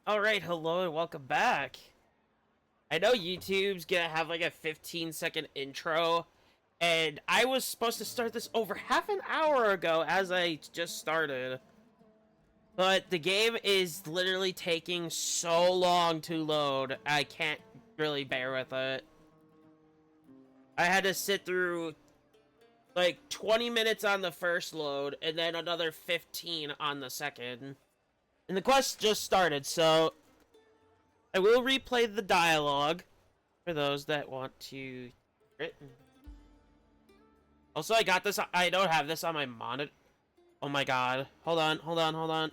Alright, hello and welcome back. I know YouTube's gonna have like a 15-second intro, and I was supposed to start this over half an hour ago as I just started. But the game is literally taking so long to load, I can't really bear with it. I had to sit through like 20 minutes on the first load, and then another 15 on the second. And the quest just started, so I will replay the dialogue for those that want to. Also, I got this. I don't have this on my monitor. Oh my god. Hold on, hold on, hold on.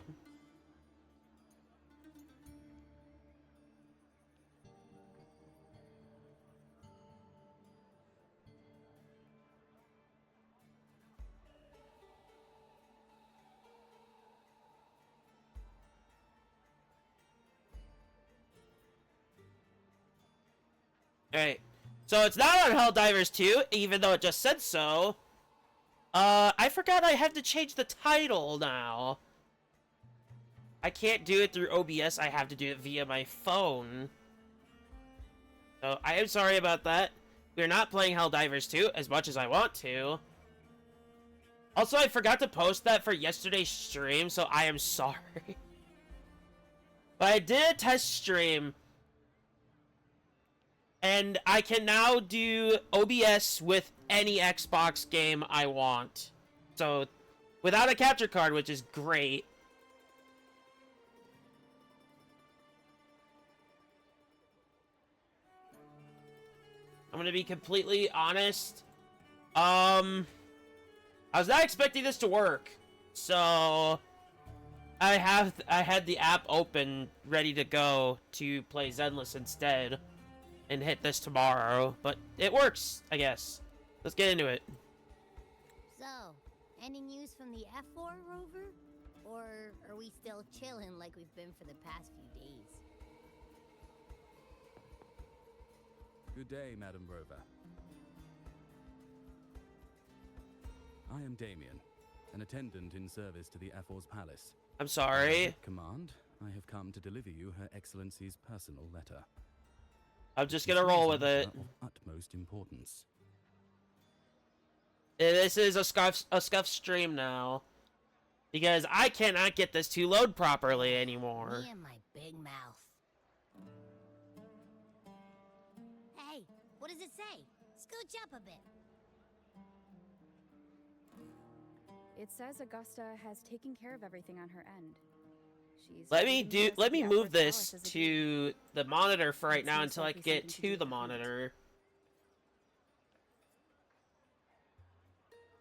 Alright. So it's not on Helldivers 2, even though it just said so. I forgot I have to change the title now. I can't do it through OBS, I have to do it via my phone. So, I am sorry about that. We're not playing Helldivers 2 as much as I want to. Also, I forgot to post that for yesterday's stream, so I am sorry. But I did a test stream, and I can now do OBS with any Xbox game I want. So, without a capture card, which is great. I'm gonna be completely honest. I was not expecting this to work. So, I had the app open, ready to go to play Zenless instead. And hit this tomorrow, but it works, I guess. Let's get into it. So, any news from the F4 rover? Or are we still chilling like we've been for the past few days? Good day, Madam Rover. I am Damien, an attendant in service to the F4's palace. I'm sorry. At command, I have come to deliver you Her Excellency's personal letter. I'm just gonna roll with it. Of utmost importance. This is a scuff stream now. Because I cannot get this to load properly anymore. Me and my big mouth. Hey, what does it say? Scooch up a bit. It says Augusta has taken care of everything on her end. Let me move this to the monitor for right now until I can get to the monitor.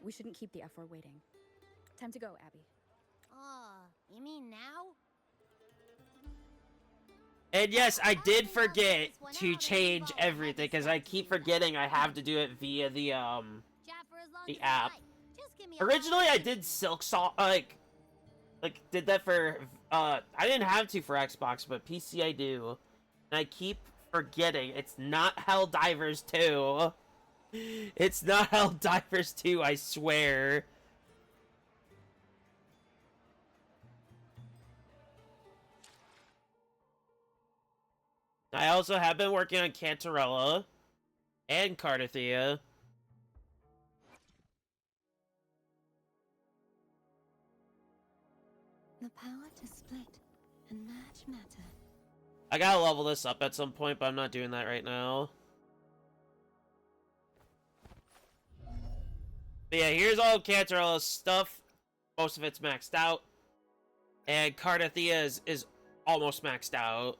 We shouldn't keep the F4 waiting. Time to go, Abby. Oh, you mean now? And yes, I did forget to change everything because I keep forgetting I have to do it via the app. Originally, I did Silk Salt, did that for, I didn't have to for Xbox, but PC I do. And I keep forgetting, it's not Helldivers 2. It's not Helldivers 2, I swear. I also have been working on Cantarella and Cardathea. The power to split and merge matter. I gotta level this up at some point, but I'm not doing that right now. But yeah, here's all Cantarella's stuff. Most of it's maxed out. And Cardathea is almost maxed out.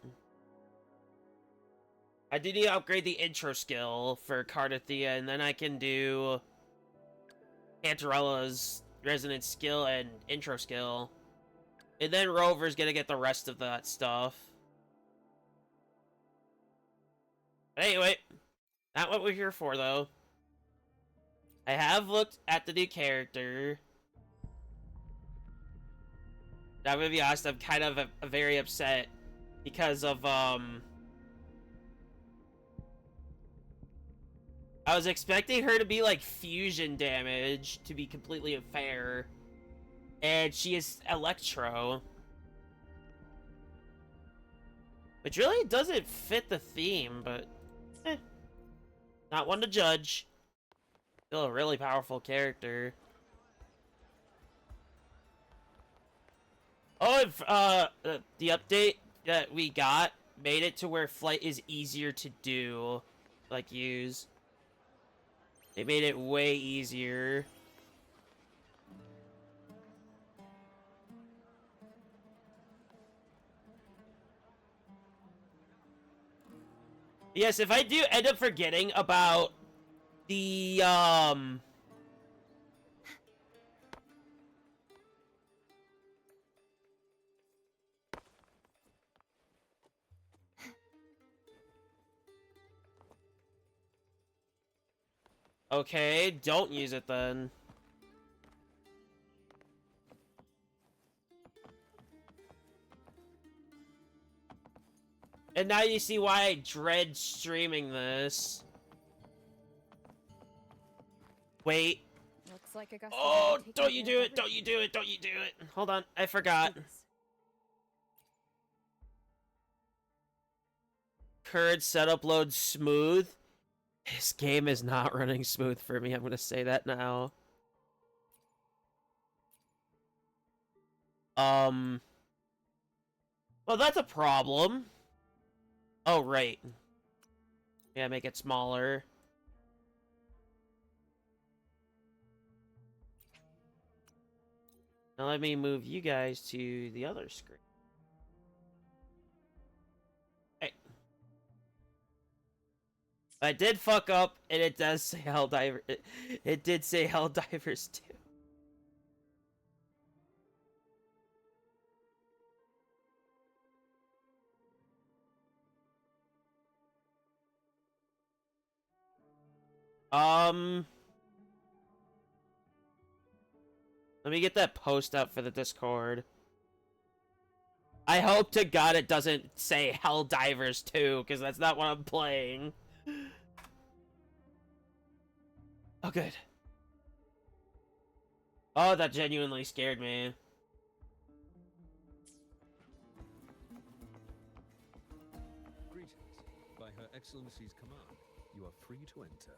I do need to upgrade the intro skill for Cardathea, and then I can do Cantarella's resonance skill and intro skill. And then Rover's gonna get the rest of that stuff. But anyway, not what we're here for, though. I have looked at the new character. I'm gonna be honest, I'm kind of very upset because of, I was expecting her to be, like, fusion damage, to be completely fair. And she is Electro. Which really doesn't fit the theme, but not one to judge. Still a really powerful character. Oh, if, the update that we got made it to where flight is easier to do, like, use. It made it way easier. Yes, if I do end up forgetting about the, okay, don't use it then. And now you see why I dread streaming this. Wait. Looks like Augusta. Oh, don't you do it, don't you do it, don't you do it. Hold on, I forgot. Current setup load smooth. This game is not running smooth for me, I'm gonna say that now. Well, that's a problem. Oh, right. Yeah, make it smaller. Now let me move you guys to the other screen. Hey. I did fuck up, and it does say Helldiver. It did say Helldivers too. Let me get that post up for the Discord. I hope to God it doesn't say Helldivers 2, because that's not what I'm playing. Oh, good. Oh, that genuinely scared me. Greetings. By Her Excellency's command, you are free to enter.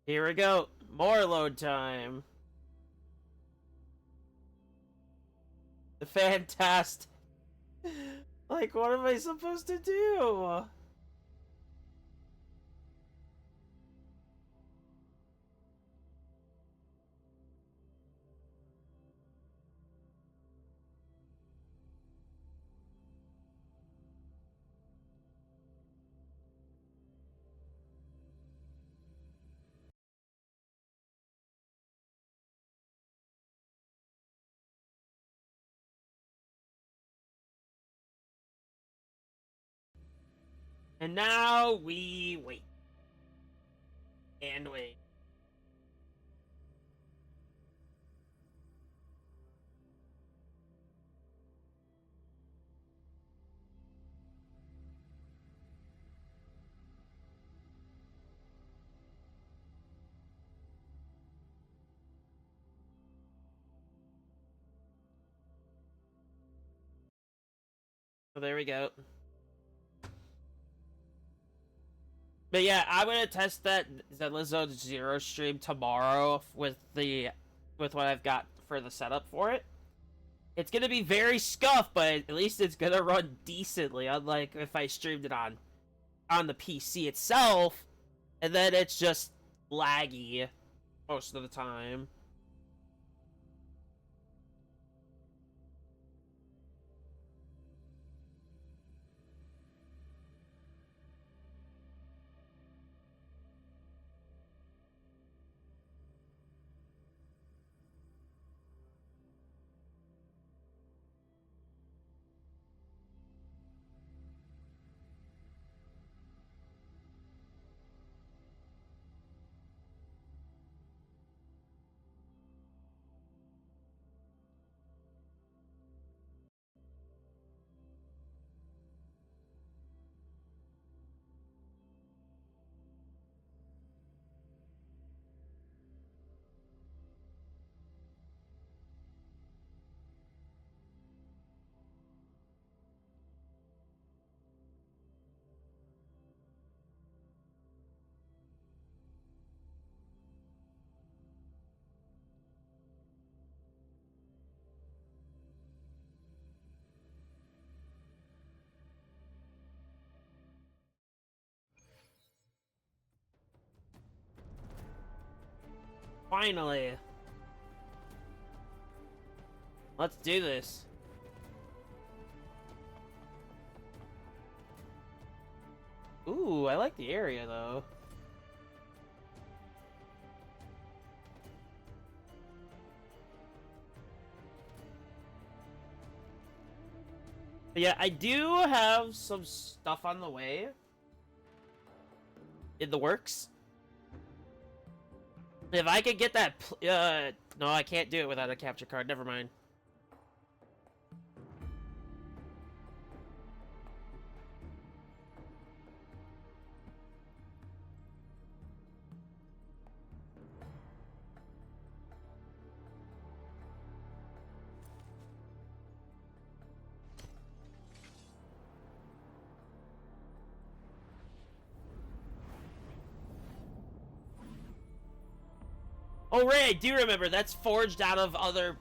Here we go. More load time. The fantastic. Like, what am I supposed to do? And now we wait. And wait. So there we go. But yeah, I'm gonna test that Zenless Zone Zero stream tomorrow with what I've got for the setup for it. It's gonna be very scuffed, but at least it's gonna run decently, unlike if I streamed it on the PC itself, and then it's just laggy most of the time. Finally. Let's do this. Ooh, I like the area though. Yeah, I do have some stuff on the way. In the works. If I could get that, no, I can't do it without a capture card. Never mind. Oh, right, I do remember. That's forged out of other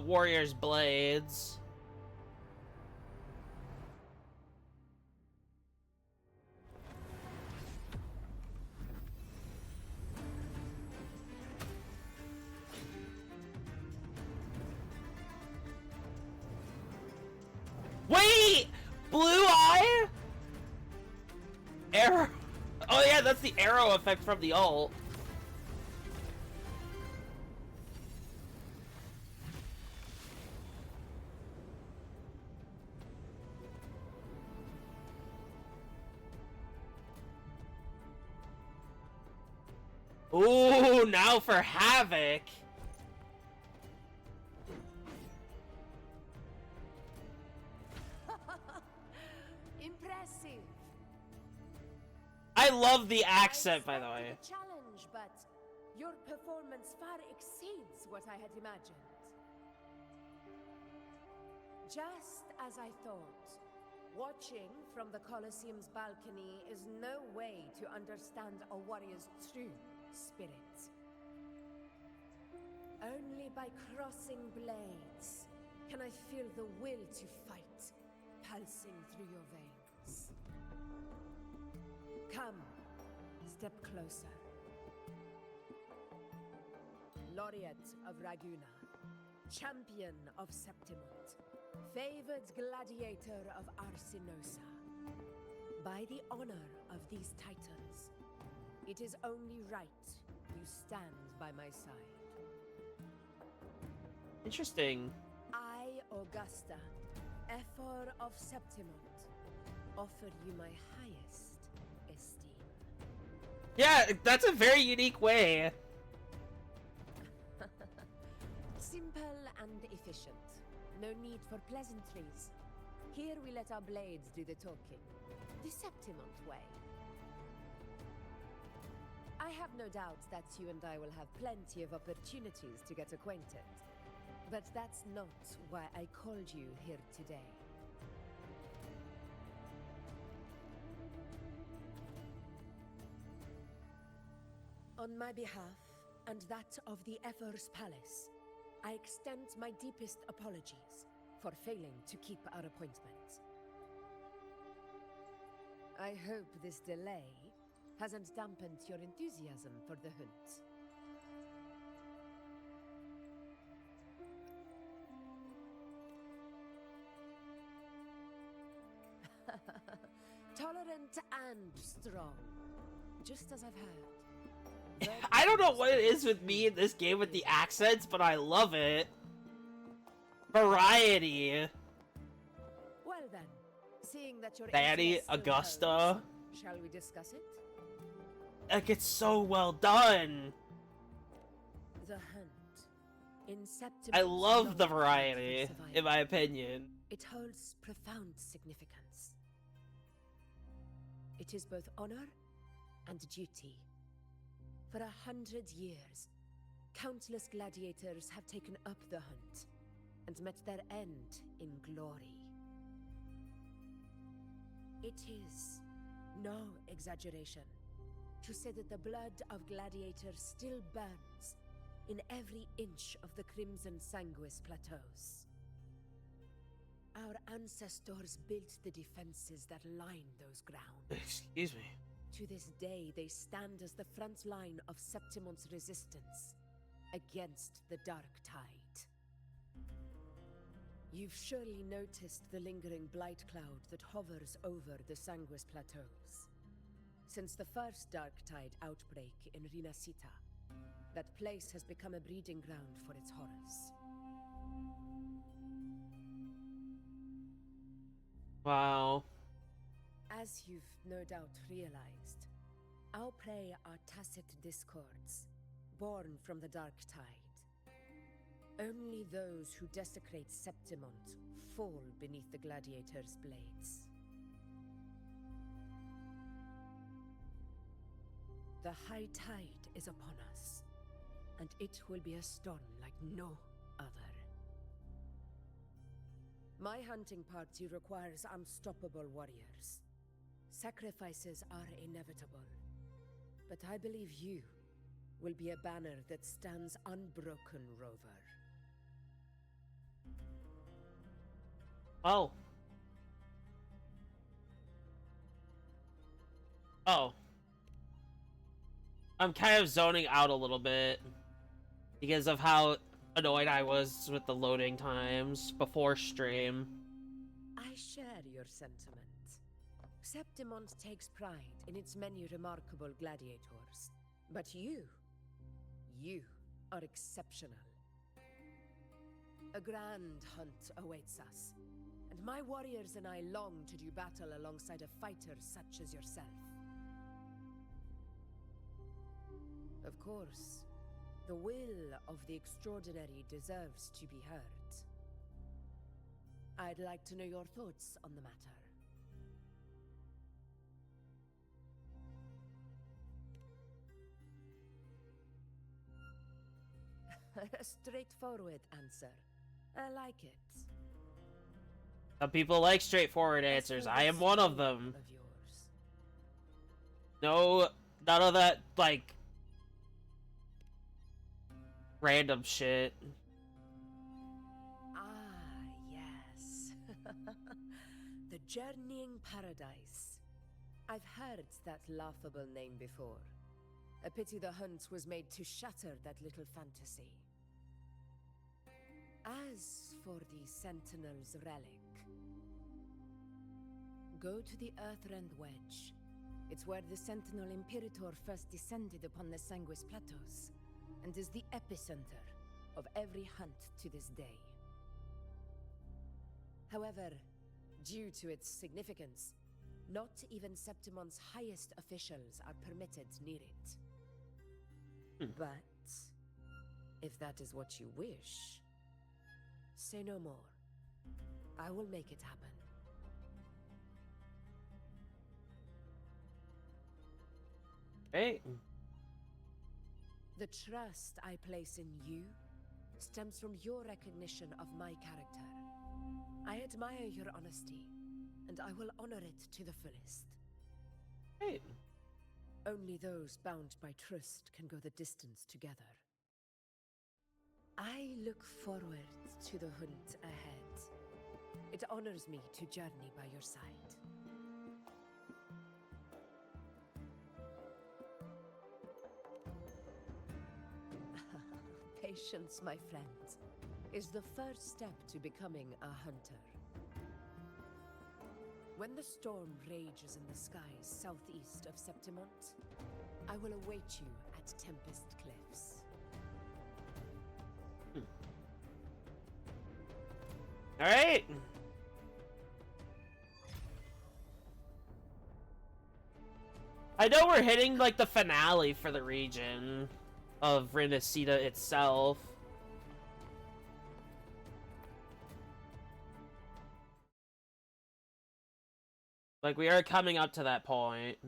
warriors' blades. Wait! Blue eye? Arrow. Oh, yeah, that's the arrow effect from the ult. Ooh, now for Havoc. Impressive. I love the accent, by the way. A challenge, but your performance far exceeds what I had imagined. Just as I thought. Watching from the Colosseum's balcony is no way to understand a warrior's true spirit. Only by crossing blades can I feel the will to fight pulsing through your veins. Come, step closer. Laureate of Raguna, champion of Septimont, favored gladiator of Arsinosa. By the honor of these titans, it is only right you stand by my side. Interesting. I, Augusta, Ephor of Septimont, offer you my highest esteem. Yeah, that's a very unique way. Simple and efficient. No need for pleasantries. Here we let our blades do the talking. The Septimont way. I have no doubt that you and I will have plenty of opportunities to get acquainted. But that's not why I called you here today. On my behalf, and that of the Ephor's Palace, I extend my deepest apologies for failing to keep our appointment. I hope this delay hasn't dampened your enthusiasm for the hunt. Tolerant and strong, just as I've heard. I don't know what it is with me in this game with the accents, but I love it. Variety. Well then, seeing that your Daddy, interest still Augusta. holds, shall we discuss it? Like, it's so well done. The hunt. In September. I love the variety, in my opinion. It holds profound significance. It is both honor and duty. For 100 years, countless gladiators have taken up the hunt and met their end in glory. It is no exaggeration to say that the blood of gladiators still burns in every inch of the Crimson Sanguis plateaus. Our ancestors built the defenses that line those grounds. Excuse me. To this day, they stand as the front line of Septimont's resistance, against the dark tide. You've surely noticed the lingering blight cloud that hovers over the Sanguis Plateaus. Since the first dark tide outbreak in Rinasita, that place has become a breeding ground for its horrors. Wow. As you've no doubt realized, our prey are tacit discords, born from the dark tide. Only those who desecrate Septimont fall beneath the gladiator's blades. The high tide is upon us, and it will be a storm like no other. My hunting party requires unstoppable warriors. Sacrifices are inevitable, but I believe you will be a banner that stands unbroken, Rover. Oh. Oh. I'm kind of zoning out a little bit because of how annoyed I was with the loading times before stream. I share your sentiment. Septimont takes pride in its many remarkable gladiators. But you are exceptional. A grand hunt awaits us, and my warriors and I long to do battle alongside a fighter such as yourself. Of course, the will of the extraordinary deserves to be heard. I'd like to know your thoughts on the matter. A straightforward answer. I like it. Some people like straightforward As answers. for I this am one of goal them. of yours, No, none of that, like, random shit. Ah, yes. The Journeying Paradise. I've heard that laughable name before. A pity the hunt was made to shatter that little fantasy. As for the Sentinel's relic, go to the Earthrend Wedge. It's where the Sentinel Imperator first descended upon the Sanguis Plateaus, and is the epicenter of every hunt to this day. However, due to its significance, not even Septimont's highest officials are permitted near it. But if that is what you wish, say no more. I will make it happen. Hey. The trust I place in you stems from your recognition of my character. I admire your honesty, and I will honor it to the fullest. Hey. Only those bound by trust can go the distance together. I look forward to the hunt ahead. It honors me to journey by your side. Patience, my friend, is the first step to becoming a hunter. When the storm rages in the skies southeast of Septimont, I will await you at Tempest Cliffs. Alright. I know we're hitting, like, the finale for the region of Rinasita itself. Like, we are coming up to that point.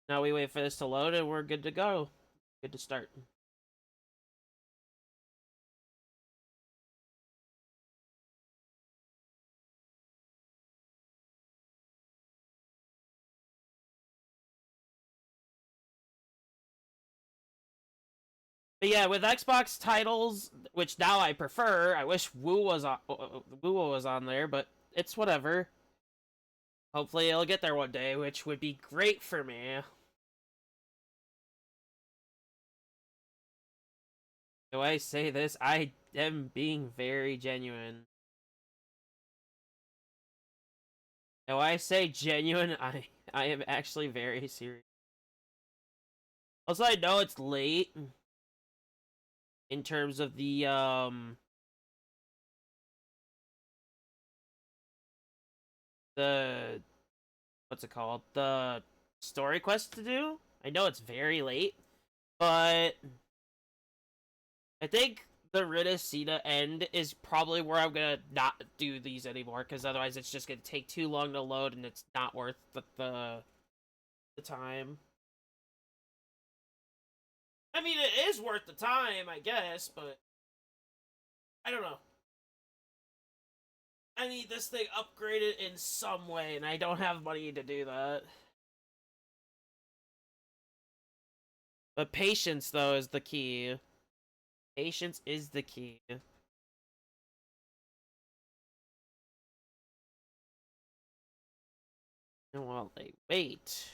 Now we wait for this to load and we're good to go. Good to start. But yeah, with Xbox titles, which now I prefer, I wish Woo was on there, but it's whatever. Hopefully it'll get there one day, which would be great for me. Do I say this? I am being very genuine. No, I say genuine, I am actually very serious. Also, I know it's late in terms of the what's it called? The story quest to do. I know it's very late, but I think the Ridicida end is probably where I'm gonna not do these anymore, because otherwise it's just gonna take too long to load and it's not worth the time. I mean, it is worth the time, I guess, but I don't know. I need this thing upgraded in some way, and I don't have money to do that. But patience, though, is the key. Patience is the key. And while they wait...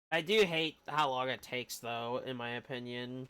I do hate how long it takes, though, in my opinion.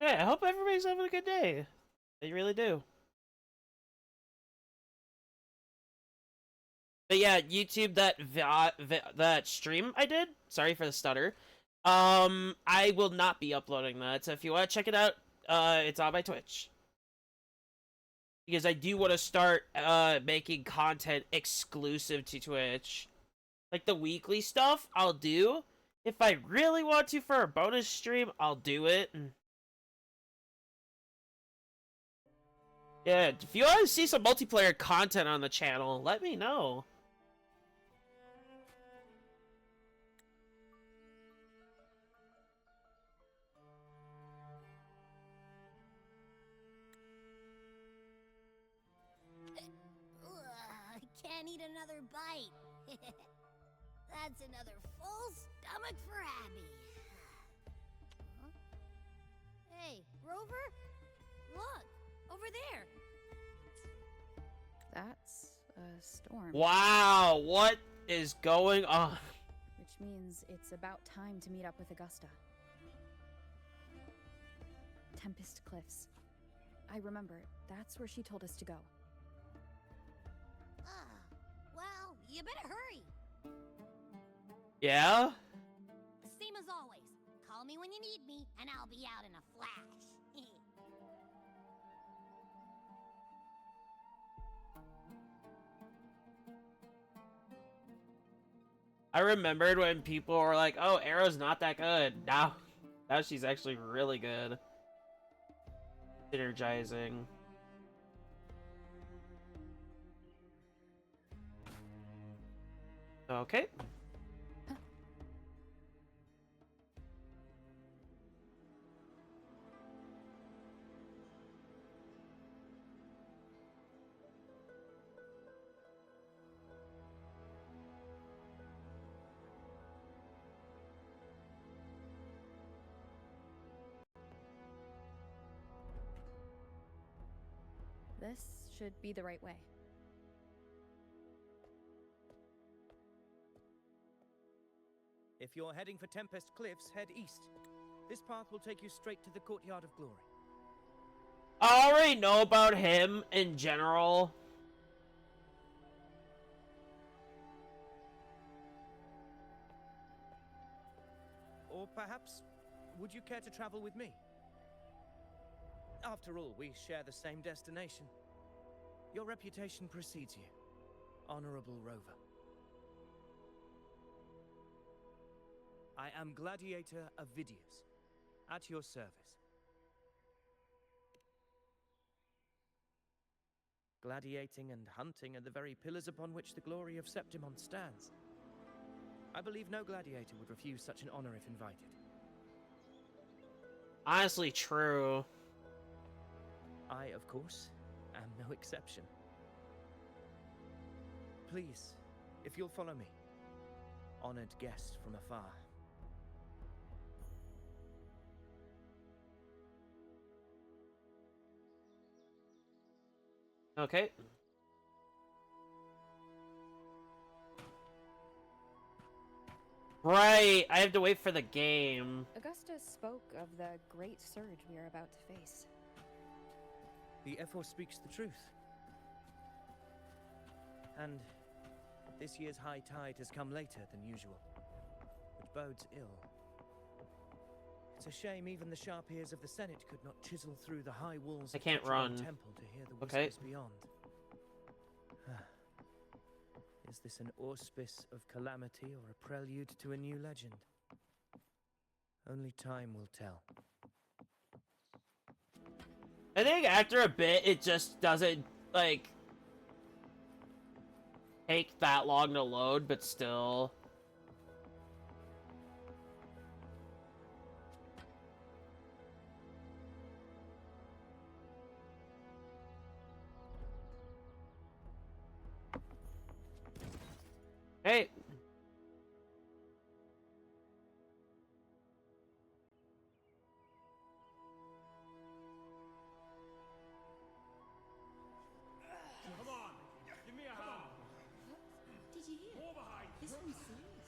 Yeah, I hope everybody's having a good day. They really do. But yeah, YouTube, that stream I did. Sorry for the stutter. I will not be uploading that. So if you want to check it out, it's on my Twitch. Because I do want to start making content exclusive to Twitch. Like the weekly stuff, I'll do. If I really want to for a bonus stream, I'll do it. Yeah, if you want to see some multiplayer content on the channel, let me know. Ugh, I can't eat another bite. That's another full stomach for Abby. Huh? rover? Look, over there. That's a storm. Wow, what is going on? Which means it's about time to meet up with Augusta. Tempest Cliffs. I remember, that's where she told us to go. Well, you better hurry. Yeah? Same as always. Call me when you need me, and I'll be out in a flash. I remembered when people were like, oh, Arrow's not that good. Now she's actually really good. Synergizing. Okay. This should be the right way. If you're heading for Tempest Cliffs, head east. This path will take you straight to the Courtyard of Glory. I already know about him in general. Or perhaps, would you care to travel with me? After all, we share the same destination. Your reputation precedes you, Honorable Rover. I am Gladiator Avidius, at your service. Gladiating and hunting are the very pillars upon which the glory of Septimon stands. I believe no gladiator would refuse such an honor if invited. Honestly, true. I, of course, am no exception. Please, if you'll follow me, honored guest from afar. Okay. Right, I have to wait for the game. Augusta spoke of the great surge we are about to face. The F4 speaks the truth. And this year's high tide has come later than usual, which bodes ill. It's a shame even the sharp ears of the Senate could not chisel through the high walls I of can't the Tron run. Temple to hear the Okay. whispers beyond. Is this an auspice of calamity or a prelude to a new legend? Only time will tell. I think after a bit, it just doesn't, like, take that long to load, but still. Hey. Come on, give me a hand. Did you hear? More behind. This one's serious.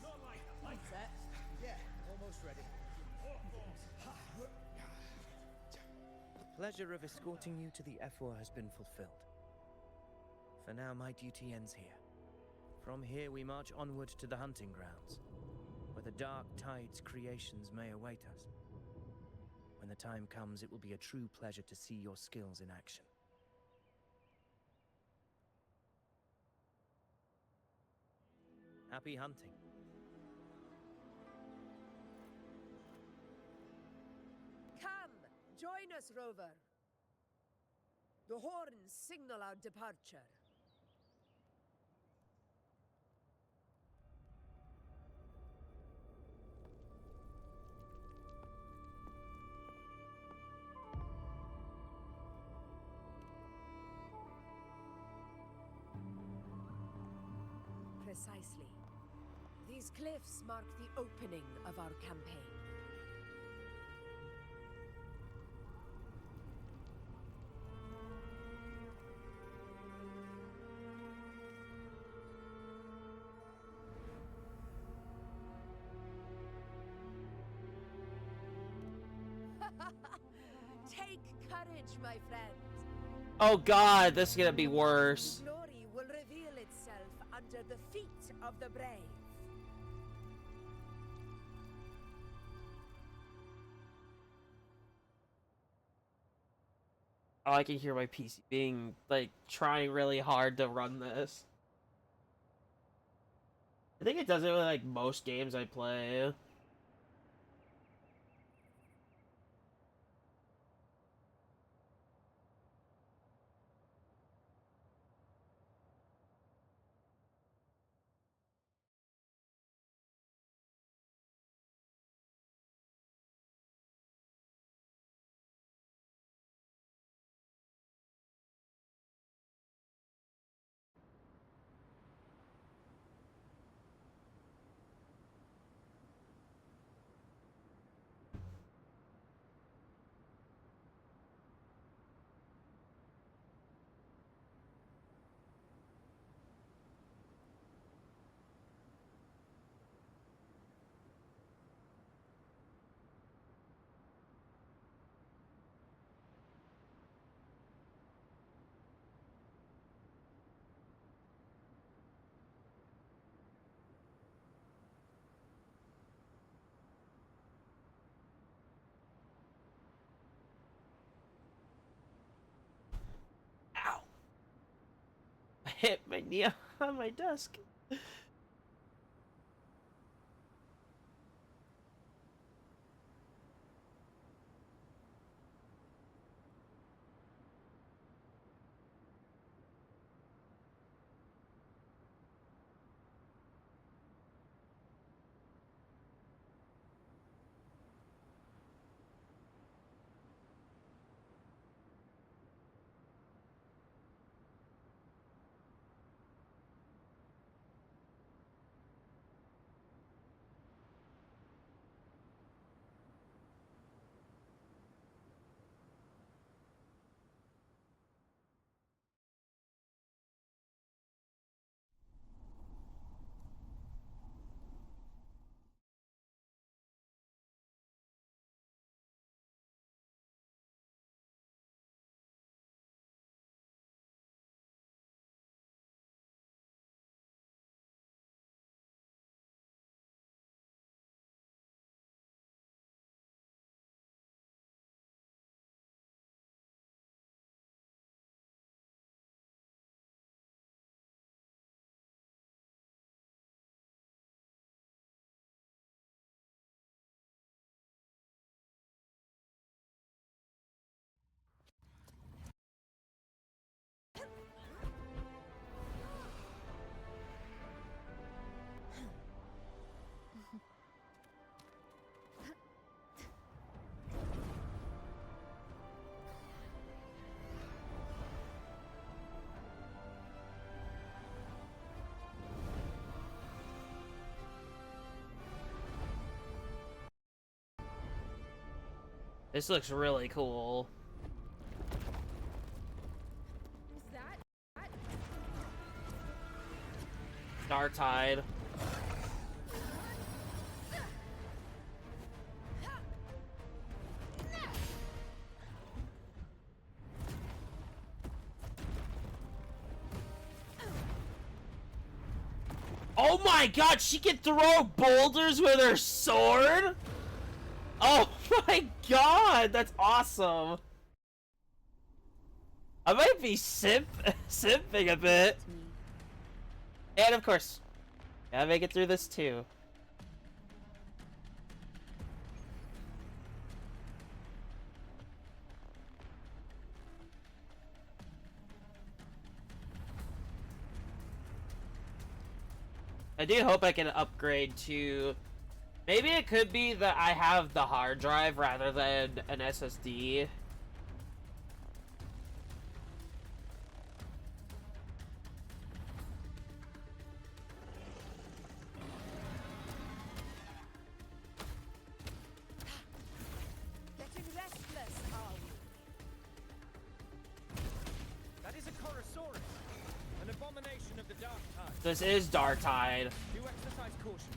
Not like that. Like Set. Yeah, almost ready. The pleasure of escorting you to the F4 has been fulfilled. For now, my duty ends here. From here, we march onward to the hunting grounds, where the Dark Tide's creations may await us. When the time comes, it will be a true pleasure to see your skills in action. Happy hunting. Come, join us, Rover. The horns signal our departure. Precisely. These cliffs mark the opening of our campaign. courage, my friend. Oh god, this is gonna be worse. Glory will reveal itself under the feet of the brave. Oh, I can hear my PC being, like, trying really hard to run this. I think it does it with, like, most games I play. Ow! I hit my knee on my desk. This looks really cool. Is that? Star Tide. Oh my god, she can throw boulders with her sword? Oh my god, that's awesome. I might be simping a bit. And of course, gotta make it through this too. I do hope I can upgrade to... Maybe it could be that I have the hard drive rather than an SSD. Getting restless, are we? That is a Chorosaurus, an abomination of the Dark Tide. This is Dark Tide. Do exercise caution.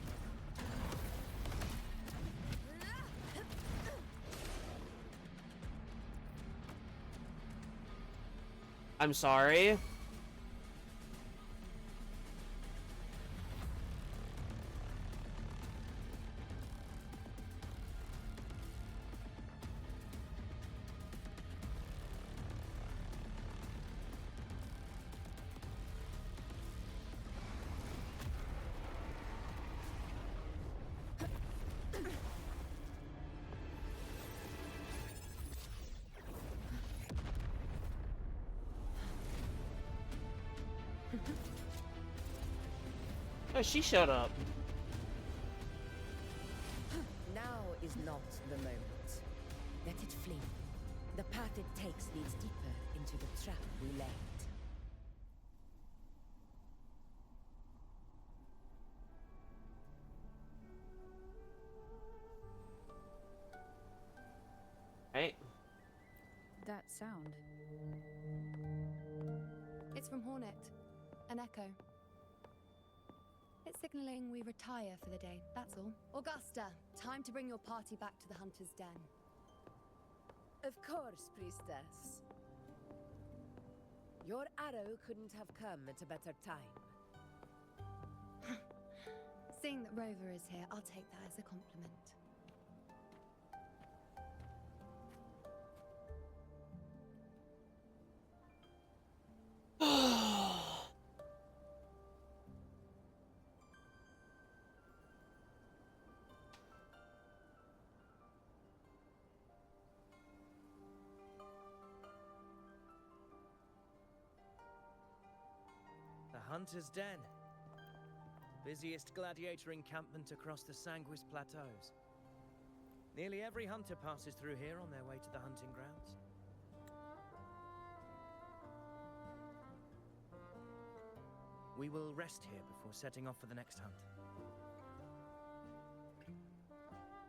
I'm sorry. Oh, she showed up. Now is not the moment. Let it flee. The path it takes leads deeper into the trap we laid. Right? That sound. It's from Hornet. An echo. It's signaling we retire for the day, that's all. Augusta, time to bring your party back to the Hunter's Den. Of course, priestess. Your arrow couldn't have come at a better time. Seeing that Rover is here, I'll take that as a compliment. The Hunter's Den. Busiest gladiator encampment across the Sanguis Plateaus. Nearly every hunter passes through here on their way to the hunting grounds. We will rest here before setting off for the next hunt.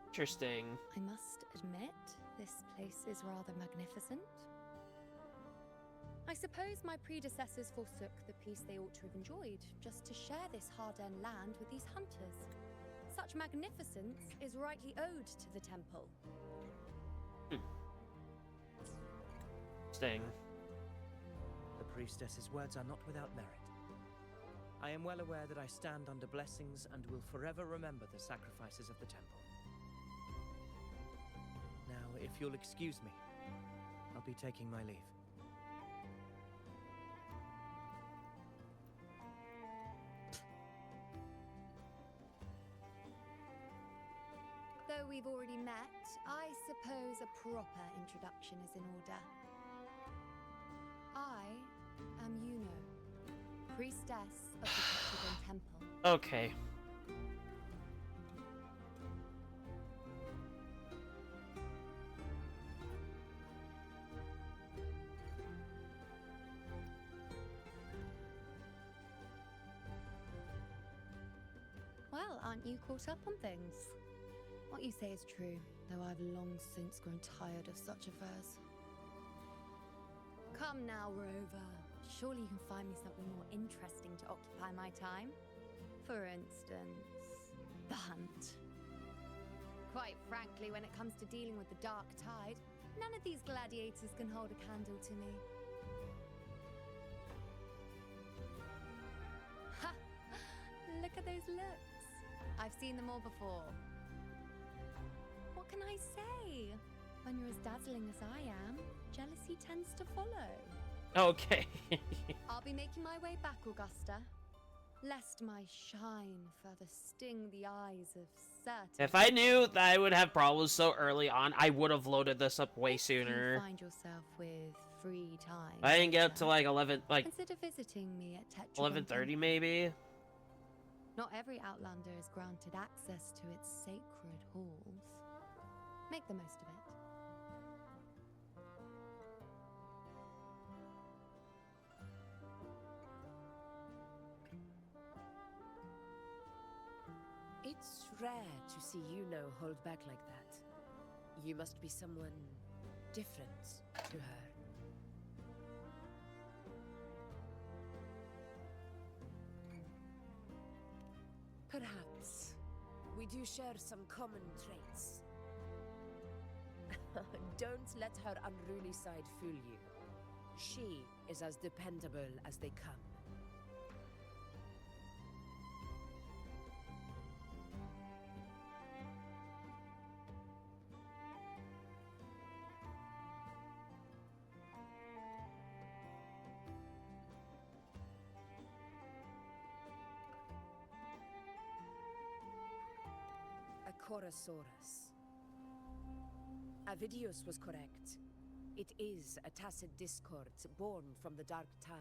Interesting. I must admit, this place is rather magnificent. I suppose my predecessors forsook the peace they ought to have enjoyed, just to share this hard-earned land with these hunters. Such magnificence is rightly owed to the temple. Interesting. The priestess's words are not without merit. I am well aware that I stand under blessings and will forever remember the sacrifices of the temple. Now, if you'll excuse me, I'll be taking my leave. Though we've already met, I suppose a proper introduction is in order. I am Yuno, priestess of the Tetragon Temple. Okay. Well, aren't you caught up on things? What you say is true, though I've long since grown tired of such affairs. Come now, Rover. Surely you can find me something more interesting to occupy my time. For instance, the hunt. Quite frankly, when it comes to dealing with the dark tide, none of these gladiators can hold a candle to me. Ha! Look at those looks. I've seen them all before. What can I say? When you're as dazzling as I am, jealousy tends to follow. Okay. I'll be making my way back, Augusta, lest my shine further sting the eyes of certain. If I knew that I would have problems so early on, I would have loaded this up way sooner. If you find yourself with free time, I didn't get up to like 11, like consider visiting me at Tetragon 11:30 maybe. Not every Outlander is granted access to its sacred halls. Make the most of it. It's rare to see Yuno hold back like that. You must be someone different to her. Perhaps we do share some common traits. Don't let her unruly side fool you. She is as dependable as they come. A Chorosaurus. Avidius was correct. It is a tacit discord born from the Dark Tide.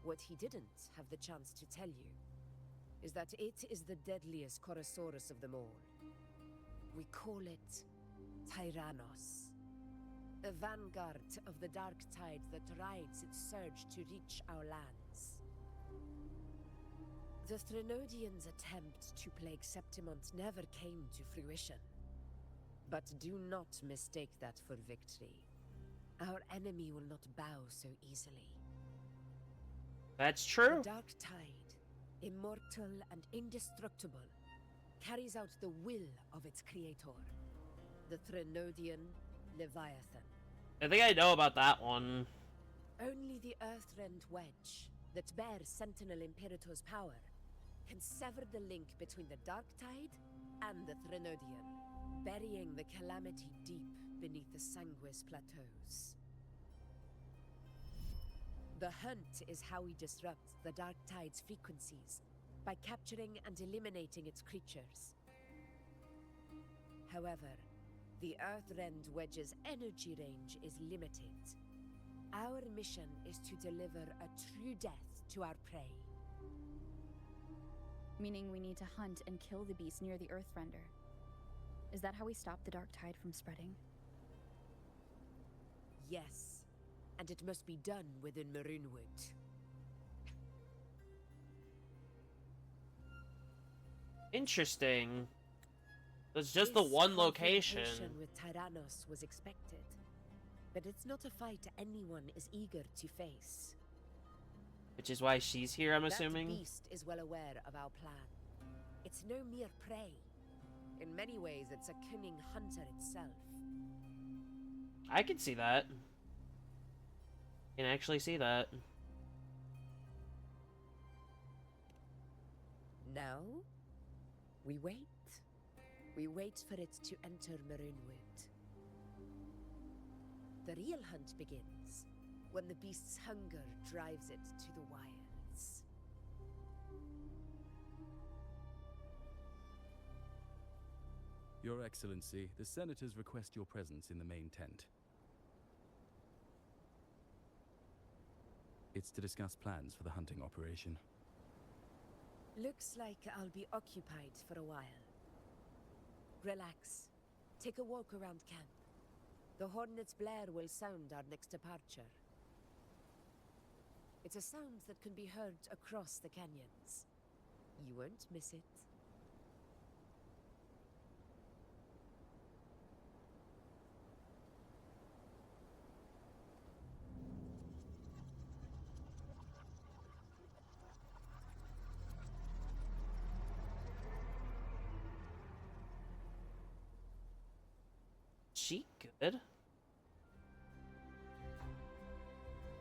What he didn't have the chance to tell you is that it is the deadliest Chorosaurus of them all. We call it Tyrannos. A vanguard of the Dark Tide that rides its surge to reach our lands. The Threnodians' attempt to plague Septimont never came to fruition. But do not mistake that for victory. Our enemy will not bow so easily. That's true. The Dark Tide, immortal and indestructible, carries out the will of its creator, the Threnodian Leviathan. I think I know about that one. Only the Earthrend Wedge, that bears Sentinel Imperator's power, can sever the link between the Dark Tide and the Threnodian, burying the calamity deep beneath the Sanguis Plateaus. The hunt is how we disrupt the Dark Tide's frequencies, by capturing and eliminating its creatures. However, the Earthrend Wedge's energy range is limited. Our mission is to deliver a true death to our prey. Meaning we need to hunt and kill the beast near the Earthrender. Is that how we stop the Dark Tide from spreading? Yes, and it must be done within Maroonwood. Interesting. It's just the one location. Confrontation with Tyrannos was expected, but it's not a fight anyone is eager to face. Which is why she's here, I'm assuming. That beast is well aware of our plan. It's no mere prey. In many ways, it's a cunning hunter itself. I can see that. Can actually see that. Now, we wait. We wait for it to enter Maroonwood. The real hunt begins when the beast's hunger drives it to the wilds. Your Excellency, the Senators request your presence in the main tent. It's to discuss plans for the hunting operation. Looks like I'll be occupied for a while. Relax. Take a walk around camp. The Hornet's blare will sound our next departure. It's a sound that can be heard across the canyons. You won't miss it. She good?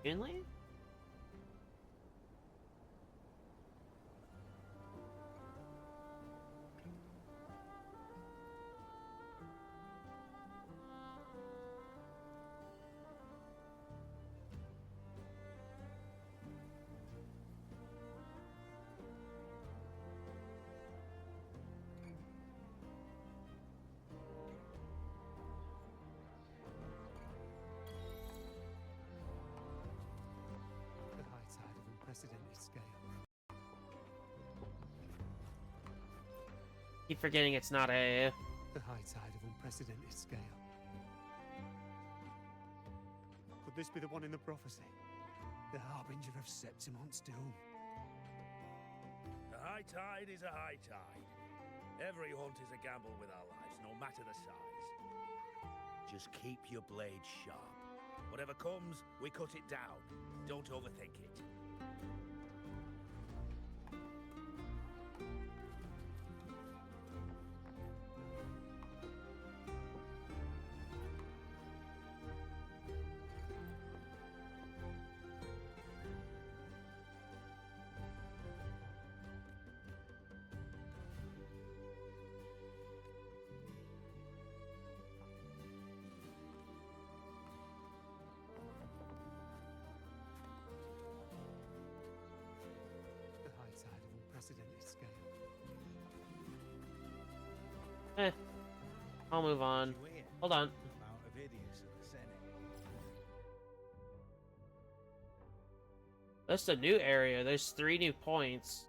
Finley? Unprecedented scale. Keep forgetting it's not a... The high tide of unprecedented scale. Could this be the one in the prophecy? The harbinger of Septimont's doom? A high tide is a high tide. Every hunt is a gamble with our lives, no matter the size. Just keep your blade sharp. Whatever comes, we cut it down. Don't overthink it. Eh, I'll move on. Hold on. About Avidius and the Senate. That's a new area. There's 3 new points.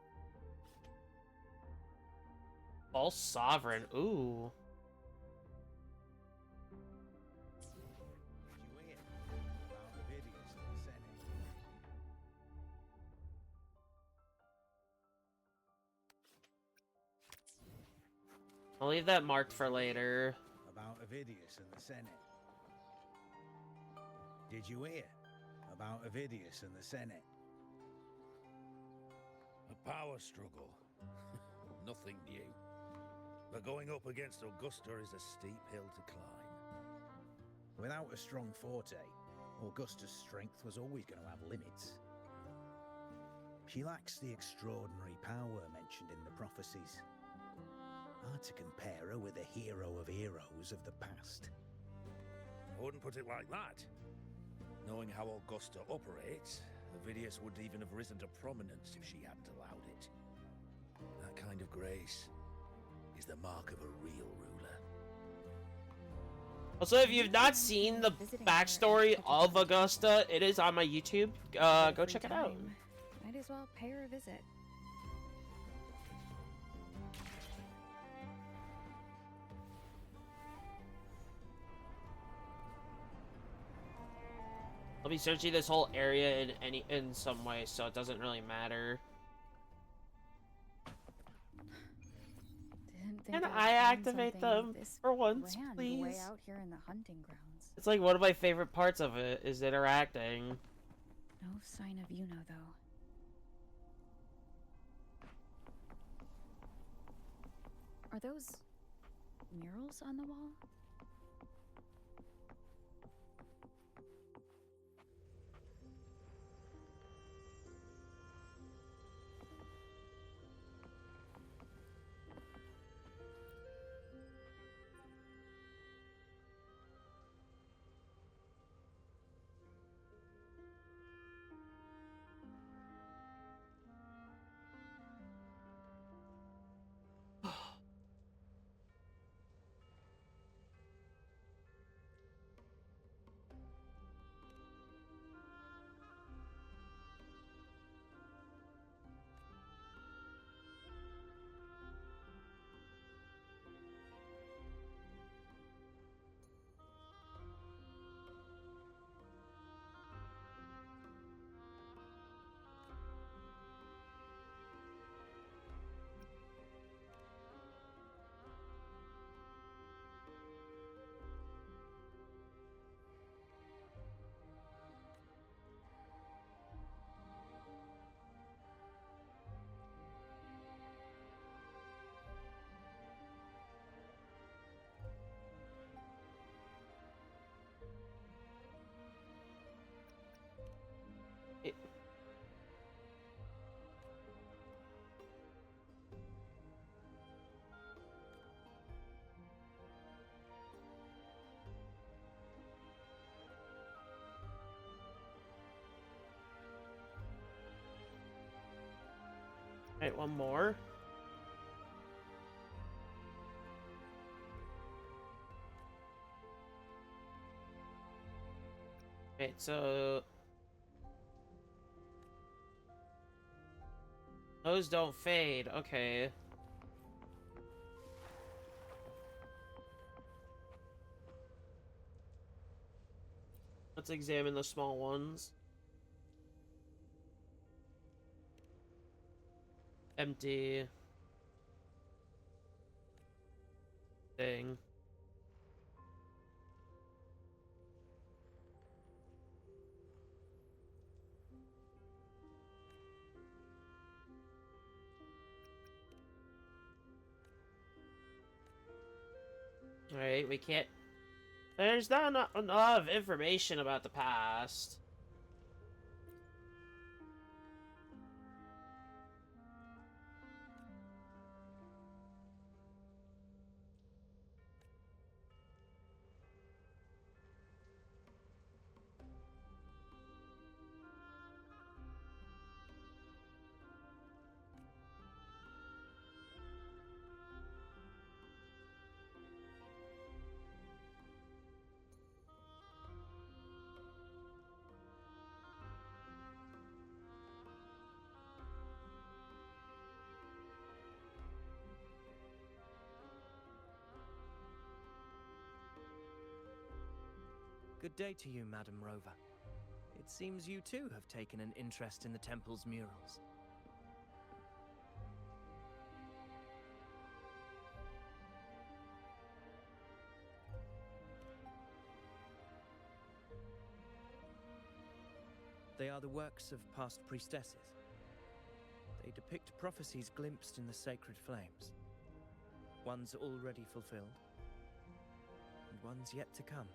False Sovereign. Ooh. Did you hear? About Avidius and the Senate. I'll leave that marked for later. About Avidius and the Senate. Did you hear? About Avidius and the Senate. A power struggle. Nothing new. But going up against Augusta is a steep hill to climb. Without a strong forte, Augusta's strength was always going to have limits. She lacks the extraordinary power mentioned in the prophecies. Hard to compare her with a hero of heroes of the past. I wouldn't put it like that. Knowing how Augusta operates, Avidius would even have risen to prominence if she hadn't allowed it. That kind of grace is the mark of a real ruler. Also, if you've not seen the backstory of Augusta, it is on my YouTube. Go check it out. Might as well pay her a visit. I'll be searching this whole area in some way, so it doesn't really matter. Can I activate them for once, please? Way out here in the hunting grounds. It's like one of my favorite parts of it is interacting. No sign of Yuno, though. Are those murals on the wall? Right, one more. Okay, so those don't fade. Okay. Let's examine the small ones. Empty. Thing. Alright, we can't... There's not enough of information about the past. Good day to you, Madam Rover. It seems you too have taken an interest in the temple's murals. They are the works of past priestesses. They depict prophecies glimpsed in the sacred flames. Ones already fulfilled, and ones yet to come.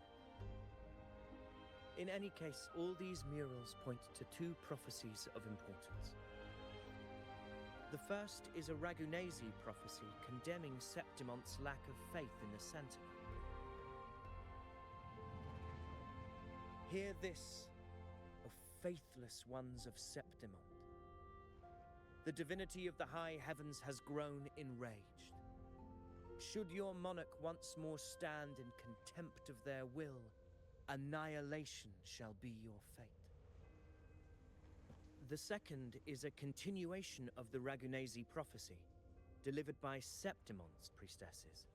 In any case, all these murals point to two prophecies of importance. The first is a Ragunasi prophecy condemning Septimonte's lack of faith in the Sentinel. Hear this, O faithless ones of Septimont. The divinity of the high heavens has grown enraged. Should your monarch once more stand in contempt of their will, annihilation shall be your fate. The second is a continuation of the Ragunasi prophecy, delivered by Septimonte's priestesses.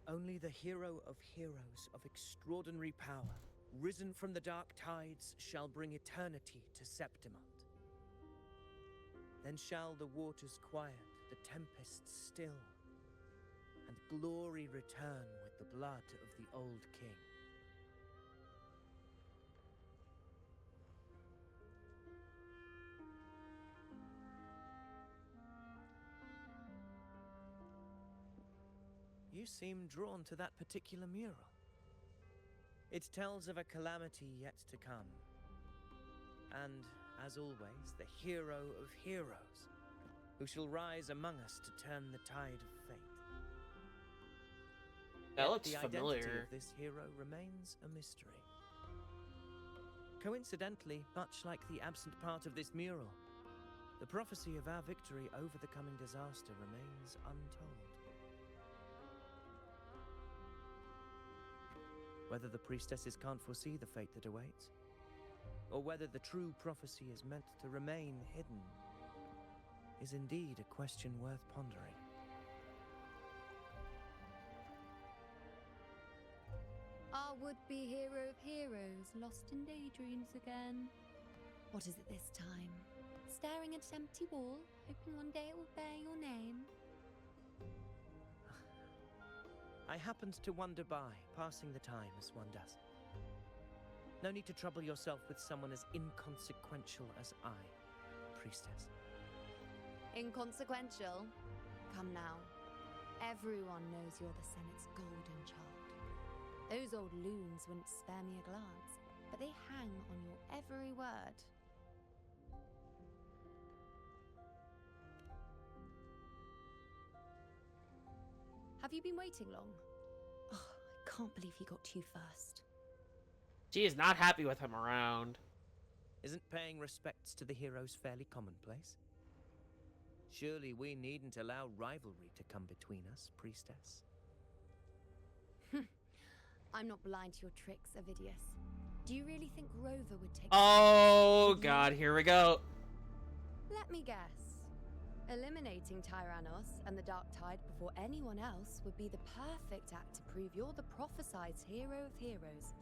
Only the hero of heroes of extraordinary power, risen from the dark tides, shall bring eternity to Septimont. Then shall the waters quiet, the tempests still, and glory return with the blood of the old king. You seem drawn to that particular mural. It tells of a calamity yet to come. And, as always, the hero of heroes, who shall rise among us to turn the tide of fate. That Yet looks the familiar. identity of this hero remains a mystery. Coincidentally, much like the absent part of this mural, the prophecy of our victory over the coming disaster remains untold. Whether the priestesses can't foresee the fate that awaits, or whether the true prophecy is meant to remain hidden, is indeed a question worth pondering. Our would-be hero of heroes, lost in daydreams again. What is it this time? Staring at an empty wall, hoping one day it will bear your name? I happened to wander by, passing the time as one does. No need to trouble yourself with someone as inconsequential as I, priestess. Inconsequential? Come now. Everyone knows you're the Senate's golden child. Those old loons wouldn't spare me a glance, but they hang on your every word. Have you been waiting long? Oh, I can't believe he got to you first. She is not happy with him around. Isn't paying respects to the heroes fairly commonplace? Surely we needn't allow rivalry to come between us, priestess. I'm not blind to your tricks, Avidius. Do you really think Rover would take... Oh, God, here we go. Let me guess. Eliminating Tyrannos and the Dark Tide before anyone else would be the perfect act to prove you're the prophesied hero of heroes.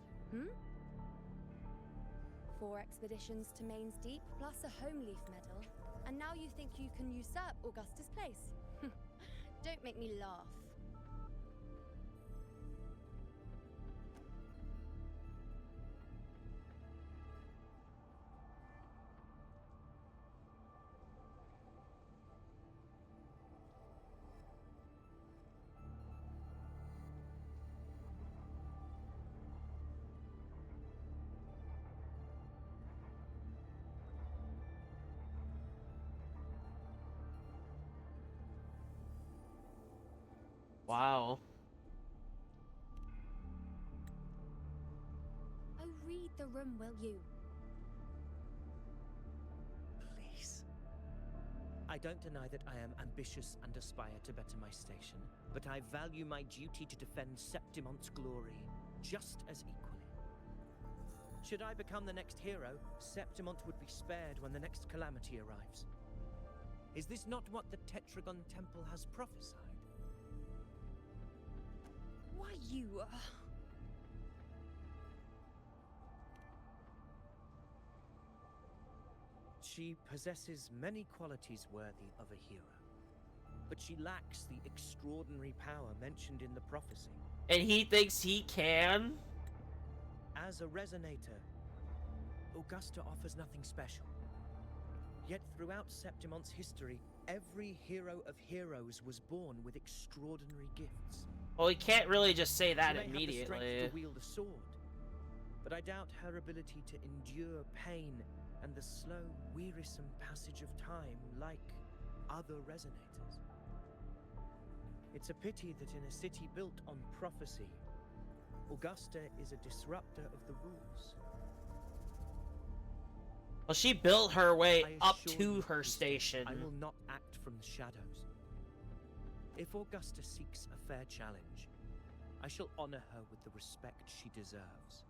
4 expeditions to Main's Deep, plus a Home Leaf medal, and now you think you can usurp Augustus' place? Don't make me laugh. Wow. Oh, read the room, will you? Please. I don't deny that I am ambitious and aspire to better my station, but I value my duty to defend Septimonte's glory just as equally. Should I become the next hero, Septimont would be spared when the next calamity arrives. Is this not what the Tetragon Temple has prophesied? Why, you... She possesses many qualities worthy of a hero, but she lacks the extraordinary power mentioned in the prophecy. And he thinks he can? As a resonator, Augusta offers nothing special. Yet throughout Septimon's history, every hero of heroes was born with extraordinary gifts. Well, he can't really just say that She may have the strength immediately. to wield a sword, but I doubt her ability to endure pain and the slow, wearisome passage of time like other resonators. It's a pity that in a city built on prophecy, Augusta is a disruptor of the rules. Well, she built her way I up assure to you, her Priestess, station. I will not act from the shadows. If Augusta seeks a fair challenge, I shall honor her with the respect she deserves.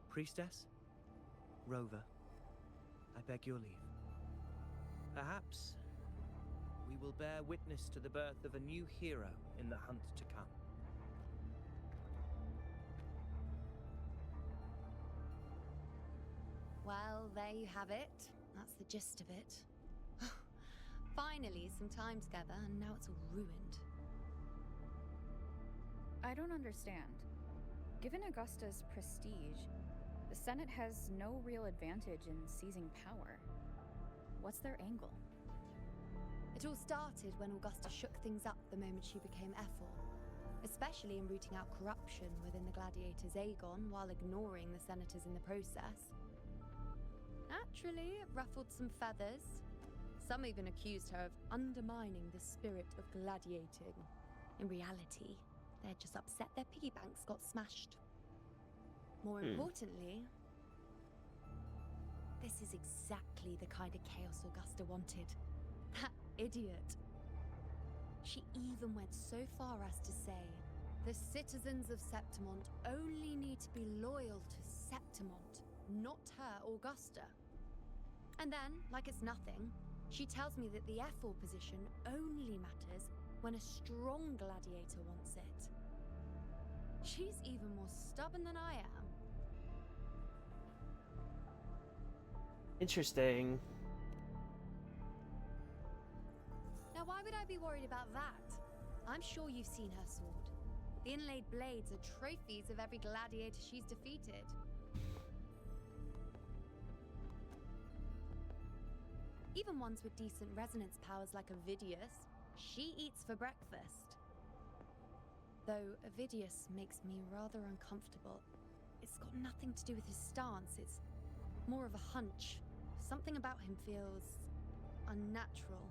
Priestess, Rover, I beg your leave. Perhaps we will bear witness to the birth of a new hero in the hunt to come. Well, there you have it. That's the gist of it. Finally, some time together, and now it's all ruined. I don't understand. Given Augusta's prestige, the Senate has no real advantage in seizing power. What's their angle? It all started when Augusta shook things up the moment she became Ephor, especially in rooting out corruption within the Gladiators' Aegon while ignoring the Senators in the process. Naturally, it ruffled some feathers. Some even accused her of undermining the spirit of gladiating. In reality, they're just upset their piggy banks got smashed. More importantly, this is exactly the kind of chaos Augusta wanted. That idiot. She even went so far as to say, the citizens of Septimont only need to be loyal to Septimont, not her, Augusta. And then, like it's nothing, she tells me that the Ephor position only matters when a strong gladiator wants it. She's even more stubborn than I am. Interesting. Now, why would I be worried about that? I'm sure you've seen her sword. The inlaid blades are trophies of every gladiator she's defeated. Even ones with decent resonance powers like Ovidius, she eats for breakfast. Though Ovidius makes me rather uncomfortable. It's got nothing to do with his stance, it's more of a hunch. Something about him feels unnatural.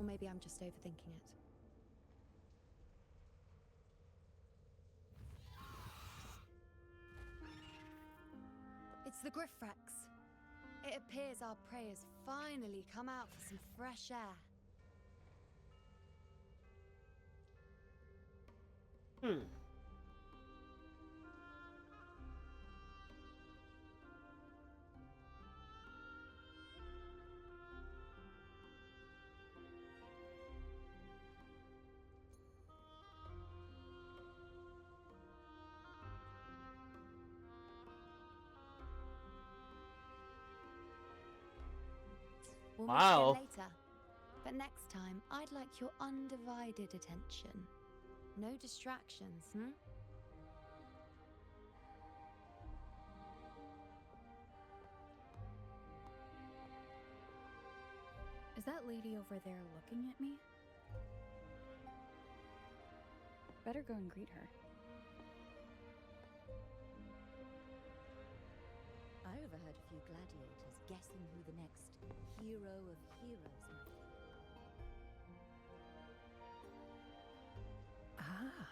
Or maybe I'm just overthinking it. It's the Griffrex. It appears our prey has finally come out for some fresh air. We'll meet Wow. again later. But next time, I'd like your undivided attention. No distractions, Is that lady over there looking at me? Better go and greet her. I overheard a few gladiators guessing who the next hero of heroes might be. Ah.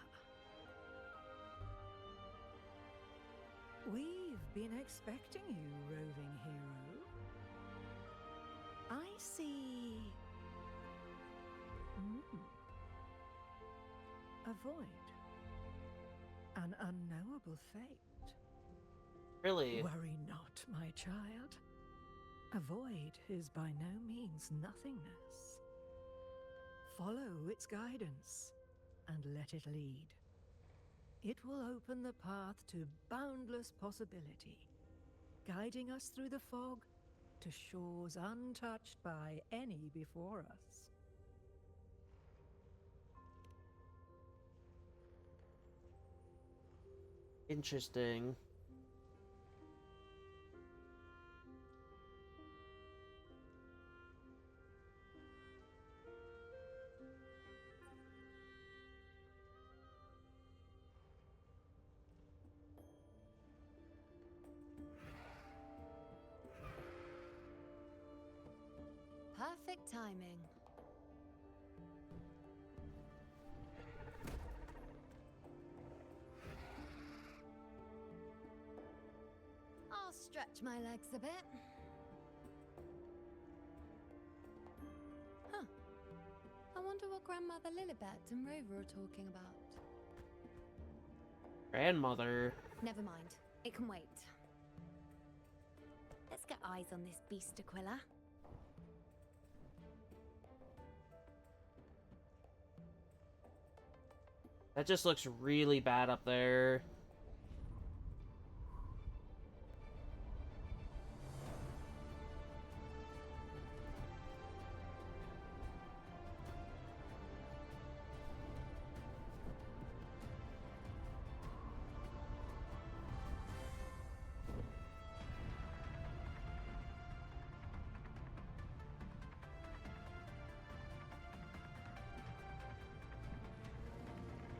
We've been expecting you, roving hero. I see... A void. An unknowable fate. Really? Worry not, my child. A void is by no means nothingness. Follow its guidance and let it lead. it will open the path to boundless possibility, guiding us through the fog to shores untouched by any before us. Interesting. Perfect timing. I'll stretch my legs a bit. Huh. I wonder what Grandmother Lilibet and Rover are talking about. Grandmother. Never mind. It can wait. Let's get eyes on this beast, Aquila. That just looks really bad up there.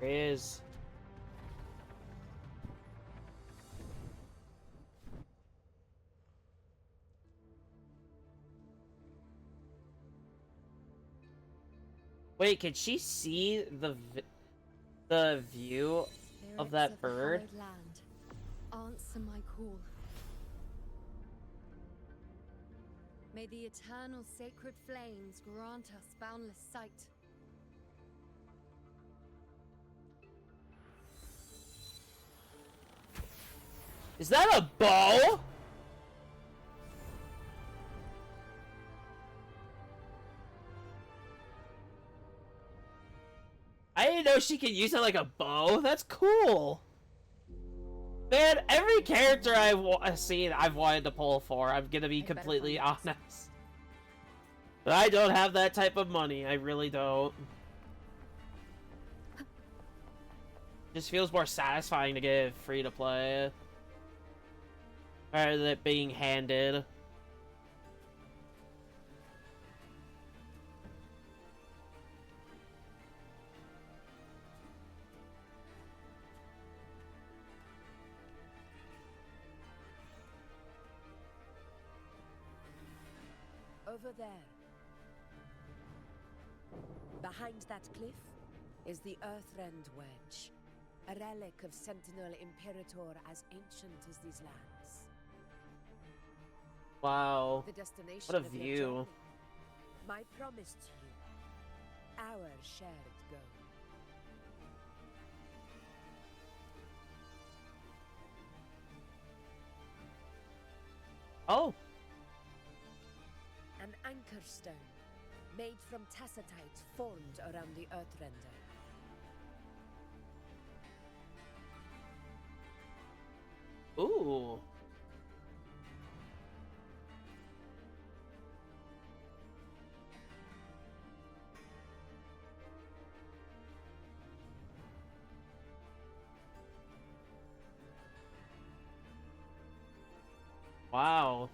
There he is. Wait, can she see the view of that bird? The hallowed land, answer my call. May the eternal sacred flames grant us boundless sight. Is that a bow? I didn't know she could use it like a bow. That's cool. Man, every character I've seen, I've wanted to pull for. I'm gonna be completely honest. But I don't have that type of money. I really don't. Just feels more satisfying to get free to play. Rather than it being handed. Over there. Behind that cliff is the Earthrend Wedge, a relic of Sentinel Imperator as ancient as these lands. Wow. The destination What a of your view. journey. My promise to you. Our shared goal. Oh. An anchor stone, made from tacitite formed around the Earthrender. Ooh. Wow.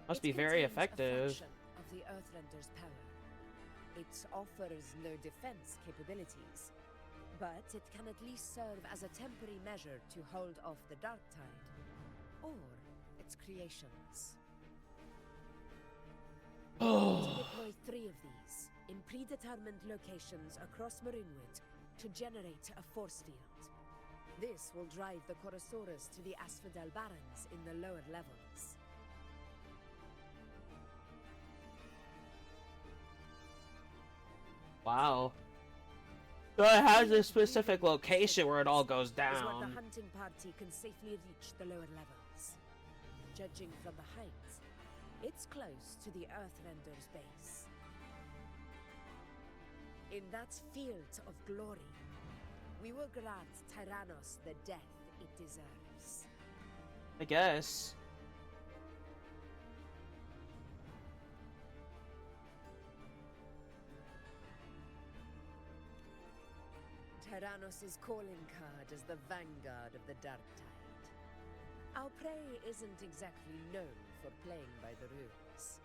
Must be very effective. Of the Earthrender's power. It offers no defense capabilities, but it can at least serve as a temporary measure to hold off the dark tide, or its creations. To deploy 3 of these in predetermined locations across Marinwood to generate a force field. This will drive the Chorosaurus to the Asphodel Barrens in the lower levels. Wow. So it has a specific location where it all goes Is what down. the hunting party can safely reach the lower levels. Judging from the height, it's close to the Earthrender's base. In that field of glory, We will grant Tyrannos the death it deserves. I guess. Tyrannos' calling card is the vanguard of the Dark Tide. Our prey isn't exactly known for playing by the rules.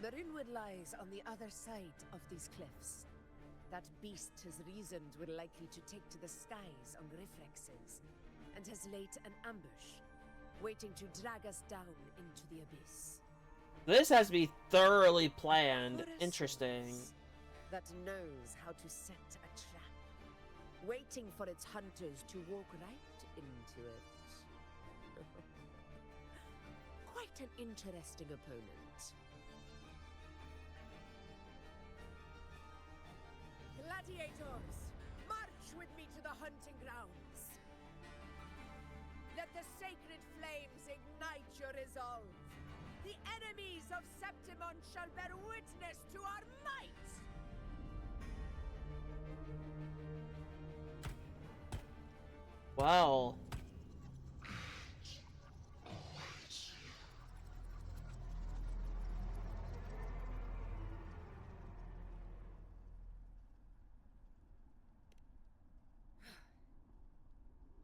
The Rinwood lies on the other side of these cliffs. That beast has reasoned we're likely to take to the skies on reflexes, and has laid an ambush, waiting to drag us down into the abyss. This has to be thoroughly planned. Interesting. That knows how to set a trap, waiting for its hunters to walk right into it. Quite an interesting opponent. Gladiators, march with me to the hunting grounds. Let the sacred flames ignite your resolve. The enemies of Septimon shall bear witness to our might! Wow.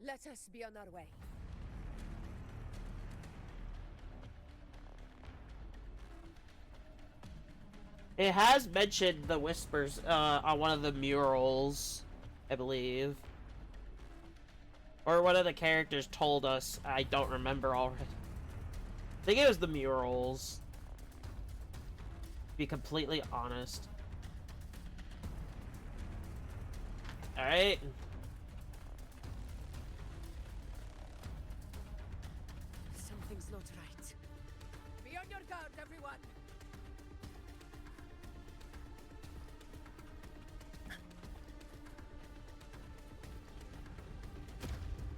Let us be on our way. It has mentioned the whispers on one of the murals, I believe. Or one of the characters told us. I don't remember already. I think it was the murals. To be completely honest. Alright. Something's not right. Be on your guard, everyone!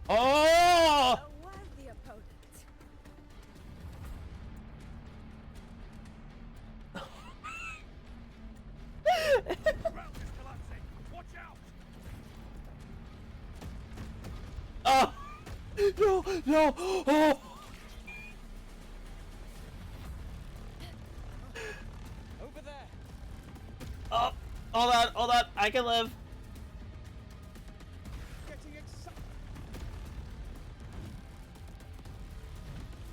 Oh! A worthy opponent. Ground is collapsing! Watch out! Oh! No! No! Oh! Over there! Oh! Hold on! Hold on! I can live!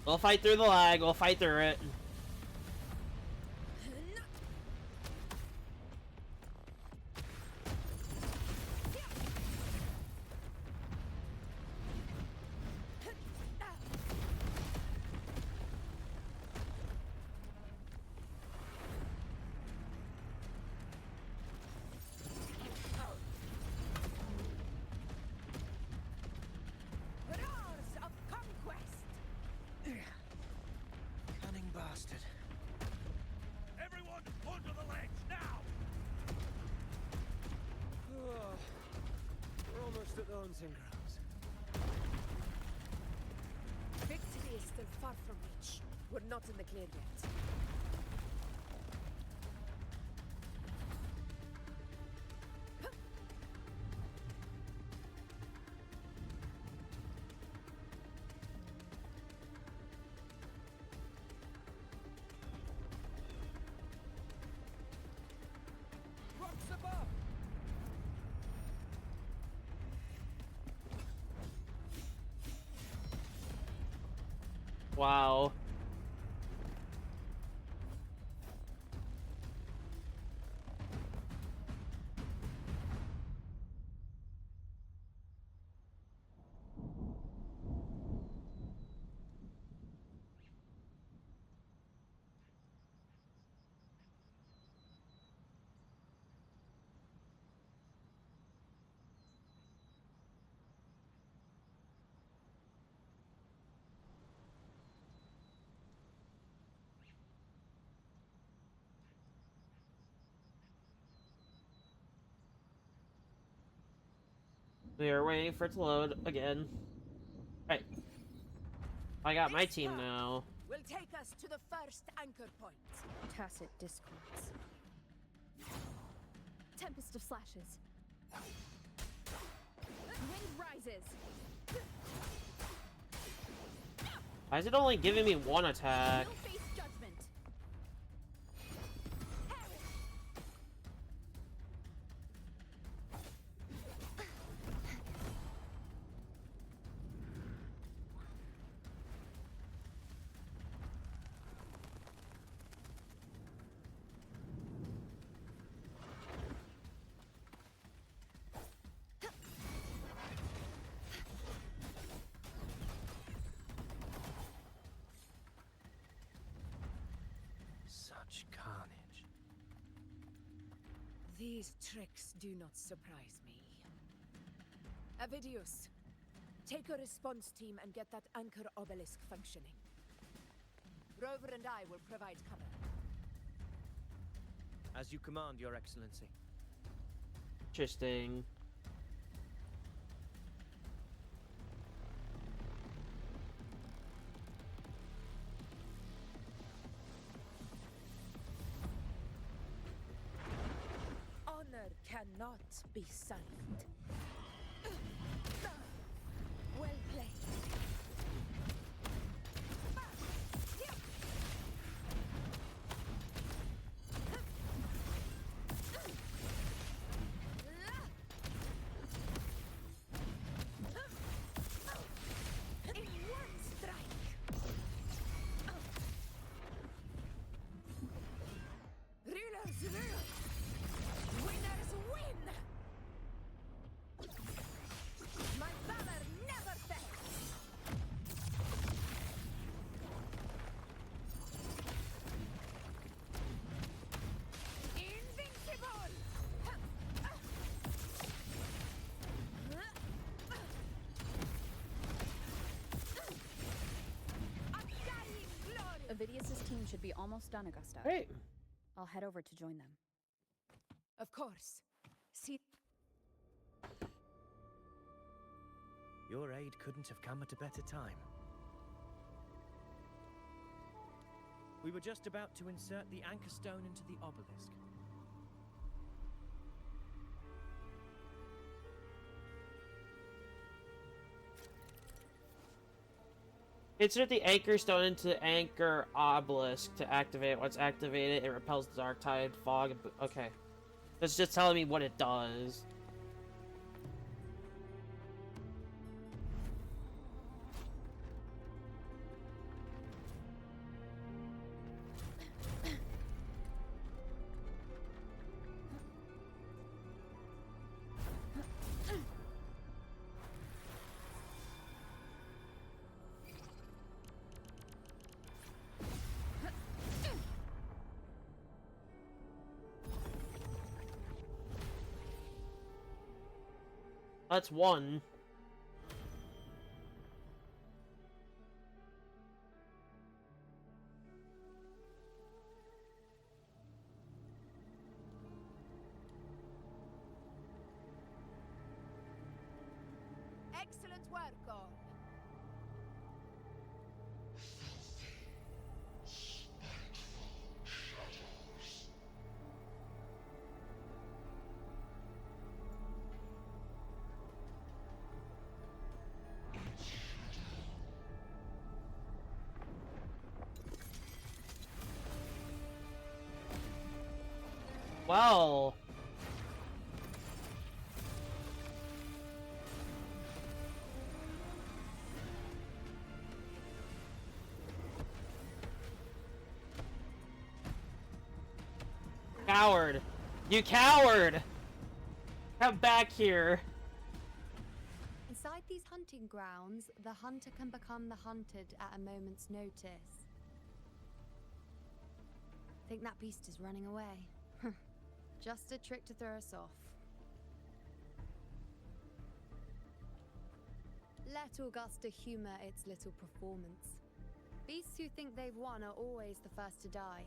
We'll fight through the lag. We'll fight through it. Roars of conquest! Cunning bastard. Everyone, onto the ledge, now! Oh, we're almost at the hunting grounds. Victory is still far from reach. We're not in the clear yet. Rocks above! Wow. We are waiting for it to load again. Right. I got my team now. Will take us to the first anchor point. Tacit discords. Tempest of slashes. Wind rises. Why is it only giving me one attack? You'll face judgment. Such carnage. These tricks do not surprise me. Avidius, take a response team and get that anchor obelisk functioning. Rover and I will provide cover. As you command, Your Excellency. Interesting. Honor cannot be sullied. Well played. In one strike. Rulers rule. Winners win. My valor never fails. Invincible. Undying glory. Avidius's team should be almost done, Augusta. Great. I'll head over to join them. Of course. See. Your aid couldn't have come at a better time. We were just about to insert the anchor stone into the obelisk. Insert the anchor stone into the anchor obelisk to activate it. Once activated, it repels the dark tide, fog, and okay. It's just telling me what it does. That's one. Excellent work, all. Well. Coward! You coward! Come back here! Inside these hunting grounds, the hunter can become the hunted at a moment's notice. Think that beast is running away? Just a trick to throw us off. Let Augusta humor its little performance. Beasts who think they've won are always the first to die.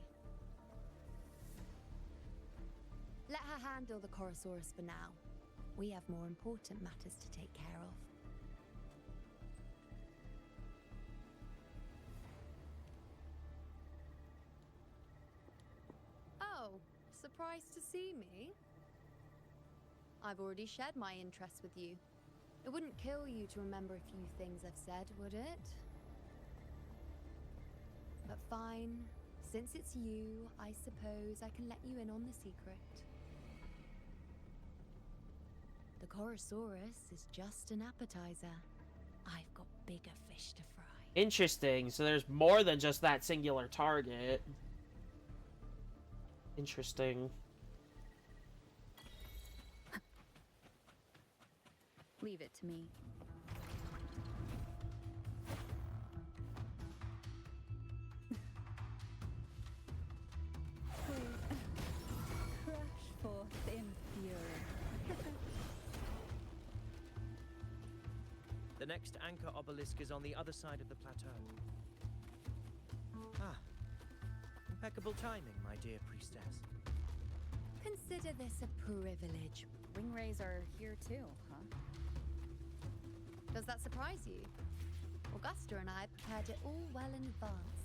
Let her handle the Chorosaurus for now. We have more important matters to take care of. Oh, surprised to see me? I've already shared my interests with you. It wouldn't kill you to remember a few things I've said, would it? But fine. Since it's you, I suppose I can let you in on the secret. The Chorosaurus is just an appetizer. I've got bigger fish to fry. Interesting. So there's more than just that singular target. Interesting. Leave it to me. Crash forth in fury. The next anchor obelisk is on the other side of the plateau. Ah, impeccable timing, my dear priestess. Consider this a privilege. Ringwraiths are here too, huh? Does that surprise you? Augusta and I prepared it all well in advance.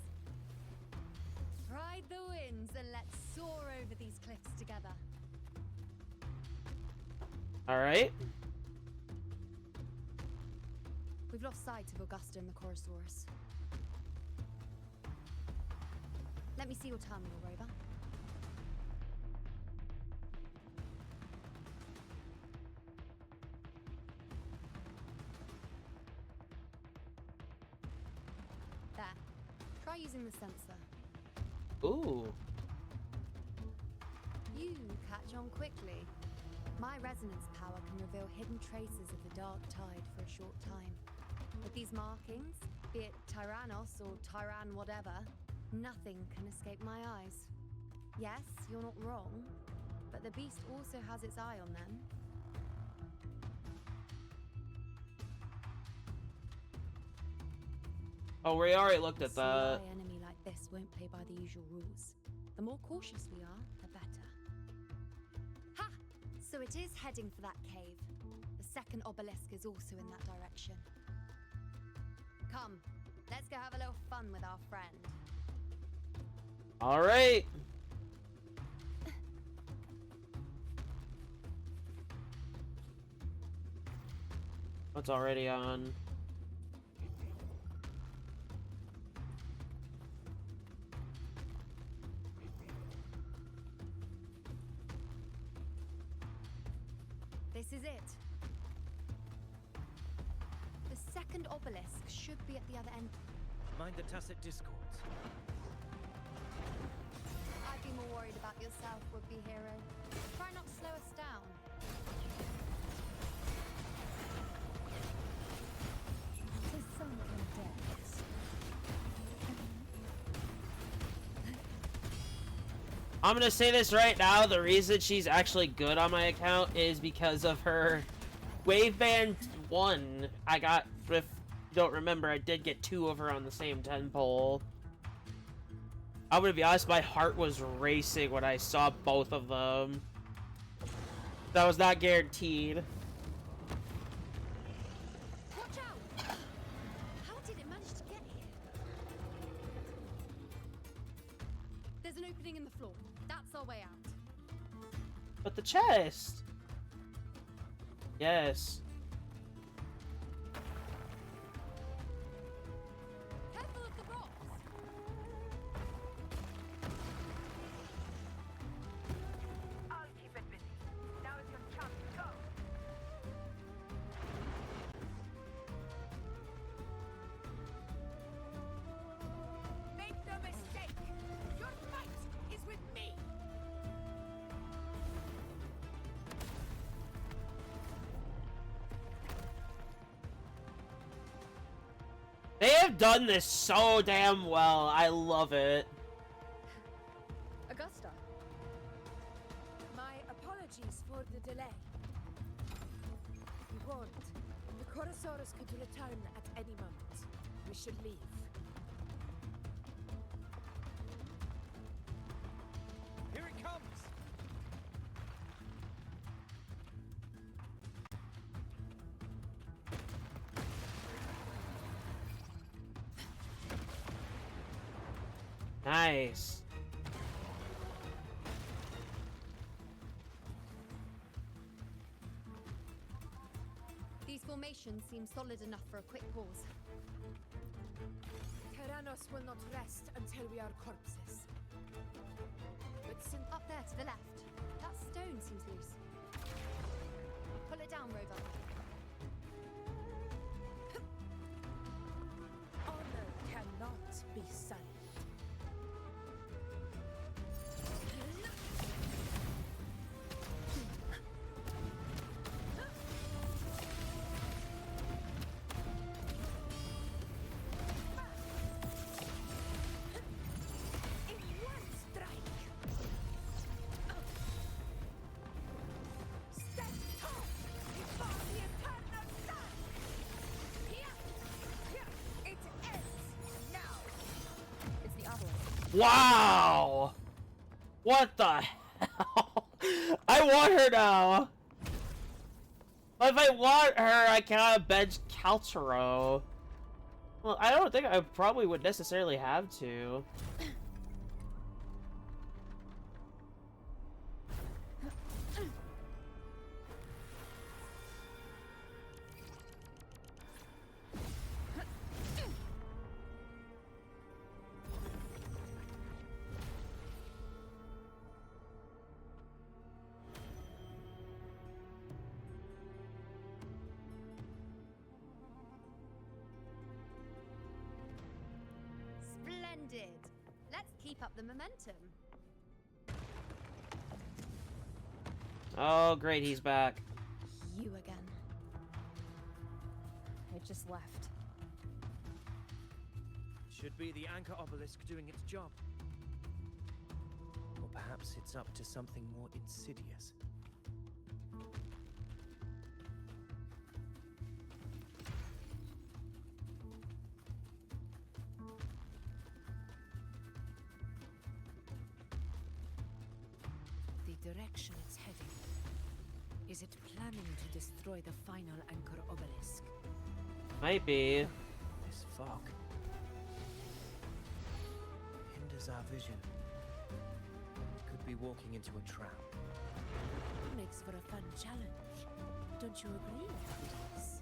Ride the winds and let's soar over these cliffs together. Alright. We've lost sight of Augusta and the Chorosaurus. Let me see your terminal, Rover. There. Try using the sensor. Ooh. You catch on quickly. My resonance power can reveal hidden traces of the dark tide for a short time. With these markings, be it Tyrannos or Tyran whatever, nothing can escape my eyes. Yes, you're not wrong, but the beast also has its eye on them. Oh, we already looked at that. An enemy like this won't play by the usual rules. The more cautious we are, the better. Ha! So it is heading for that cave. The second obelisk is also in that direction. Come, let's go have a little fun with our friend. Alright. What's already on? This is it. The second obelisk should be at the other end. Mind the tacit discords. I'd be more worried about yourself, would-be hero. Try not to slow us down. To sunken depths. I'm gonna say this right now, the reason she's actually good on my account is because of her Wave Band 1. I got, if you don't remember, I did get 2 of her on the same 10 pole. I'm gonna be honest, my heart was racing when I saw both of them. That was not guaranteed. Watch out! How did it manage to get here? There's an opening in the floor. That's our way out. But the chest! Yes. Careful of the rocks! I'll keep it busy. Now is your chance to go. Make no mistake. Your fight is with me. They have done this so damn well. I love it. Augusta. My apologies for the delay. We warned. The Chorosaurus could return at any moment. We should leave. Here it comes! Nice. formation seems solid enough for a quick pause. Tyrannos will not rest until we are corpses. But since Up there to the left. That stone seems loose. Pull it down, Rover. honor cannot be silent. Wow! What the hell? I want her now! But if I want her, I cannot bench Caltero. Well, I don't think I probably would necessarily have to. Splendid! Let's keep up the momentum. Oh, great, he's back. You again. It just left. Should be the anchor obelisk doing its job. Or perhaps it's up to something more insidious. The direction it's heading. Is it planning to destroy the final anchor obelisk? Might be. This fog hinders our vision. We could be walking into a trap. Makes for a fun challenge. Don't you agree, ladies?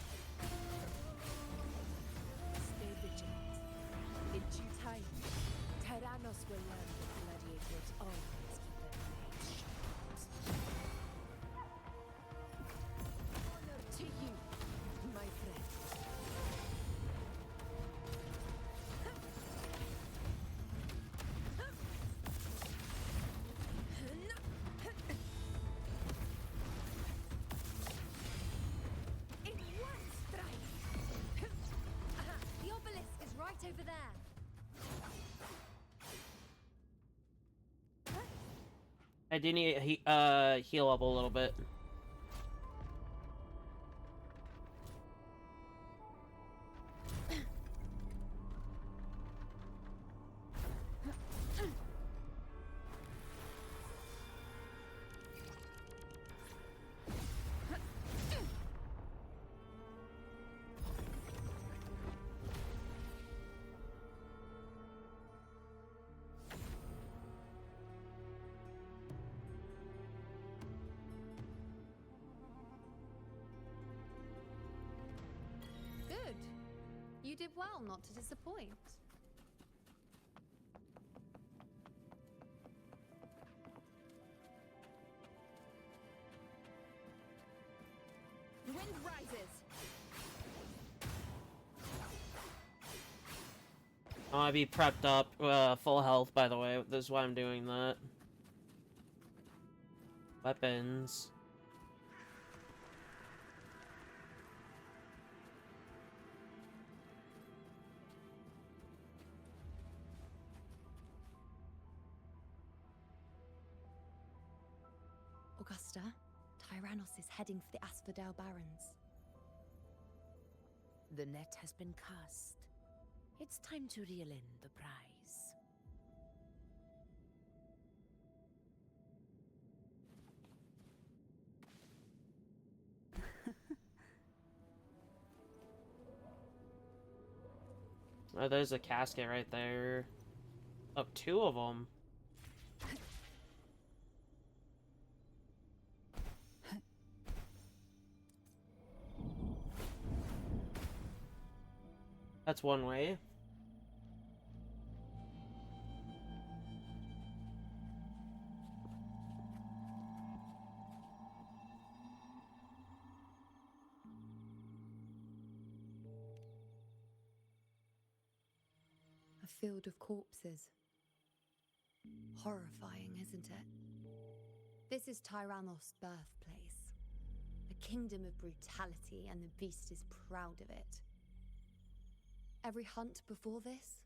Stay vigilant. In due time, Tyrannos will learn that gladiators always keep their blades sharp. Honor to you, my friend. In one strike! The obelisk is right over there. I do need heal up a little bit. Good. You did well not to disappoint. The wind rises. I want to be prepped up, full health, by the way. This is why I'm doing that. Weapons. Augusta, Tyrannos is heading for the Asphodel Barrens. The net has been cast. It's time to reel in the prize. Oh, there's a casket right there. Oh, two of them. That's one way. A field of corpses. Horrifying, isn't it? This is Tyrannos' birthplace. A kingdom of brutality, and the beast is proud of it. Every hunt before this,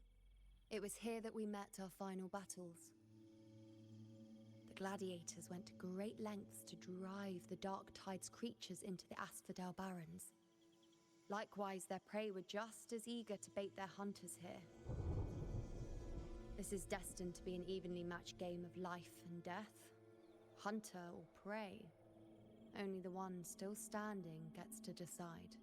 it was here that we met our final battles. The gladiators went to great lengths to drive the Dark Tide's creatures into the Asphodel Barrens. Likewise, their prey were just as eager to bait their hunters here. This is destined to be an evenly matched game of life and death. Hunter or prey. Only the one still standing gets to decide.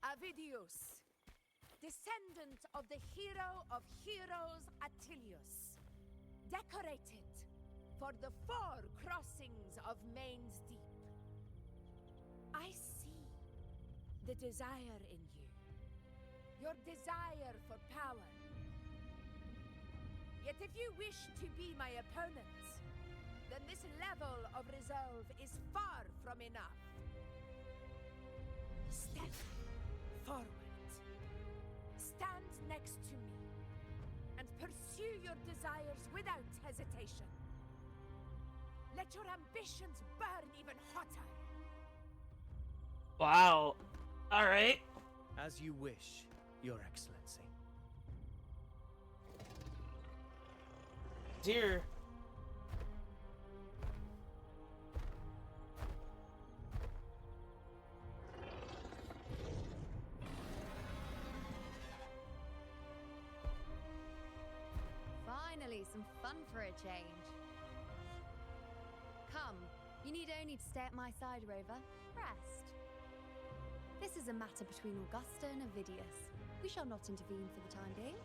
Avidius, descendant of the hero of heroes Attilius, decorated for the 4 crossings of Main's Deep. I see the desire in you, your desire for power. Yet if you wish to be my opponent, then this level of resolve is far from enough. Step forward. Stand next to me and pursue your desires without hesitation. Let your ambitions burn even hotter. Wow. All right. As you wish, Your Excellency. Dear. Finally, some fun for a change. Come, you need only to stay at my side, Rover. Rest. This is a matter between Augusta and Avidius. We shall not intervene for the time being.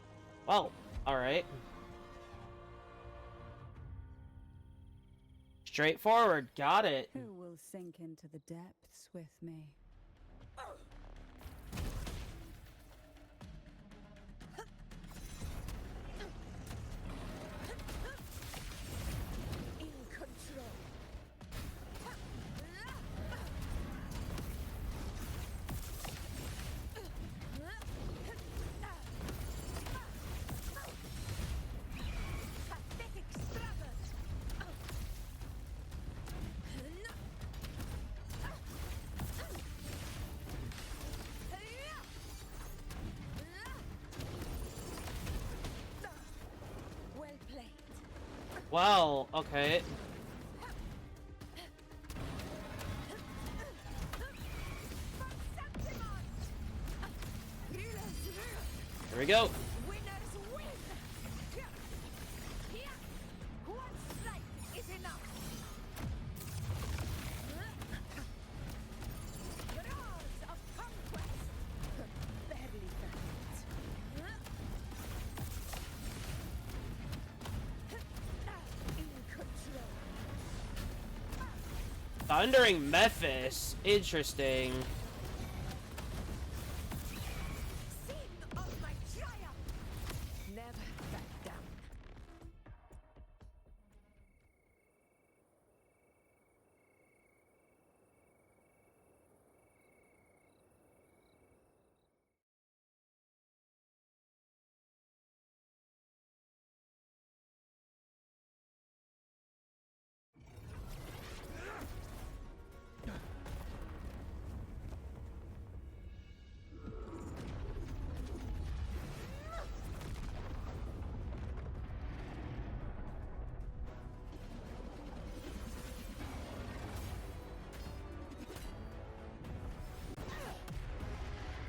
Well, alright. Straightforward, got it. Who will sink into the depths with me? Well, okay. Here we go. Thundering Memphis. Interesting. Never back down.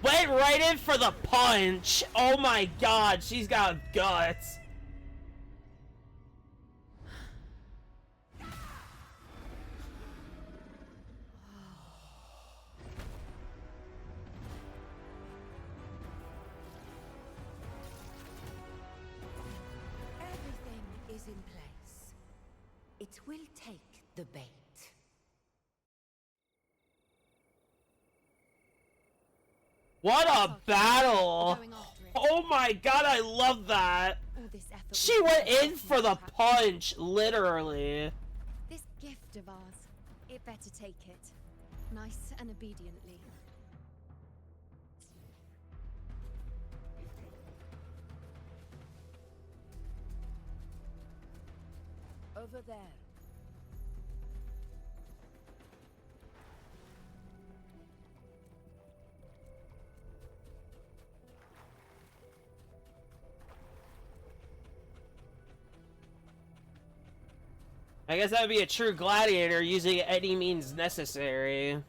Went right in for the punch. Oh my god, she's got guts. Everything is in place. will take the bait. What a battle! Oh my god, I love that! She went in for the punch, literally. This gift of ours, it better take it. Nice and obediently. Over there. I guess that would be a true gladiator using any means necessary.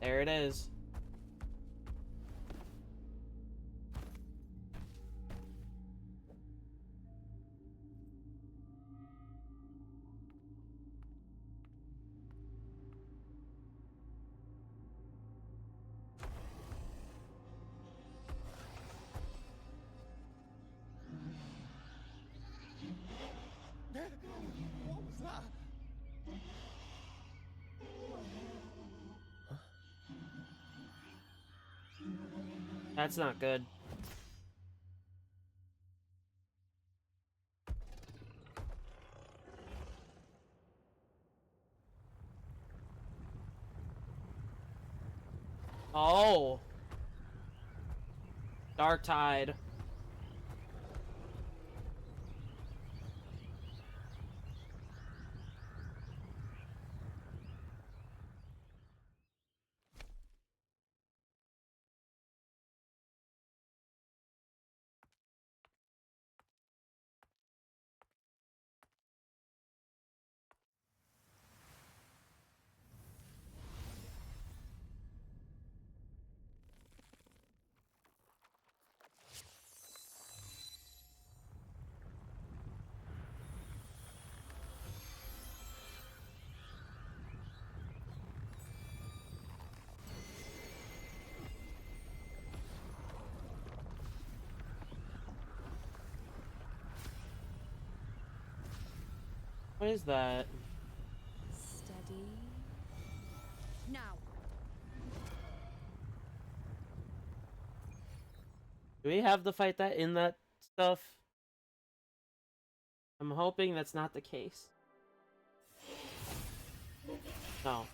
There it is. What was that? That's not good. Oh. Dark Tide. What is that? Steady. Now. Do we have to fight that in that stuff? I'm hoping that's not the case. No.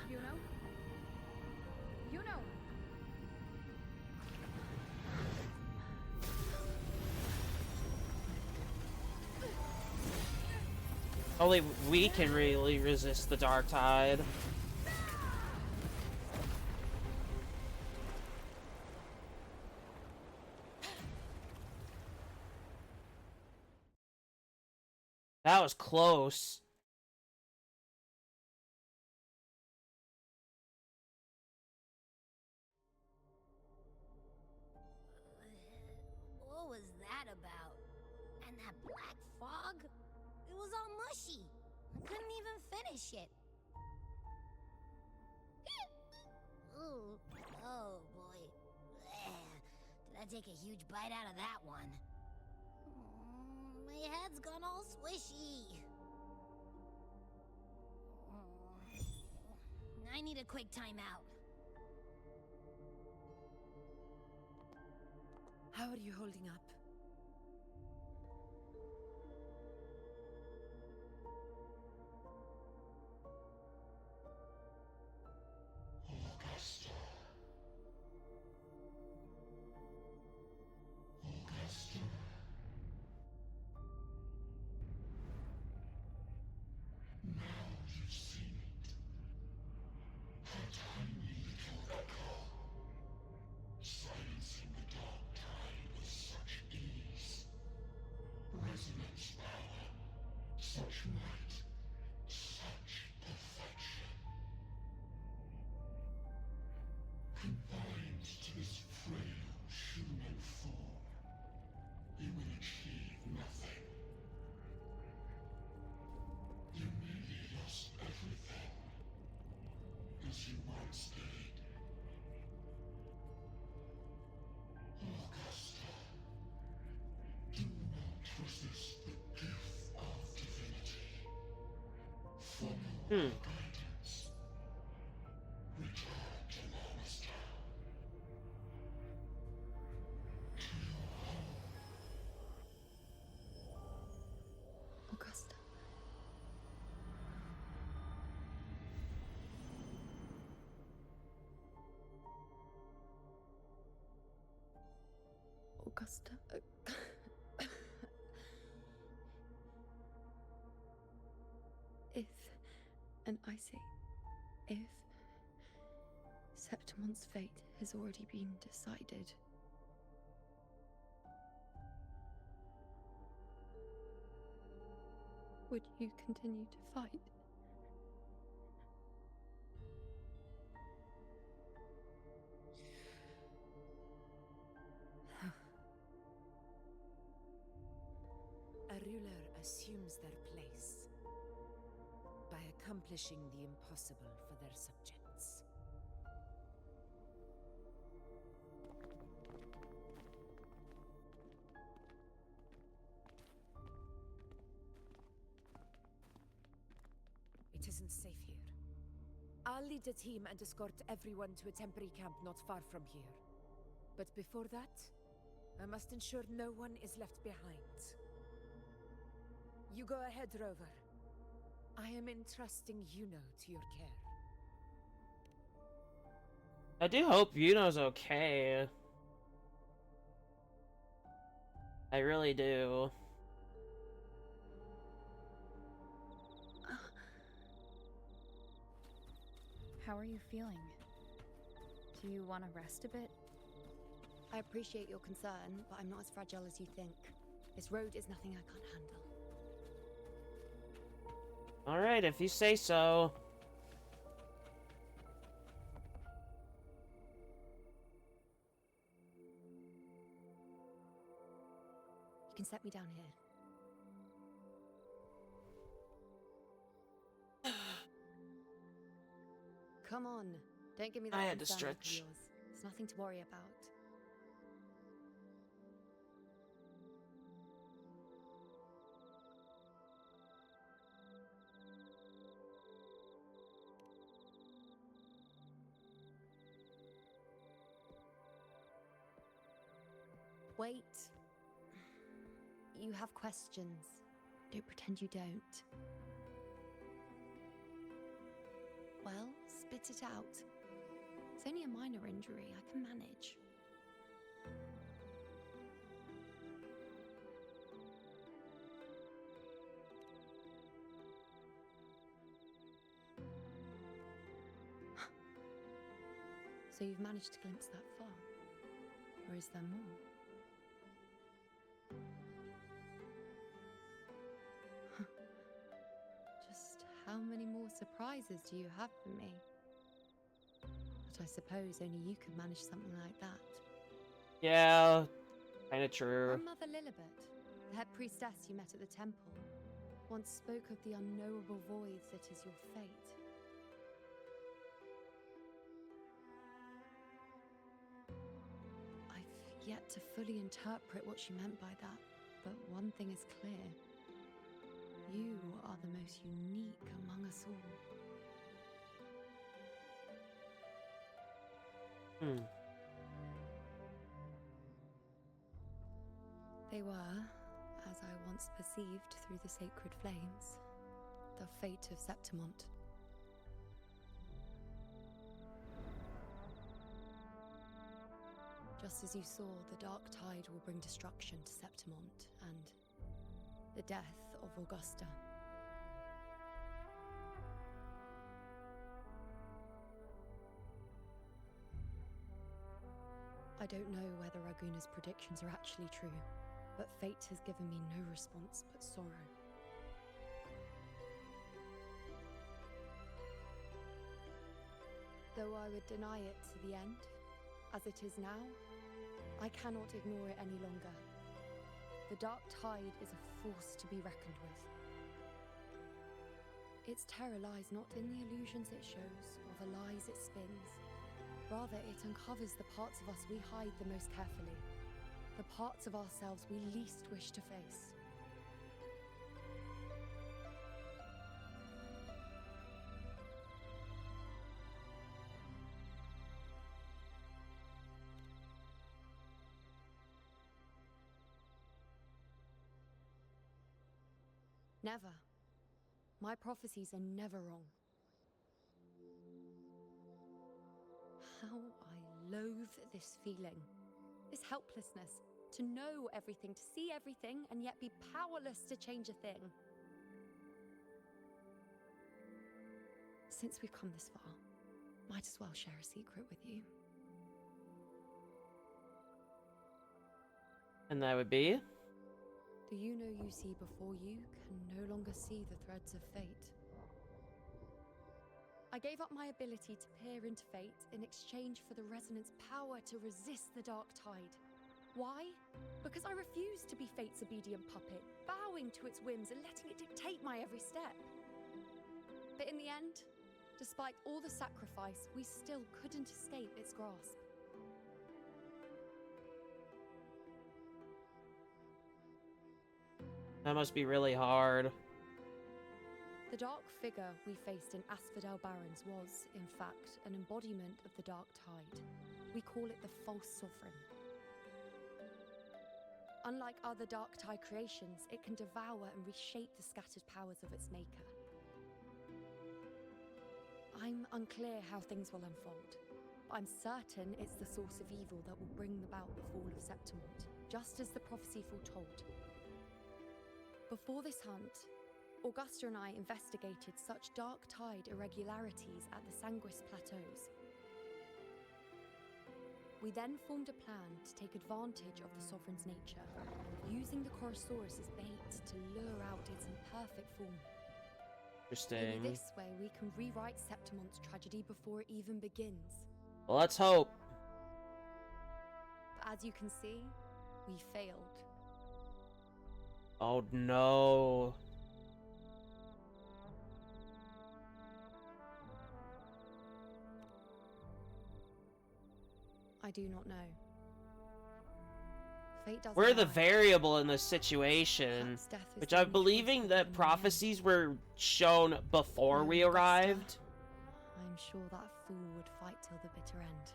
You know? You know! Only we can really resist the Dark Tide. That was close. What was that about? And that black fog? It was all mushy. I couldn't even finish it. Ooh, oh boy. Did I take a huge bite out of that one? My head's gone all swishy. I need a quick timeout. How are you holding up? Hmm. Augusta. Augusta. If, and I say, if Septimon's fate has already been decided, would you continue to fight? A ruler assumes their place by accomplishing the impossible for their subjects. It isn't safe here. I'll lead a team and escort everyone to a temporary camp not far from here. But before that, I must ensure no one is left behind. You go ahead, Rover. I am entrusting Yuno to your care. I do hope Yuno's okay. I really do. How are you feeling? Do you want to rest a bit? I appreciate your concern, but I'm not as fragile as you think. This road is nothing I can't handle. Alright, if you say so. You can set me down here. Come on, don't give me that I had to concern look of stretch. yours. It's nothing to worry about. Wait. You have questions. Don't pretend you don't. Well, spit it out. It's only a minor injury. I can manage. So you've managed to glimpse that far? Or is there more? Just how many more surprises do you have for me? But I suppose only you could manage something like that. Yeah, kinda true. Our Mother Lilibet, the head priestess you met at the temple, once spoke of the unknowable void that is your fate. I've yet to fully interpret what she meant by that, but one thing is clear. You are the most unique among us all. They were, as I once perceived through the sacred flames, the fate of Septimont. Just as you saw, the dark tide will bring destruction to Septimont and the death of Augusta. I don't know whether Raguna's predictions are actually true, but fate has given me no response but sorrow. Though I would deny it to the end, as it is now, I cannot ignore it any longer. The dark tide is a force to be reckoned with. Its terror lies not in the illusions it shows or the lies it spins. Rather, it uncovers the parts of us we hide the most carefully, the parts of ourselves we least wish to face. Never. My prophecies are never wrong. How I loathe this feeling. This helplessness. To know everything, to see everything, and yet be powerless to change a thing. Since we've come this far, might as well share a secret with you. And that would be? The you know you see before you can no longer see the threads of fate. I gave up my ability to peer into fate in exchange for the resonance power to resist the dark tide. Why? Because I refused to be fate's obedient puppet, bowing to its whims and letting it dictate my every step. But in the end, despite all the sacrifice, we still couldn't escape its grasp. That must be really hard. The dark figure we faced in Asphodel Barrens was, in fact, an embodiment of the dark tide. We call it the false sovereign. Unlike other dark tide creations, it can devour and reshape the scattered powers of its maker. I'm unclear how things will unfold, but I'm certain it's the source of evil that will bring about the fall of Septimont, just as the prophecy foretold. Before this hunt, Augusta and I investigated such dark tide irregularities at the Sanguis Plateaus. We then formed a plan to take advantage of the Sovereign's nature, using the Chorosaurus as bait to lure out its imperfect form. Interesting. Maybe this way we can rewrite Septimont's tragedy before it even begins. Well, let's hope. But as you can see, we failed. Oh no. I do not know. Fate doesn't We're the lie. variable in this situation, Perhaps death is which the I'm only believing choice that in the prophecies were shown before we Augusta. arrived. I'm sure that fool would fight till the bitter end.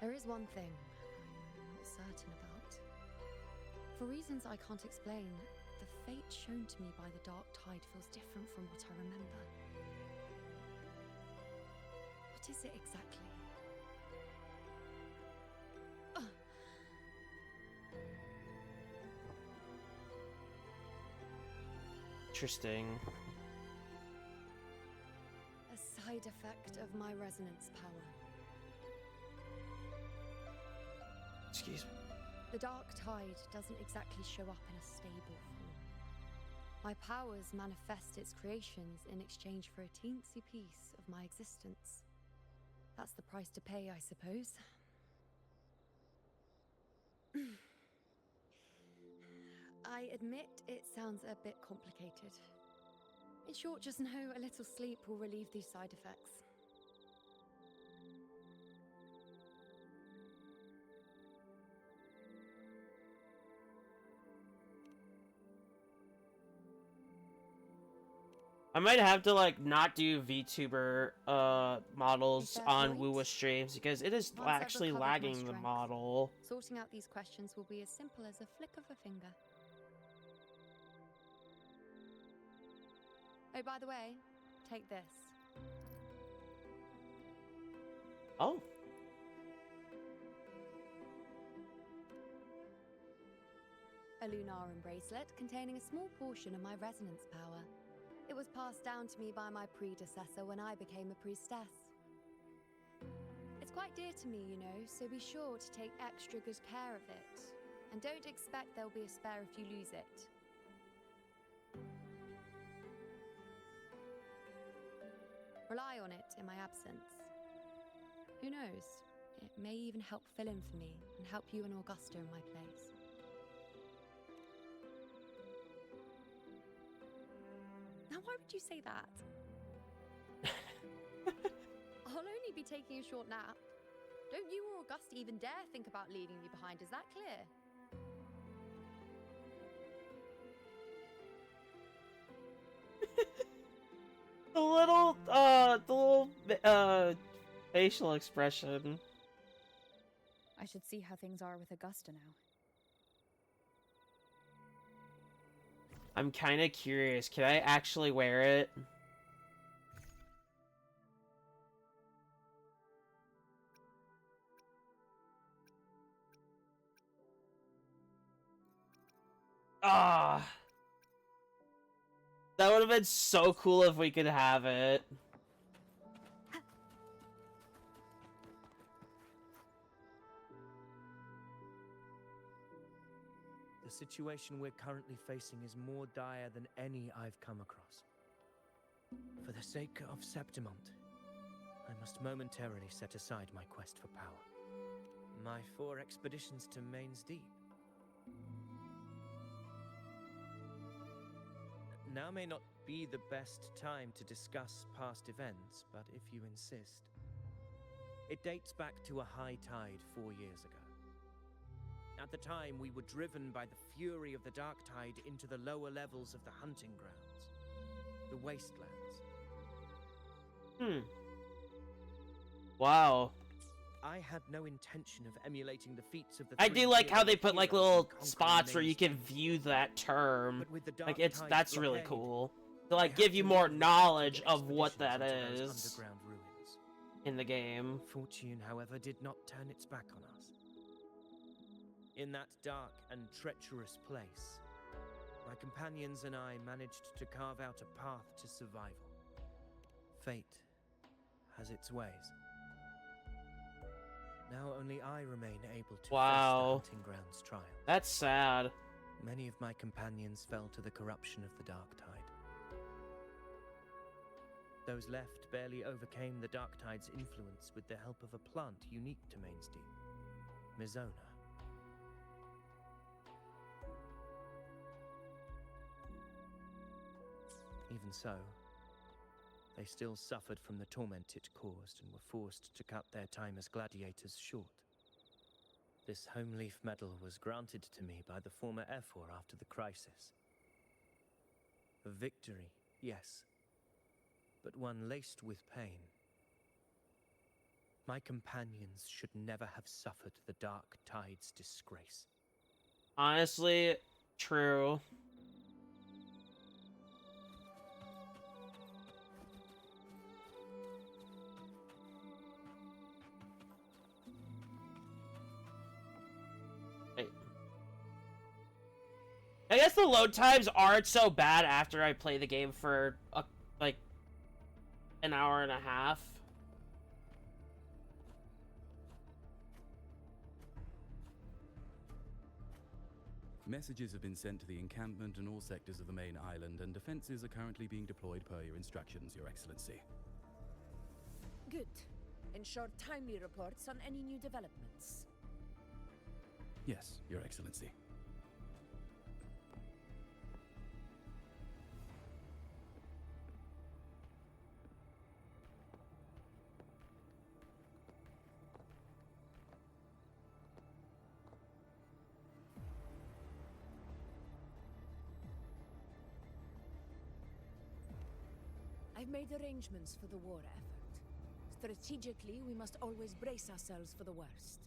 There is one thing I'm not certain about. For reasons I can't explain, the fate shown to me by the dark tide feels different from what I remember. What is it exactly? Interesting. A side effect of my resonance power. Excuse me. The dark tide doesn't exactly show up in a stable form. My powers manifest its creations in exchange for a teensy piece of my existence. That's the price to pay, I suppose. I admit it sounds a bit complicated. In short, just know a little sleep will relieve these side effects. I might have to like not do VTuber models fair on point. Woowa streams because it is Once I've actually recovered my lagging the strength, model. Sorting out these questions will be as simple as a flick of a finger. Oh, by the way, take this. Oh. A Lunaran bracelet containing a small portion of my resonance power. It was passed down to me by my predecessor when I became a priestess. It's quite dear to me, you know, so be sure to take extra good care of it. And don't expect there'll be a spare if you lose it. Rely on it in my absence. Who knows? It may even help fill in for me and help you and Augusta in my place. Now, why would you say that? I'll only be taking a short nap. Don't you or Augusta even dare think about leaving me behind, is that clear? The little facial expression. I should see how things are with Augusta now. I'm kind of curious. Can I actually wear it? Ah, that would have been so cool if we could have it. The situation we're currently facing is more dire than any I've come across. For the sake of Septimont, I must momentarily set aside my quest for power. My 4 expeditions to Main's Deep. Now may not be the best time to discuss past events, but if you insist. It dates back to a high tide 4 years ago. At the time, we were driven by the fury of the dark tide into the lower levels of the hunting grounds, the wastelands. Wow. I had no intention of emulating the feats of the I do like how they heroic put like heroes little in conquering spots where you Main's can Deep. view that term. But with the Like dark that's tide's really blockade, cool. To like I give had you to more lead retreating knowledge of what expeditions that into those is underground ruins. in the game. Fortune, however, did not turn its back on us. In that dark and treacherous place, my companions and I managed to carve out a path to survival. Fate has its ways. Now only I remain able to face the hunting grounds trials. That's sad. Many of my companions fell to the corruption of the dark tide. Those left barely overcame the dark tide's influence with the help of a plant unique to Main's Deep, Mizona. Even so, they still suffered from the torment it caused and were forced to cut their time as gladiators short. This home leaf medal was granted to me by the former Ephor after the crisis. A victory, yes, but one laced with pain. My companions should never have suffered the dark tide's disgrace. Honestly, true. I guess the load times aren't so bad after I play the game for like an hour and a half. Messages have been sent to the encampment and all sectors of the main island, and defenses are currently being deployed per your instructions, Your Excellency. Good. Ensure timely reports on any new developments. Yes, Your Excellency. I've made arrangements for the war effort. Strategically, we must always brace ourselves for the worst.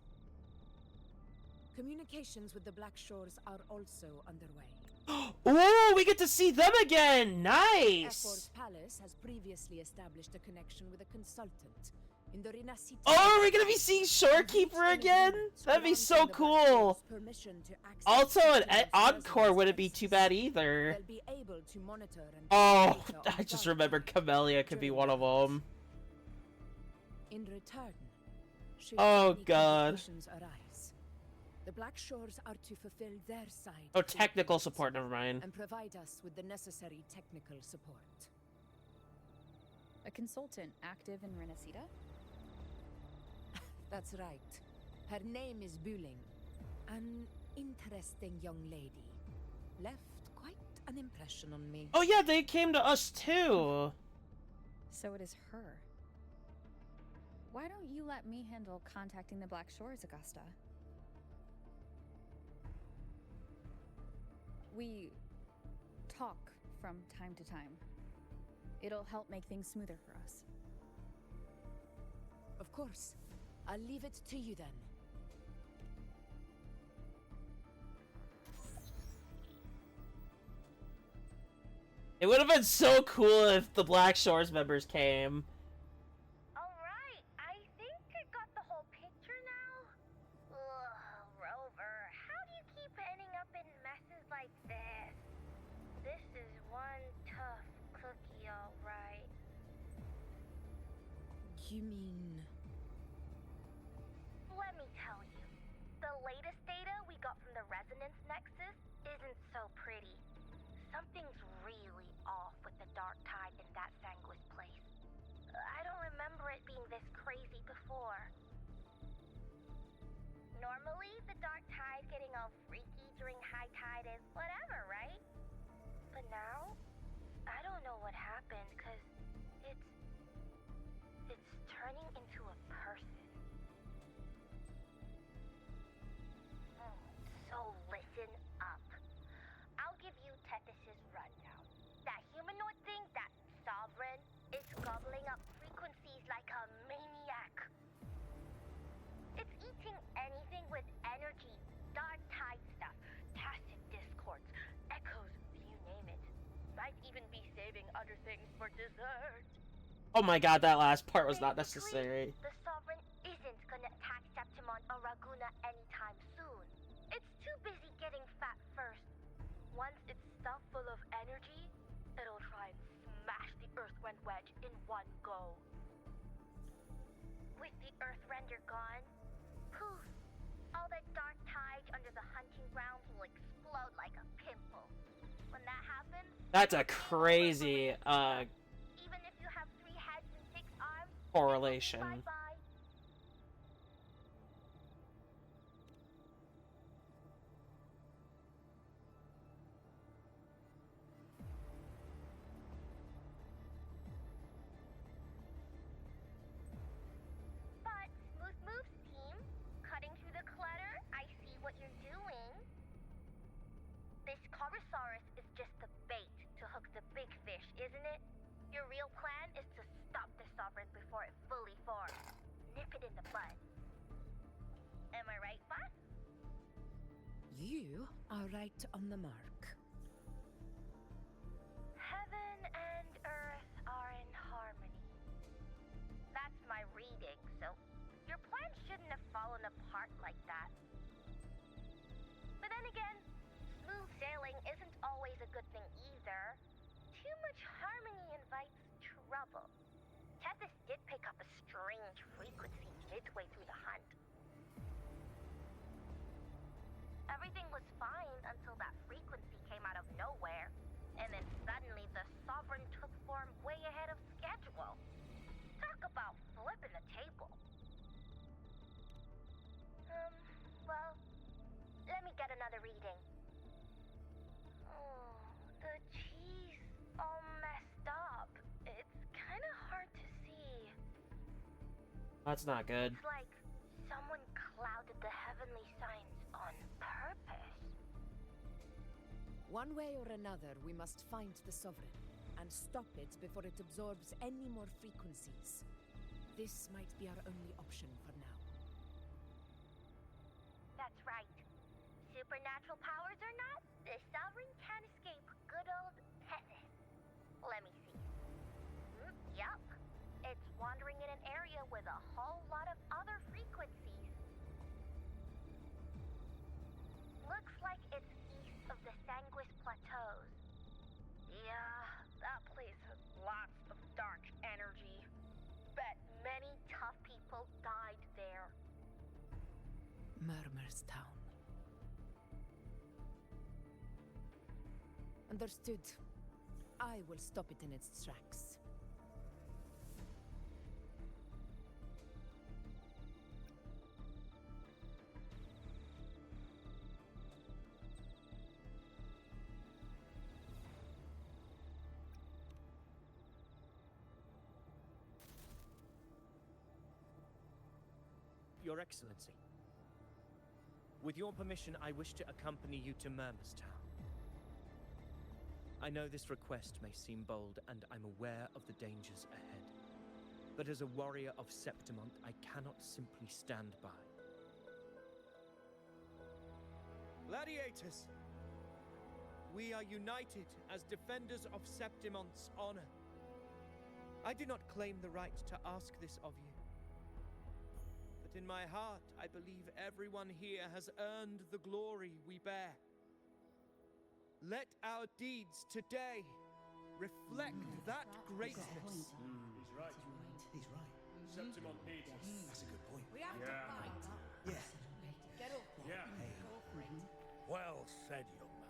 Communications with the Black Shores are also underway. Ooh, we get to see them again! Nice! Ephor's palace has previously established a connection with a consultant in the Renacita. Oh, are we gonna be seeing Shorekeeper again? That'd be so cool! Also, an Encore wouldn't be too bad either. They'll be able to monitor and Oh, I just remembered Camellia could be one of them. In return, should Oh, any God. complications arise, the Black Shores are to fulfill their side. Oh, of the technical agreement support, never mind. and provide us with the necessary technical support. A consultant active in Renacita? That's right. Her name is Buling. An interesting young lady. Left quite an impression on me. Oh yeah, they came to us too. So it is her. Why don't you let me handle contacting the Black Shores, Augusta? We talk from time to time. It'll help make things smoother for us. Of course. I'll leave it to you then. It would have been so cool if the Black Shores members came. Alright, I think I got the whole picture now. Ugh, Rover, how do you keep ending up in messes like this? This is one tough cookie, alright. You mean... Let me tell you, the latest data we got from the Resonance Nexus isn't so pretty. Something's really off with the dark tide in that Sanguis place. I don't remember it being this crazy before. Normally, the dark tide getting all freaky during high tide is whatever, right? But now, I don't know what happened, cause it's turning into a person. So listen up. I'll give you Tethys' rundown. That humanoid thing, that Sovereign, is gobbling up frequencies like a maniac. It's eating anything with energy, dark tide stuff, tacit discords, echoes, you name it. Might even be saving other things for dessert. Oh my god, that last part was not necessary. The Sovereign isn't gonna attack Septimon or Raguna anytime soon. It's too busy getting fat first. Once it's stuffed full of energy, it'll try and smash the Earthwind wedge in one go. With the Earthrender gone, poof, all that dark tide under the hunting grounds will explode like a pimple. When that happens, That's a crazy, even if you have 3 heads and 6 arms, correlation. bye-bye. But smooth moves, team. Cutting through the clutter, I see what you're doing. This Corosaurus is just the bait to hook the big fish, isn't it? Your real plan is to stop the Sovereign before it fully forms. Nip it in the bud. Am I right, boss? You are right on the mark. Heaven and Earth are in harmony. That's my reading, so your plan shouldn't have fallen apart like that. But then again, smooth sailing isn't always a good thing either. Too much harmony invites trouble. Tethys did pick up a strange frequency midway through the hunt. Everything was fine until that frequency came out of nowhere, and then suddenly the Sovereign took form way ahead of schedule. Talk about flipping the table. Well, let me get another reading. Oh, the cheese all messed up. It's kind of hard to see. That's not good. It's like someone clouded the heavenly signs on purpose. One way or another, we must find the Sovereign and stop it before it absorbs any more frequencies. This might be our only option for now. That's right. Supernatural powers or not, the Sovereign can't escape good old Tethys. Let me see. Yup. It's wandering in an area with a whole lot of other frequencies. Looks like it's east of the Sanguis Plateaus. Yeah, that place has lots of dark energy. Bet many tough people died there. Murmur's Town. Understood. I will stop it in its tracks. Your Excellency. With your permission, I wish to accompany you to Murmur's Town. I know this request may seem bold, and I'm aware of the dangers ahead. But as a warrior of Septimont, I cannot simply stand by. Gladiators! we are united as defenders of Septimon's honor. I do not claim the right to ask this of you. But in my heart, I believe everyone here has earned the glory we bear. Let our deeds today reflect that greatness. He's right. He's right. Septimon needs us. That's a good point. We have to fight. Yeah. Get up. Yeah. Well said, young man.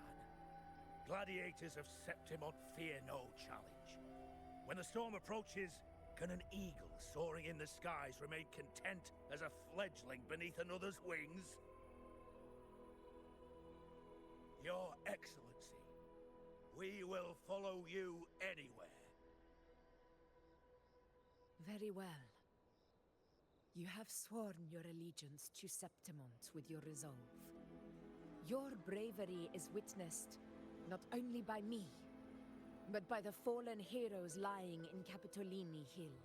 Gladiators of Septimon fear no challenge. When the storm approaches, can an eagle soaring in the skies remain content as a fledgling beneath another's wings? Your Excellency, we will follow you anywhere. Very well. You have sworn your allegiance to Septimont with your resolve. Your bravery is witnessed not only by me, but by the fallen heroes lying in Capitolini Hill.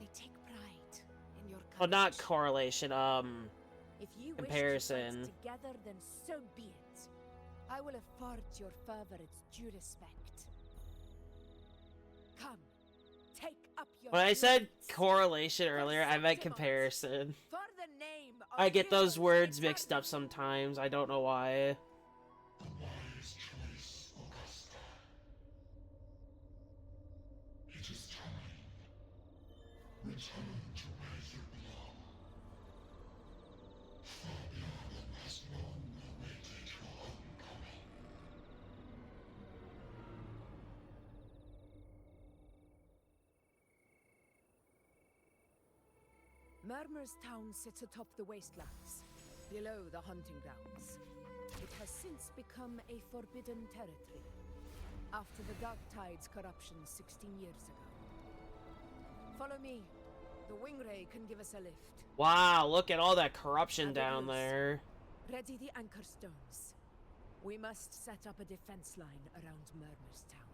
They take pride in your courage. Well, not correlation, If you comparison. wish to fight together, then so be it. I will afford your fervor its due respect. Come, take up your When I said blades. correlation earlier, I meant comparison. For the name of I get those heroes words eternal. mixed up sometimes. I don't know why. Wise choice, Augusta. It is time. Return to where you belong. Fabian has long awaited your homecoming. Murmur's town sits atop the wastelands, below the hunting grounds. It has since become a forbidden territory, after the Dark Tide's corruption 16 years ago. Follow me. The Wingray can give us a lift. Wow, look at all that corruption And down Bruce, there. Ready the anchor stones. We must set up a defense line around Murmur's town.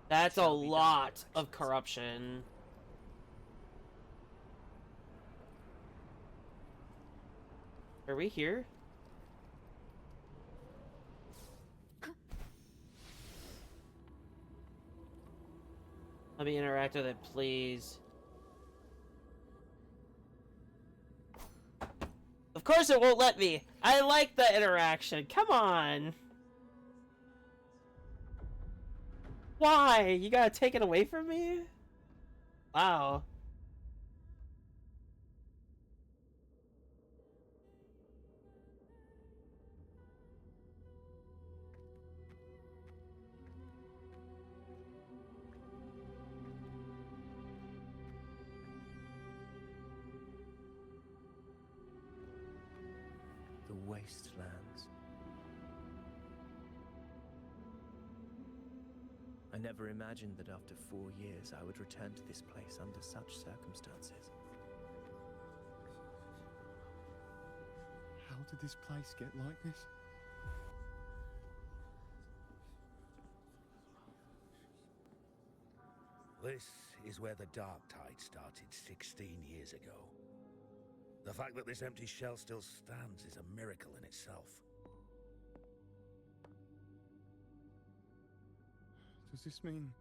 That's a lot of corruption. Are we here? Let me interact with it, please. Of course it won't let me. I like the interaction. Come on. Why? You gotta take it away from me? Wow. The wastelands. I never imagined that after 4 years I would return to this place under such circumstances. How did this place get like this? This is where the Dark Tide started 16 years ago. The fact that this empty shell still stands is a miracle in itself. Does this mean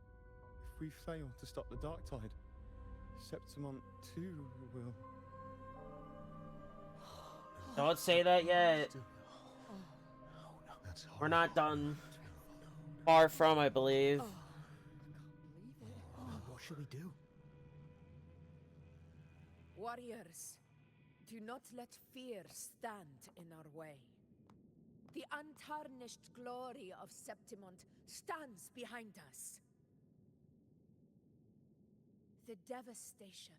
if we fail to stop the Dark Tide, Septimon too will... Don't say that yet. We're not done. Far from, I believe. What should we do? Warriors, do not let fear stand in our way. The untarnished glory of Septimont stands behind us. The devastation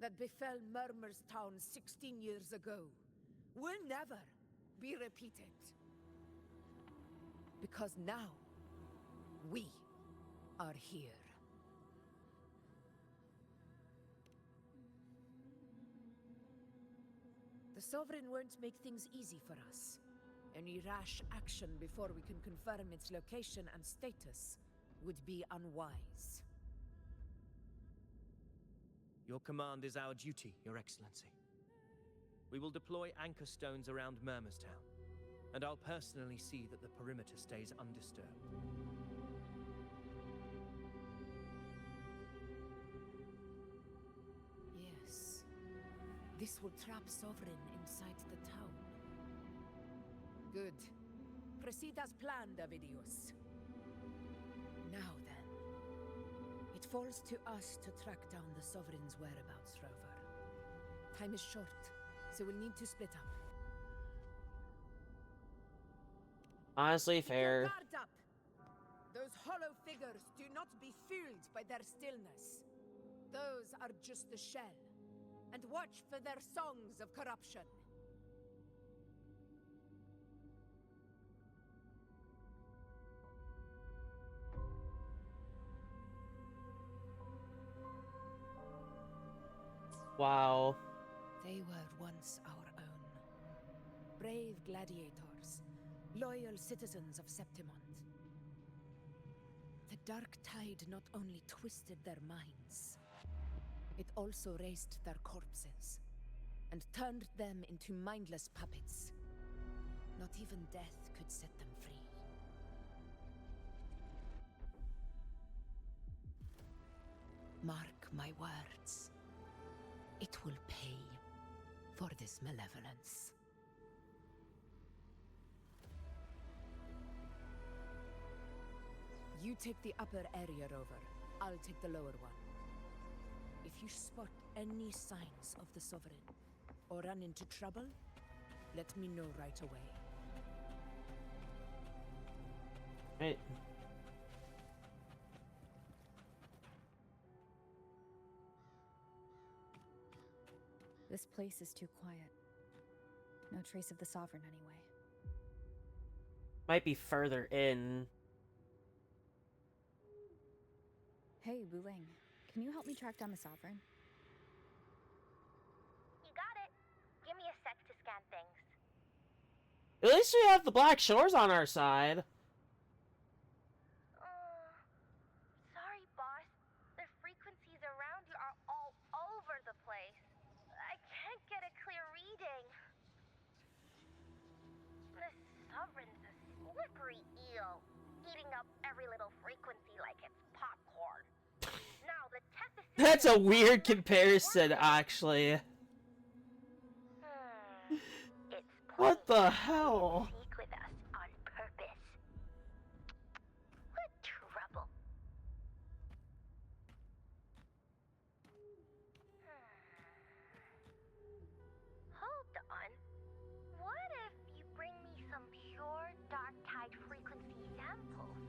that befell Murmur's town 16 years ago will never be repeated. Because now, we are here. The Sovereign won't make things easy for us. Any rash action before we can confirm its location and status would be unwise. Your command is our duty, Your Excellency. We will deploy anchor stones around Murmur's town. and I'll personally see that the perimeter stays undisturbed. Yes. This will trap Sovereign inside the town. Good. Proceed as planned, Avidius. Now then. It falls to us to track down the Sovereign's whereabouts, Rover. Time is short, so we'll need to split up. Honestly, Keep your fair. guard up! Those hollow figures do not be fooled by their stillness. Those are just the shell. And watch for their songs of corruption. Wow. They were once our own. Brave gladiators, loyal citizens of Septimont. The Dark Tide not only twisted their minds, it also raised their corpses, and turned them into mindless puppets. Not even death could set them free. Mark my words. It will pay for this malevolence. You take the upper area, Rover. I'll take the lower one. If you spot any signs of the Sovereign, or run into trouble, let me know right away. Right. This place is too quiet. No trace of the Sovereign anyway. Might be further in. Hey, Wuling. Can you help me track down the Sovereign? You got it. Give me a sec to scan things. At least we have the Black Shores on our side. Sorry, boss. The frequencies around you are all over the place. I can't get a clear reading. The Sovereign's a slippery eel, eating up every little frequency like it's popcorn. Now, the test is... That's a weird comparison, actually. What the hell? Sneak with us on purpose. What trouble. Hold on. What if you bring me some pure dark tide frequency samples?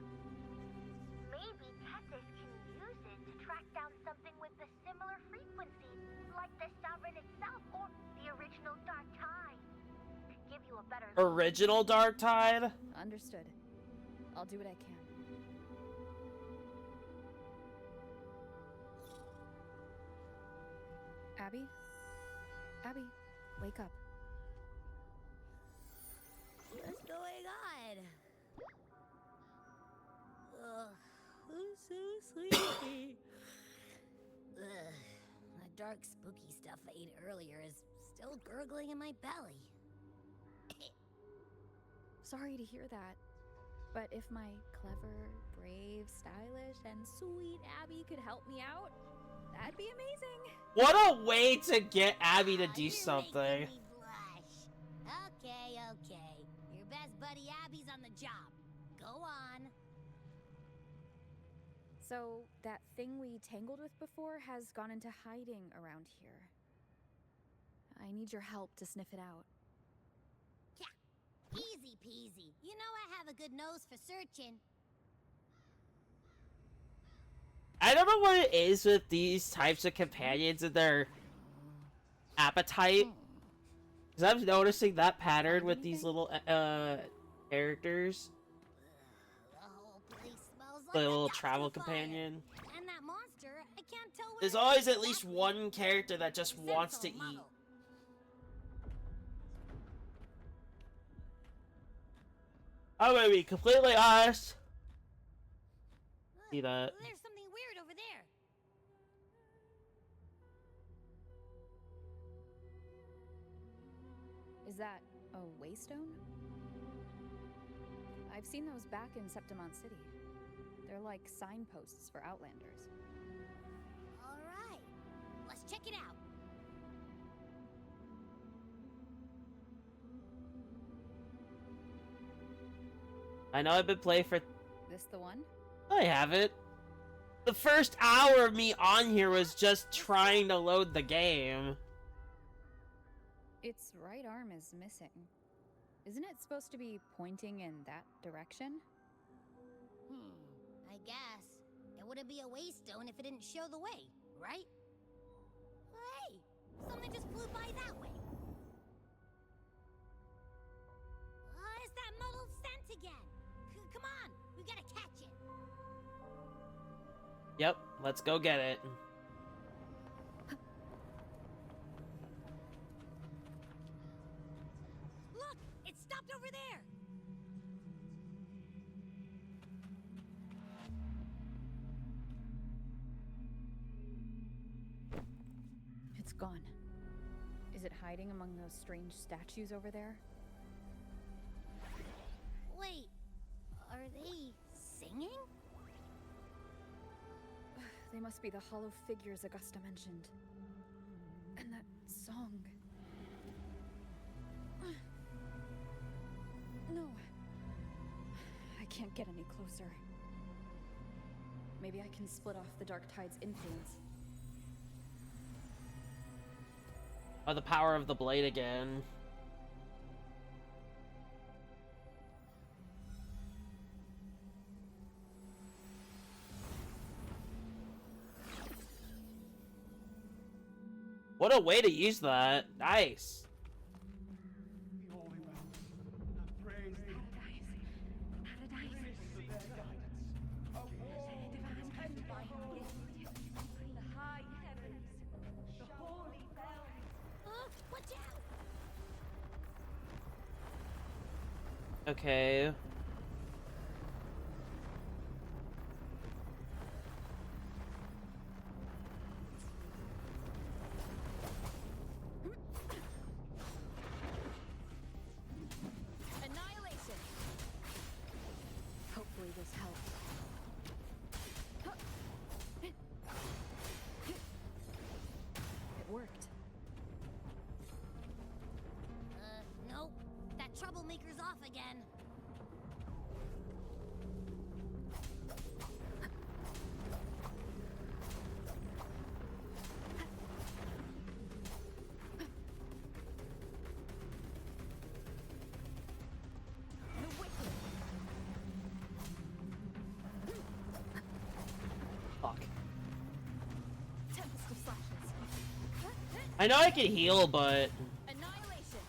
Maybe Tessus can use it to track down something with a similar frequency, like the Sovereign itself or the original dark tide. Give you a better Original Dark Tide? Understood. I'll do what I can. Abby? Abby, wake up. What's going on? Ugh, I'm so sleepy. Ugh, that dark, spooky stuff I ate earlier is still gurgling in my belly. Sorry to hear that. But if my clever, brave, stylish, and sweet Abby could help me out, that'd be amazing. What a way to get Abby to do something. Making me blush. Okay. Your best buddy Abby's on the job. Go on. So, that thing we tangled with before has gone into hiding around here. I need your help to sniff it out. Easy peasy. You know I have a good nose for searching. I don't know what it is with these types of companions and their appetite. Because I'm noticing that pattern with these little characters. The whole place smells like The a little dumpster travel fire. companion. And that monster, I can't tell where There's it always is at least exactly. one character that just wants to Simple eat. muddle. I'm gonna be completely honest. See that? There's something weird over there. Is that a waystone? I've seen those back in Septimont City. They're like signposts for Outlanders. All right, let's check it out. I know I've been playing for... This the one? I haven't. The first hour of me on here was just trying to load the game. Its right arm is missing. Isn't it supposed to be pointing in that direction? I guess. It wouldn't be a waystone if it didn't show the way, right? Hey, something just flew by that way. It's that muddled scent again. Come on, we gotta catch it. Yep, let's go get it. Look, it stopped over there. It's gone. Is it hiding among those strange statues over there? Wait, are they singing? They must be the hollow figures Augusta mentioned. And that song. No. I can't get any closer. Maybe I can split off the Dark Tide's influence. Oh, the power of the blade again. What a way to use that. Nice. Watch out! Okay. Annihilation! Hopefully this helps. It worked. Nope. That troublemaker's off again. Fuck. Tempest of slashes. I know I can heal, but... Annihilation!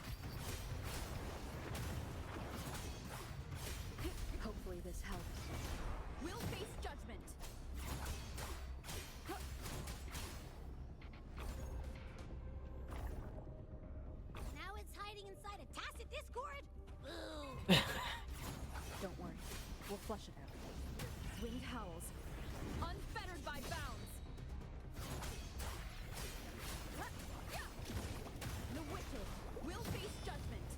Hopefully this helps. We'll face judgment! Now it's hiding inside a tacit discord? Boo! Don't worry. We'll flush it out. Wind howls. Unfettered by bounds! The wicked will face judgment!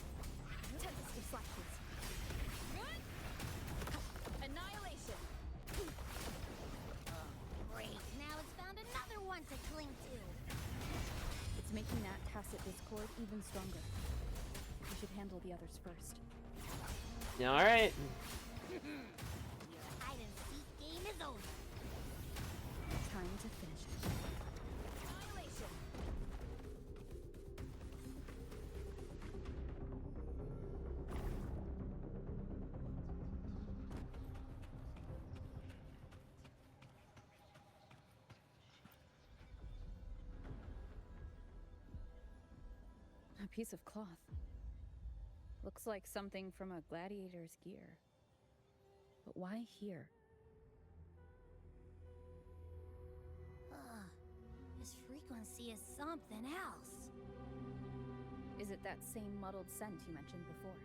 Tempest of slashes. Annihilation! Great, now it's found another one to cling to. It's making that tacit discord even stronger. We should handle the others first. Yeah, alright. Your hide-and-seek game is over. Time to finish it. Annihilation! A piece of cloth. Looks like something from a gladiator's gear. But why here? This frequency is something else. Is it that same muddled scent you mentioned before?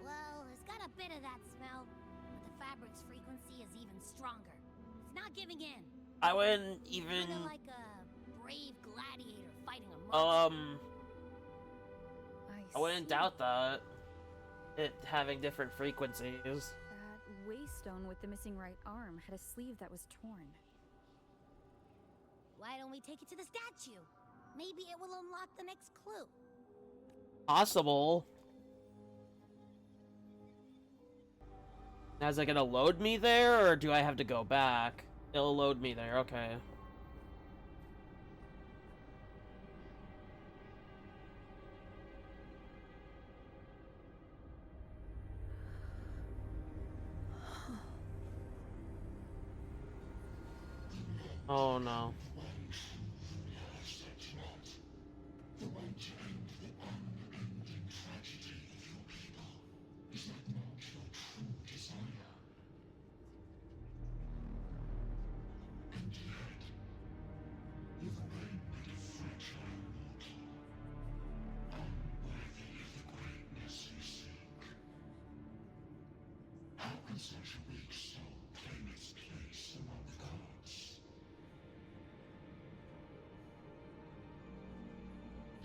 Well, it's got a bit of that smell, but the fabric's frequency is even stronger. It's not giving in. I wouldn't even... Kinda like a brave gladiator fighting a monster. I wouldn't doubt that. it having different frequencies. That waystone with the missing right arm had a sleeve that was torn. Why don't we take it to the statue? Maybe it will unlock the next clue. Possible. Now, is it gonna load me there, or do I have to go back? It'll load me there, okay. Oh no. Such a weak soul claim its place among the gods.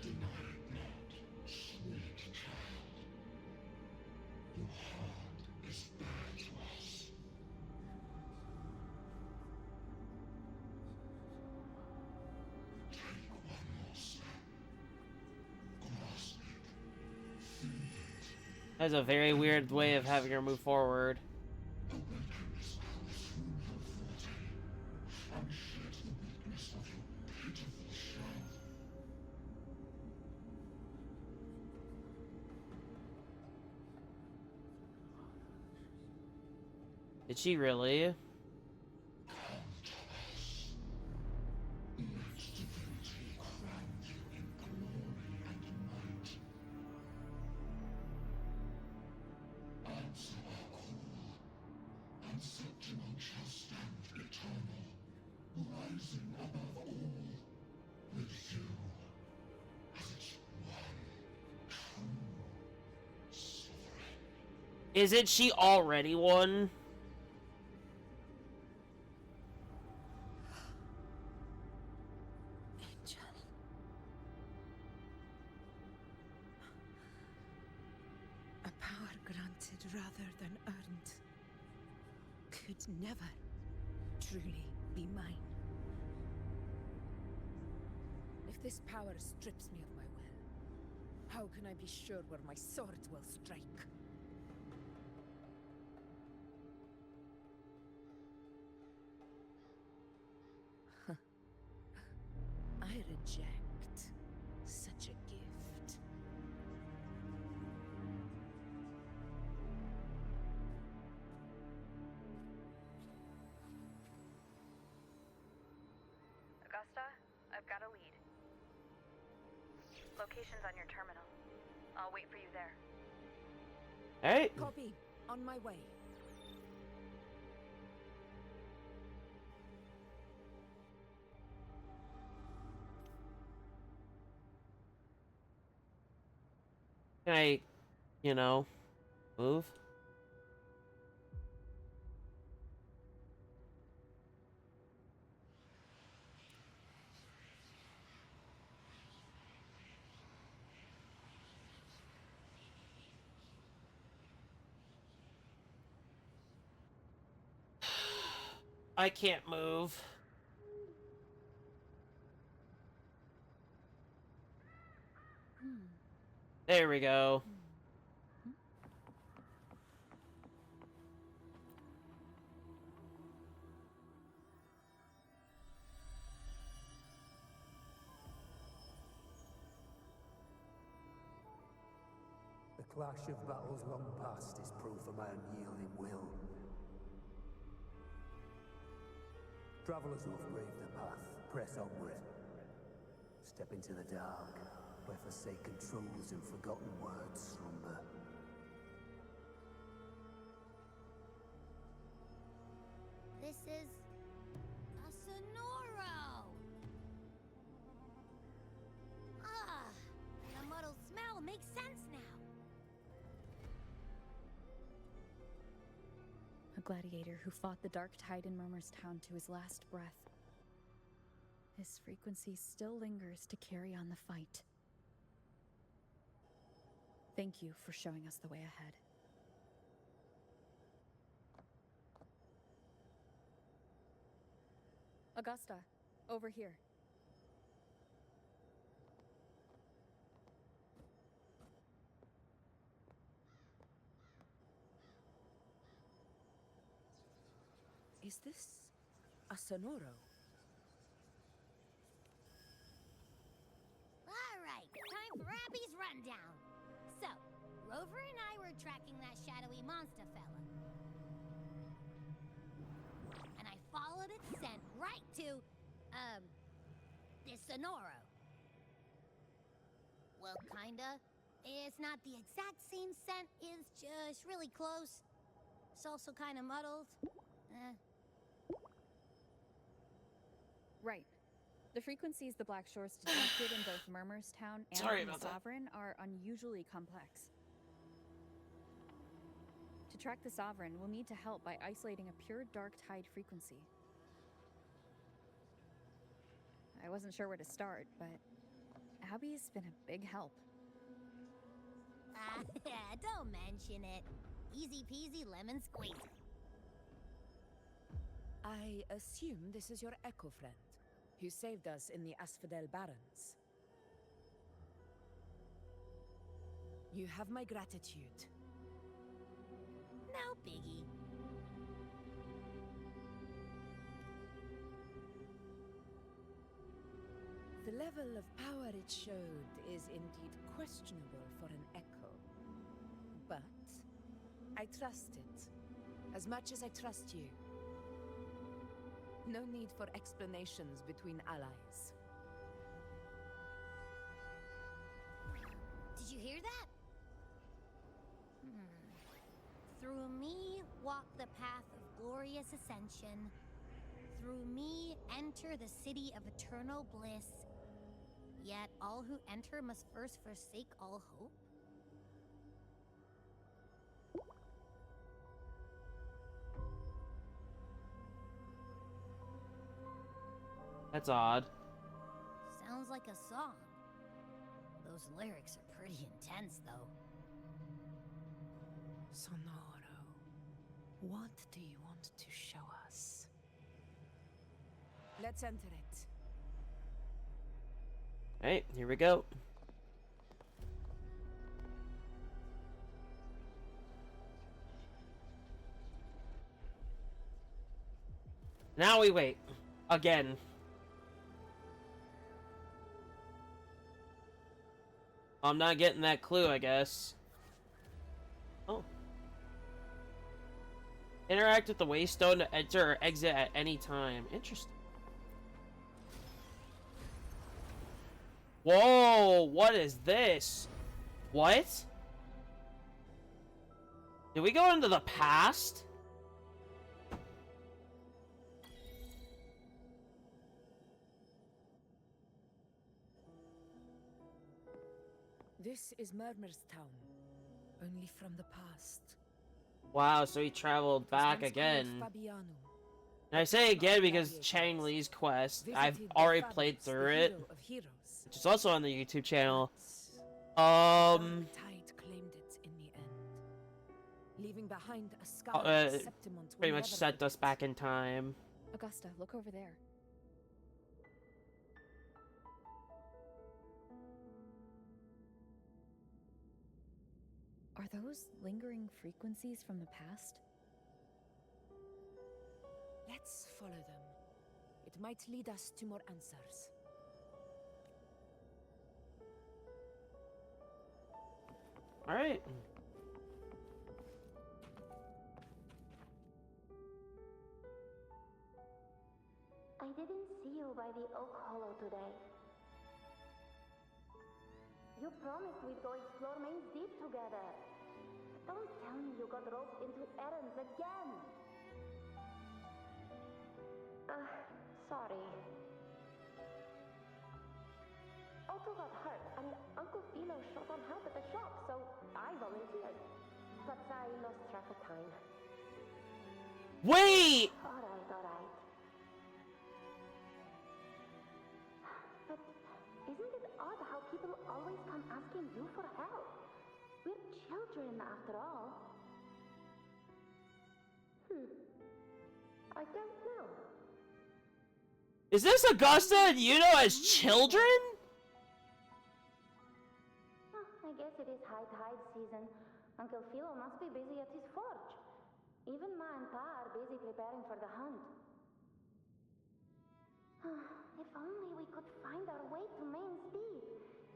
Deny it not, sweet child. Your heart is bare to us. Take one more step. Grasp it. Feel it. That's a very weird way of having her move forward. Did she really? Isn't she already one? Angel. A power granted rather than earned could never truly be mine. If this power strips me of my will, how can I be sure where my sword will strike? I reject such a gift. Augusta, I've got a lead. Location's on your terminal. I'll wait for you there. Hey. Copy. On my way. Can I, you know, move? I can't move. There we go. The clash of battles long past is proof of my unyielding will. Travelers who have braved the path, press onward. Step into the dark, where forsaken truths and forgotten words slumber. This is a Sonoro! Ah, the muddled smell makes sense now. A gladiator who fought the dark tide in Murmur's Town to his last breath. His frequency still lingers to carry on the fight. Thank you for showing us the way ahead. Augusta, over here. Is this a Sonoro? Alright, time for Abby's rundown. So, Rover and I were tracking that shadowy monster fella. And I followed its scent right to, this Sonoro. Well, kinda. It's not the exact same scent, it's just really close. It's also kinda muddled. Right. The frequencies the Black Shores detected in both Murmurstown and Sorry in the about that. Sovereign are unusually complex. To track the Sovereign, we'll need to help by isolating a pure dark tide frequency. I wasn't sure where to start, but Abby's been a big help. Don't mention it. Easy peasy lemon squeezy. I assume this is your Echo friend, who saved us in the Asphodel Barrens. You have my gratitude. No biggie. The level of power it showed is indeed questionable for an Echo. But I trust it, as much as I trust you. No need for explanations between allies. Did you hear that? Through me walk the path of glorious ascension. Through me enter the city of eternal bliss. Yet all who enter must first forsake all hope. That's odd. Sounds like a song. Those lyrics are pretty intense, though. Sonoro, what do you want to show us? Let's enter it. Alright, here we go. Now we wait. Again. I'm not getting that clue, I guess. Oh. Interact with the Waystone to enter or exit at any time. Interesting. Whoa! What is this? What? Did we go into the past? This is Murmurstown, only from the past. Wow, so he traveled back again. And I say again because Chang Li's quest, I've already played through it, which is also on the YouTube channel. Tide claimed it in the end, leaving behind a scar pretty much sent us back in time. Augusta, look over there. Are those lingering frequencies from the past? Let's follow them. It might lead us to more answers. Alright. I didn't see you by the Oak Hollow today. You promised we'd go explore Main's Deep together. Don't tell me you got roped into errands again. Sorry. Otto got hurt, and Uncle Philo short on help at the shop, so I volunteered. But I lost track of time. Wait! Alright. But isn't it odd how people always come asking you for help? We're children, after all. I don't know. Is this Augusta and Yuno as children? I guess it is high tide season. Uncle Philo must be busy at his forge. Even Ma and Pa are busy preparing for the hunt. If only we could find our way to Main's Deep.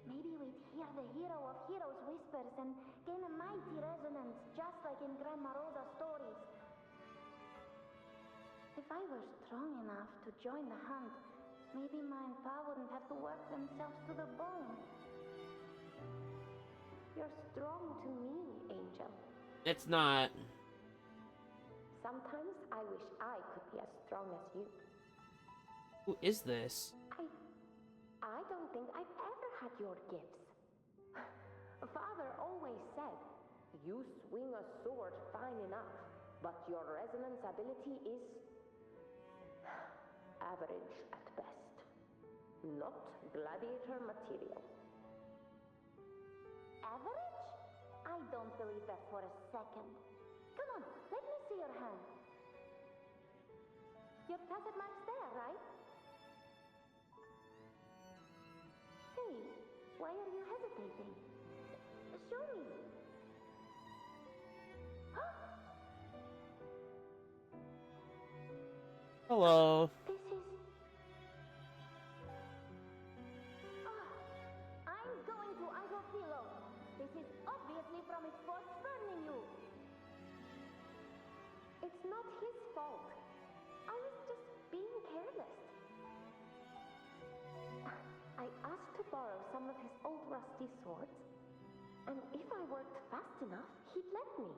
Maybe we'd hear the hero of heroes whispers and gain a mighty resonance, just like in Grandma Rosa's stories. If I were strong enough to join the hunt, maybe Ma and Pa wouldn't have to work themselves to the bone. You're strong to me, Angel. It's not. Sometimes I wish I could be as strong as you. Who is this? I don't think I've ever had your gifts. Father always said, you swing a sword fine enough, but your resonance ability is average at best. Not gladiator material. Average? I don't believe that for a second. Come on, let me see your hand. Your tacet mark's there, right? Hey, why are you hesitating? Show me. Hello. This is... I'm going to Uncle Philo. This is obviously from his force burning you. It's not his fault. I was just being careless. I asked to borrow some of his old rusty swords, and if I worked fast enough, he'd let me.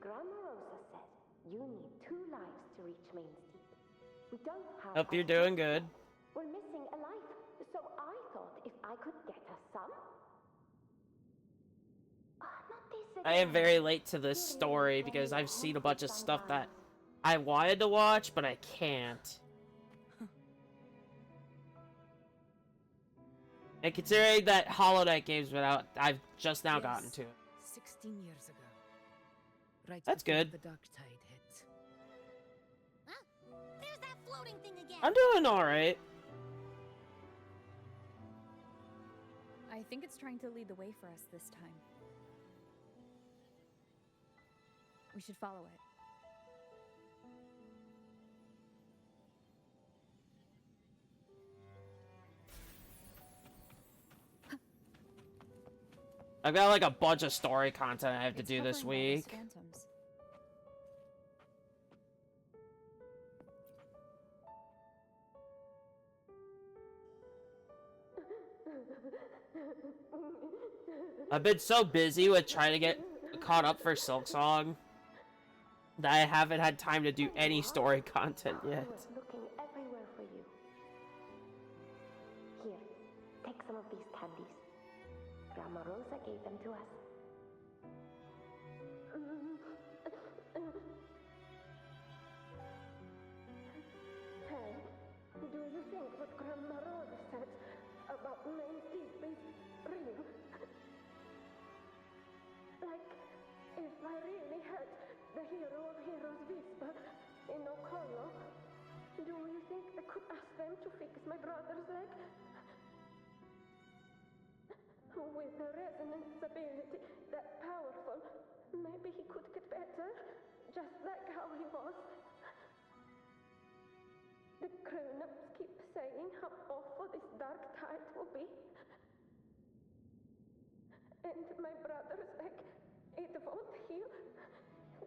Grandma Rosa said you need 2 lives to reach Main's Deep. We don't have... Hope you're doing good. We're missing a life, so I thought if I could get us some... not this I am again. very late to this story because I've seen a bunch of stuff that I wanted to watch, but I can't. And considering that Hollow Knight game's been out, I've just now gotten to it. 16 years ago. Right That's before good. The dark tide hit. There's that floating thing again. I'm doing alright. I think it's trying to lead the way for us this time. We should follow it. I've got like a bunch of story content I have to do this covering all those week. phantoms. I've been so busy with trying to get caught up for Silksong that I haven't had time to do any story content yet. Looking everywhere for you. Here, take some of these candies. Grandma Rosa gave them to us. Hey, do you think what Grandma Rosa said about Main's Deep is real? Like, if I really had the hero of heroes whisper in Okolo, do you think I could ask them to fix my brother's leg? With a resonance ability that powerful, maybe he could get better, just like how he was. The grown-ups keep saying how awful this dark tide will be. And my brother's leg, it won't heal.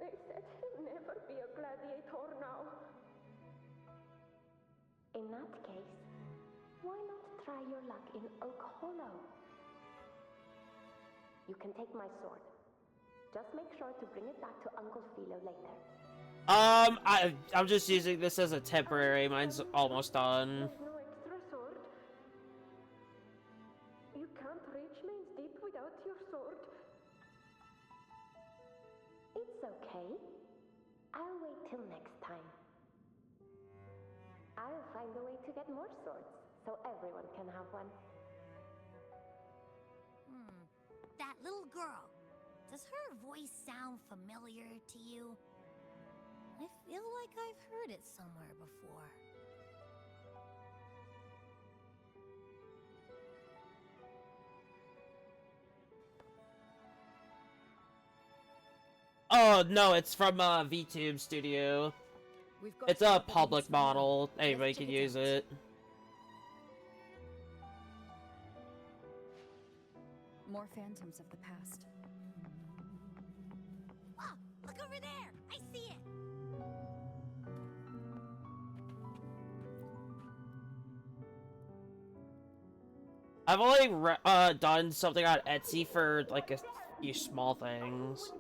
They said he'll never be a gladiator now. In that case, why not try your luck in Oak Hollow? You can take my sword. Just make sure to bring it back to Uncle Philo later. I'm just using this as a temporary. Mine's almost done. There's no extra sword. You can't reach Main's Deep without your sword. It's okay. I'll wait till next time. I'll find a way to get more swords, so everyone can have one. Does her voice sound familiar to you? I feel like I've heard it somewhere before. Oh no, it's from VTube Studio. It's a public model. Anybody can use it. More phantoms of the past. Oh, look over there! I see it! I've only done something on Etsy for like a few small things.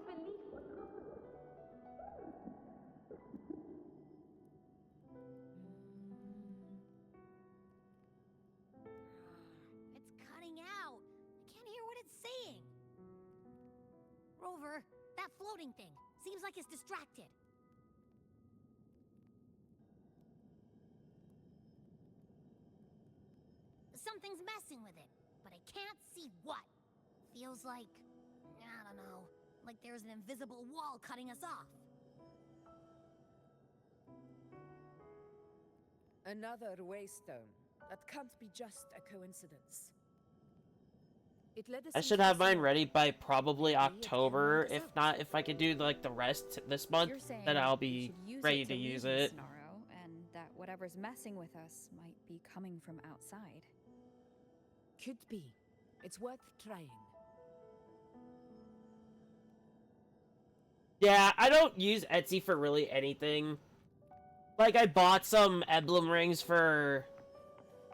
It's cutting out. I can't hear what it's saying. Rover, that floating thing seems like it's distracted. Something's messing with it, but I can't see what. Feels like, I don't know, like there's an invisible wall cutting us off. Another waystone. That can't be just a coincidence. It led us I should into have the mine city. ready by probably October. If not, if I can do like the rest this month, You're saying then I'll we be should use ready it to leave use this it. Snarrow, and that whatever's messing with us might be coming from outside. Could be. It's worth trying. Yeah, I don't use Etsy for really anything. Like, I bought some emblem rings for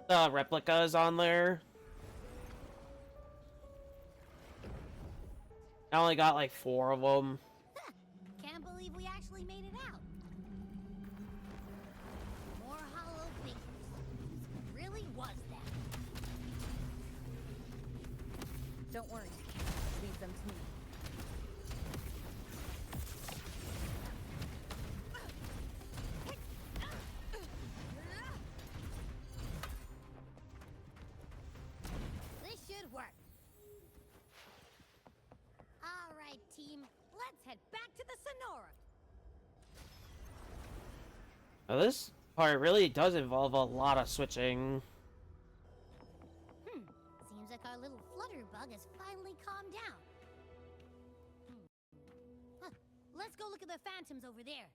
the replicas on there. I only got like 4 of them. Can't believe we actually made it out. More hollow figures. Who really was that? Don't worry. Leave them to me. This should work. All right, team. Let's head back to the Sonora. Now this part really does involve a lot of switching. Seems like our little flutterbug has finally calmed down. Huh. Let's go look at the phantoms over there.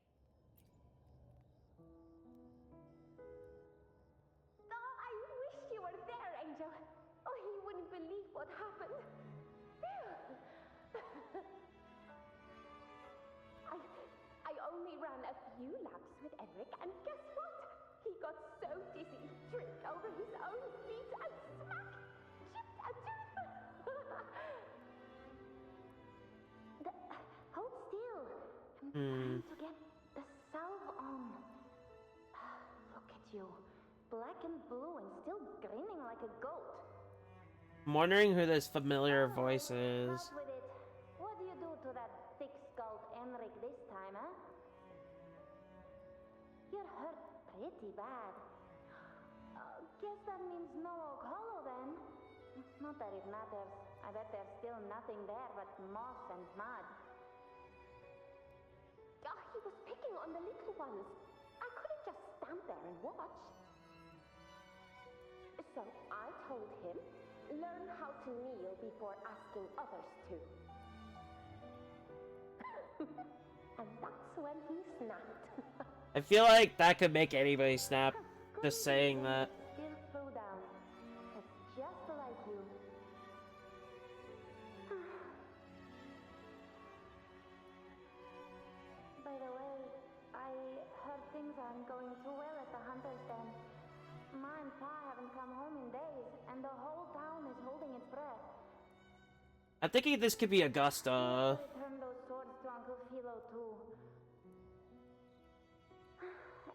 Oh, I wish you were there, Angel. Oh, you wouldn't believe what happened. I only ran a few laps with Eric, and guess what? He got so dizzy, tripped over his own feet, and smack! Chipped a tooth! Hold still. I'm trying to get the salve on. Look at you. Black and blue and still grinning like a goat. I'm wondering who this familiar voice is. Out with it. What do you do to that thick-skulled Enric this time, huh? You're hurt pretty bad. Guess that means no Oak Hollow then. Not that it matters. I bet there's still nothing there but moss and mud. He was picking on the little ones. I couldn't just stand there and watch. So I told him, learn how to kneel before asking others to. And that's when he snapped. I feel like that could make anybody snap, just saying that. Still throw down. It's just like you. By the way, I heard things aren't going too well at the Hunter's Den. Ma and Pa haven't come home in days, and the whole town is holding its breath. I'm thinking this could be Augusta. Return those swords to Uncle Philo too.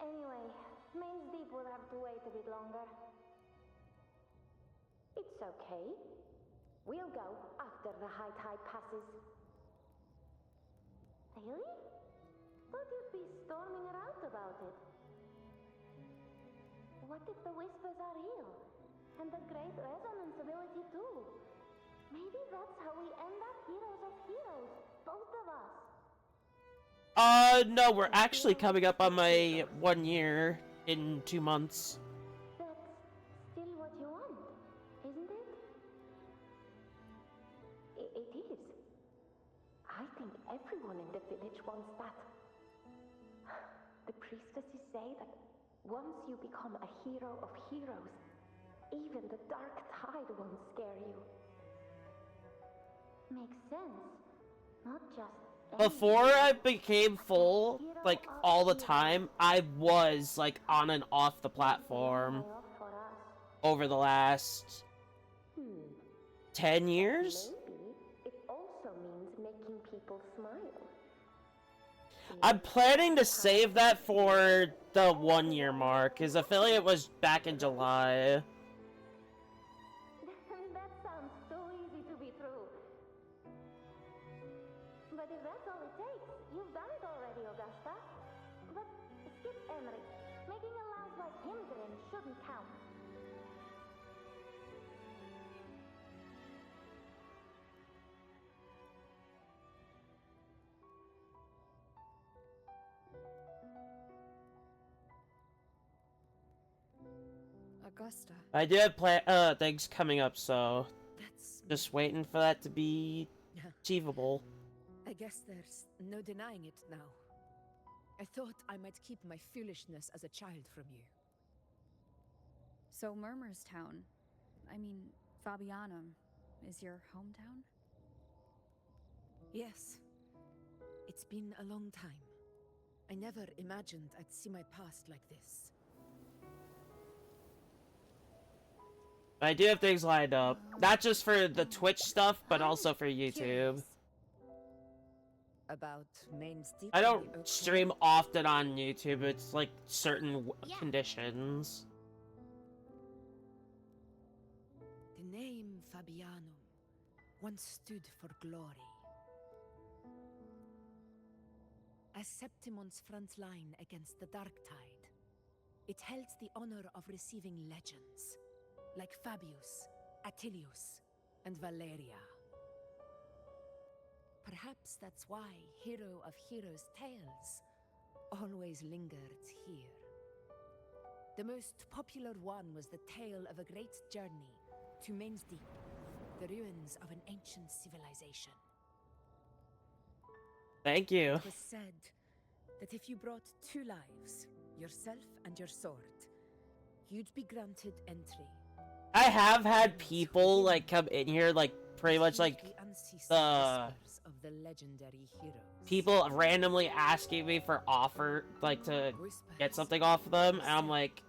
Anyway, Mains Deep will have to wait a bit longer. It's okay. We'll go after the high tide passes. Really? Thought you'd be storming around about it. What if the whispers are real? And the great resonance ability too? Maybe that's that's how we end up heroes of heroes, both of us. No, we're actually coming up on my 1 year in 2 months. That's still what you want, isn't it? It is. I think everyone in the village wants that. The priestesses say that once you become a hero of heroes, even the dark tide won't scare you. Makes sense. Not just Before I became full, like, all the time, I was, like, on and off the platform over the last 10 years? Maybe it also means making people smile. I'm planning to save that for the 1 year mark. His affiliate was back in July. That sounds so easy to be true. But if that's all it takes, you've done it already, Augusta. But skip Emery. Making a louse like him grin shouldn't count. Augusta. I do have things coming up, so just waiting for that to be achievable. I guess there's no denying it now. I thought I might keep my foolishness as a child from you. So Murmurstown, I mean, Fabianum, is your hometown? Yes. It's been a long time. I never imagined I'd see my past like this. I do have things lined up. Not just for the Twitch stuff, but also for YouTube. About Main's Deep. I don't stream often on YouTube. It's like certain conditions. The name Fabianum once stood for glory. As Septimon's front line against the Dark Tide, it held the honor of receiving legends, like Fabius, Attilius, and Valeria. Perhaps that's why Hero of Heroes' tales always lingered here. The most popular one was the tale of a great journey to Main's Deep, the ruins of an ancient civilization. Thank you. It was said that if you brought 2 lives, yourself and your sword, you'd be granted entry. I have had people like come in here, like pretty much like the of the legendary heroes. people randomly asking me for offer, like to get something off of them, and I'm like,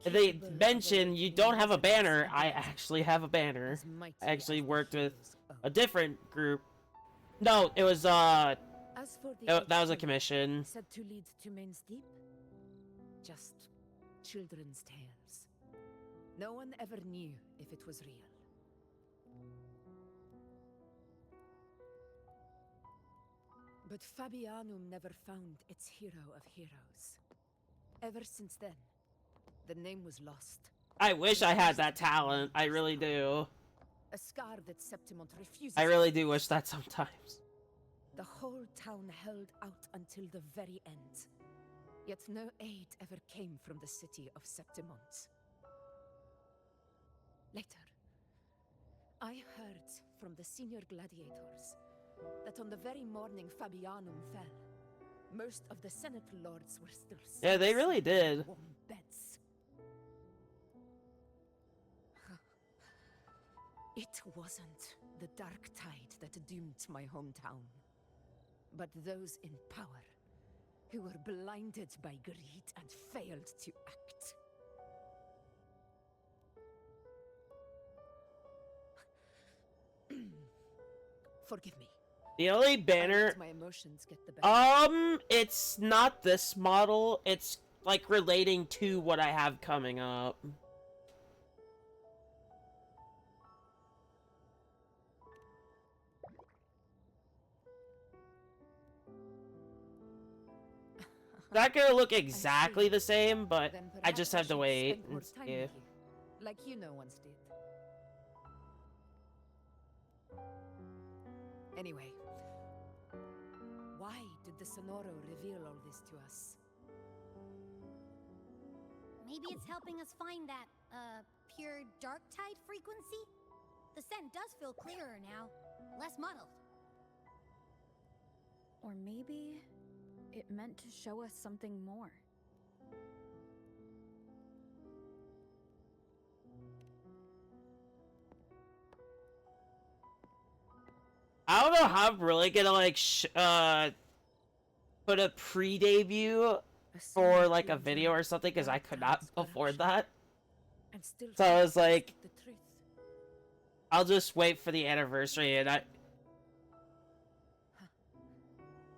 they mention you don't have a banner. I actually have a banner. I actually worked with a different group. No, it was that was a commission. Said to lead to Main's Deep? Just children's tales. No one ever knew if it was real. But Fabianum never found its hero of heroes. Ever since then, the name was lost. I wish I had that talent. I really do. A scar that Septimont refuses. I really do wish that sometimes. The whole town held out until the very end. Yet no aid ever came from the city of Septimont. Later, I heard from the senior gladiators that on the very morning Fabianum fell, most of the Senate lords were still sick. Yeah, they really did. Warm beds. It wasn't the Dark Tide that doomed my hometown, but those in power who were blinded by greed and failed to act. Forgive me. The only banner, my emotions get the better. it's not this model. It's like relating to what I have coming up. Not gonna look exactly the same, but I just have to wait and see. Like you know once did. Anyway, why did the Sonoro reveal all this to us? Maybe it's helping us find that, pure dark tide frequency? The scent does feel clearer now, less muddled. Or maybe it meant to show us something more. I don't know how I'm really gonna like put a pre-debut for like a video or something because I could not afford that. So I was like, I'll just wait for the anniversary, and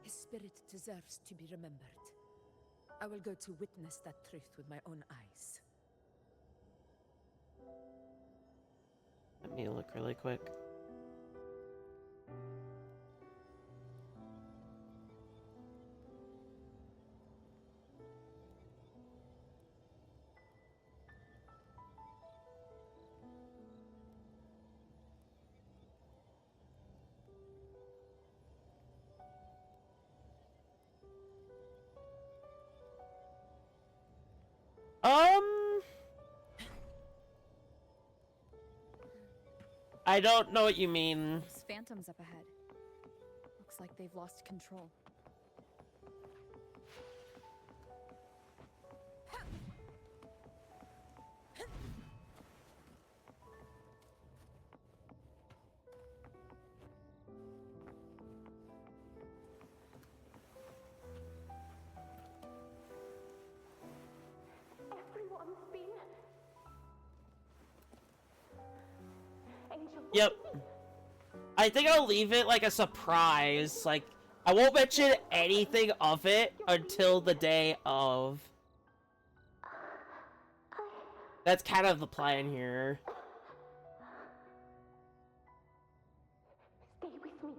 His spirit deserves to be remembered. I will go to witness that truth with my own eyes. let me look really quick. I don't know what you mean. Those phantoms up ahead. Looks like they've lost control. Everyone's been... Angel, Yep. I think I'll leave it like a surprise. Like, I won't mention anything of it until the day of. That's kind of the plan here. Stay with me.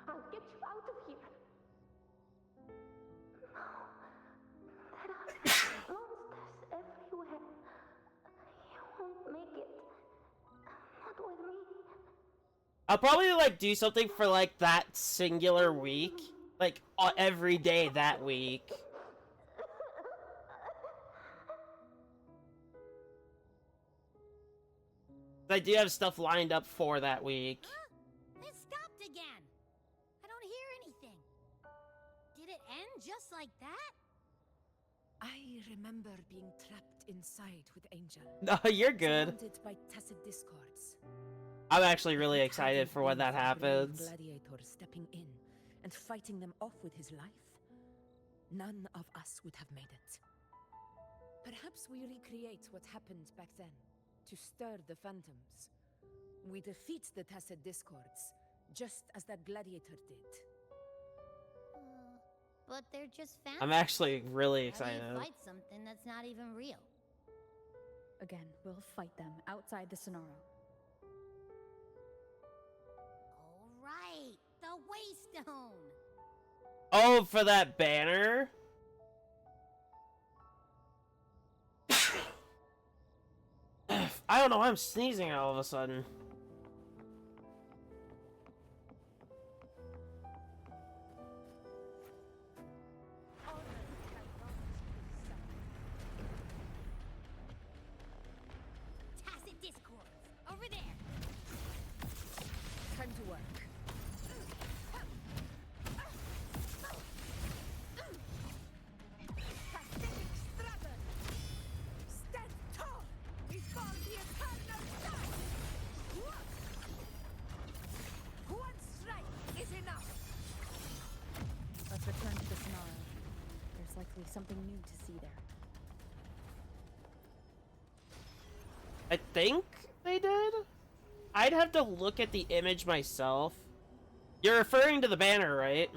I'll get you out of here. No. There are monsters everywhere. You won't make it. Not with me. I'll probably like do something for like that singular week. Like every day that week. I do have stuff lined up for that week. It stopped again. I don't hear anything. Did it end just like that? I remember being trapped inside with Angel. No, you're good. Surrounded by tacit discords. I'm actually really excited for when that happens. Gladiator stepping in and fighting them off with his life, none of us would have made it. Perhaps we recreate what happened back then to stir the phantoms. We defeat the tacit discords, just as that gladiator did. But they're just fans. I'm actually really How do excited. you fight something that's not even real? Again, we'll fight them outside the Sonoro. Right, the Waystone. Oh, for that banner? I don't know why I'm sneezing all of a sudden. Tacit discords, over there. Time to work. Pathetic struggle! Stand tall before the eternal sun! One strike is enough! Let's return to the Sonoro. There's likely something new to see there. I think they did? I'd have to look at the image myself. You're referring to the banner, right?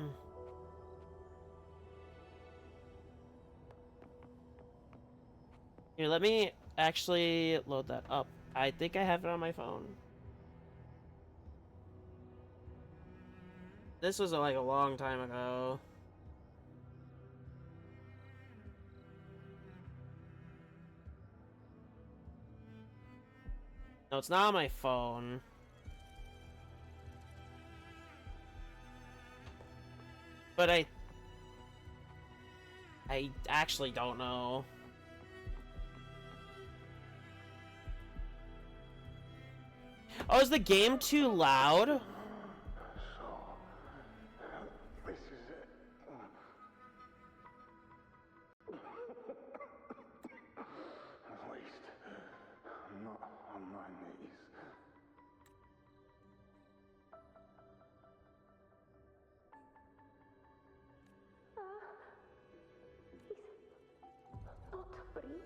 Here, let me actually load that up. I think I have it on my phone. This was like a long time ago. No, it's not on my phone. But I actually don't know. Oh, is the game too loud? This is it. At least, I'm not on my knees. Not breathing.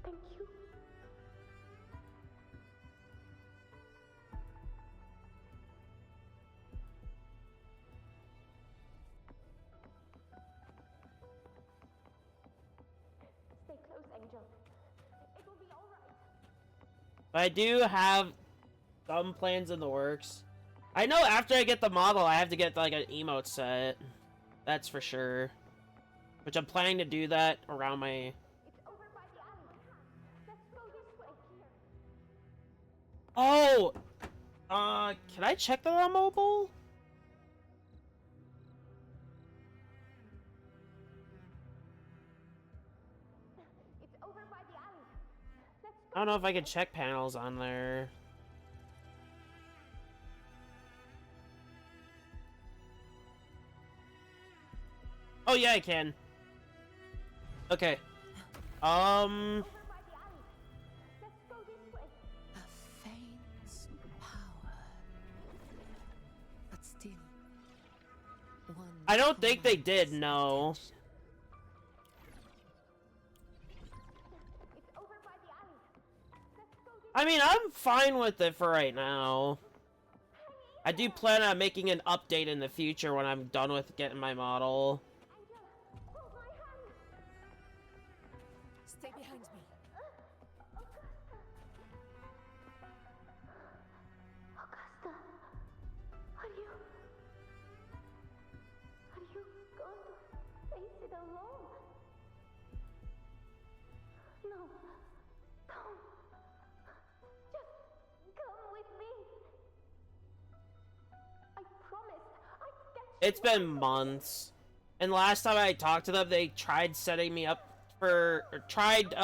Thank you. Stay close, Angel. It will be all right. But I do have some plans in the works. I know after I get the model, I have to get like an emote set. That's for sure. Which I'm planning to do that around my... It's over by the alley. Let's go this way. Here. Oh! Can I check that on mobile? It's over by the alley. Let's I don't know if I can check panels on there. Oh yeah, I can. Okay. over by the alley. Let's go this way. A faint power. But still, one I don't think they did, no. It's over by the alley. Let's go this I mean, I'm fine with it for right now. I do plan on making an update in the future when I'm done with getting my model. Angel, hold my hand. Stay behind me. Augusta, are you going to face it alone? No, don't. Just come with me. I promise. I get It's been months. And last time I talked to them, they tried setting me up for... Or tried,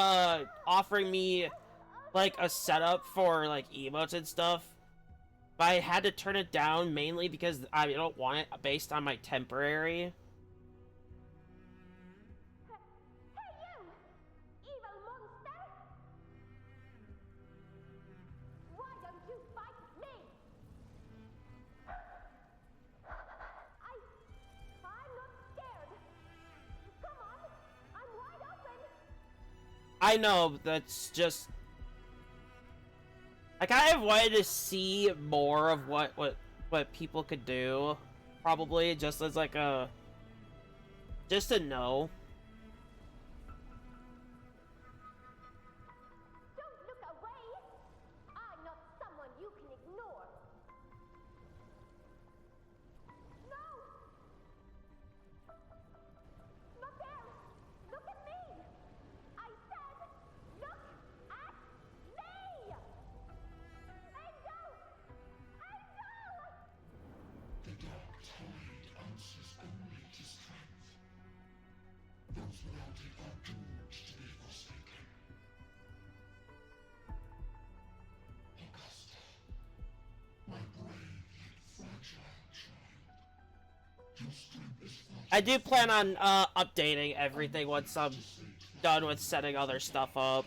offering me, like, a setup for, like, emotes and stuff. But I had to turn it down mainly because I don't want it based on my temporary. Hey you! Evil monster! Why don't you fight me? I'm not scared. Come on! I'm wide open! I know, that's just... I kind of wanted to see more of what people could do. Probably, just as like a... Just to know. Don't look away! I'm not someone you can ignore. No! Not there! Look at me! I said, look at me! Angel! Angel! The dark tide answers only to strength. Those without it are doomed to be forsaken. Augusta, my brave yet fragile child. Your strength is far I do plan on updating everything once I'm done with setting other stuff up.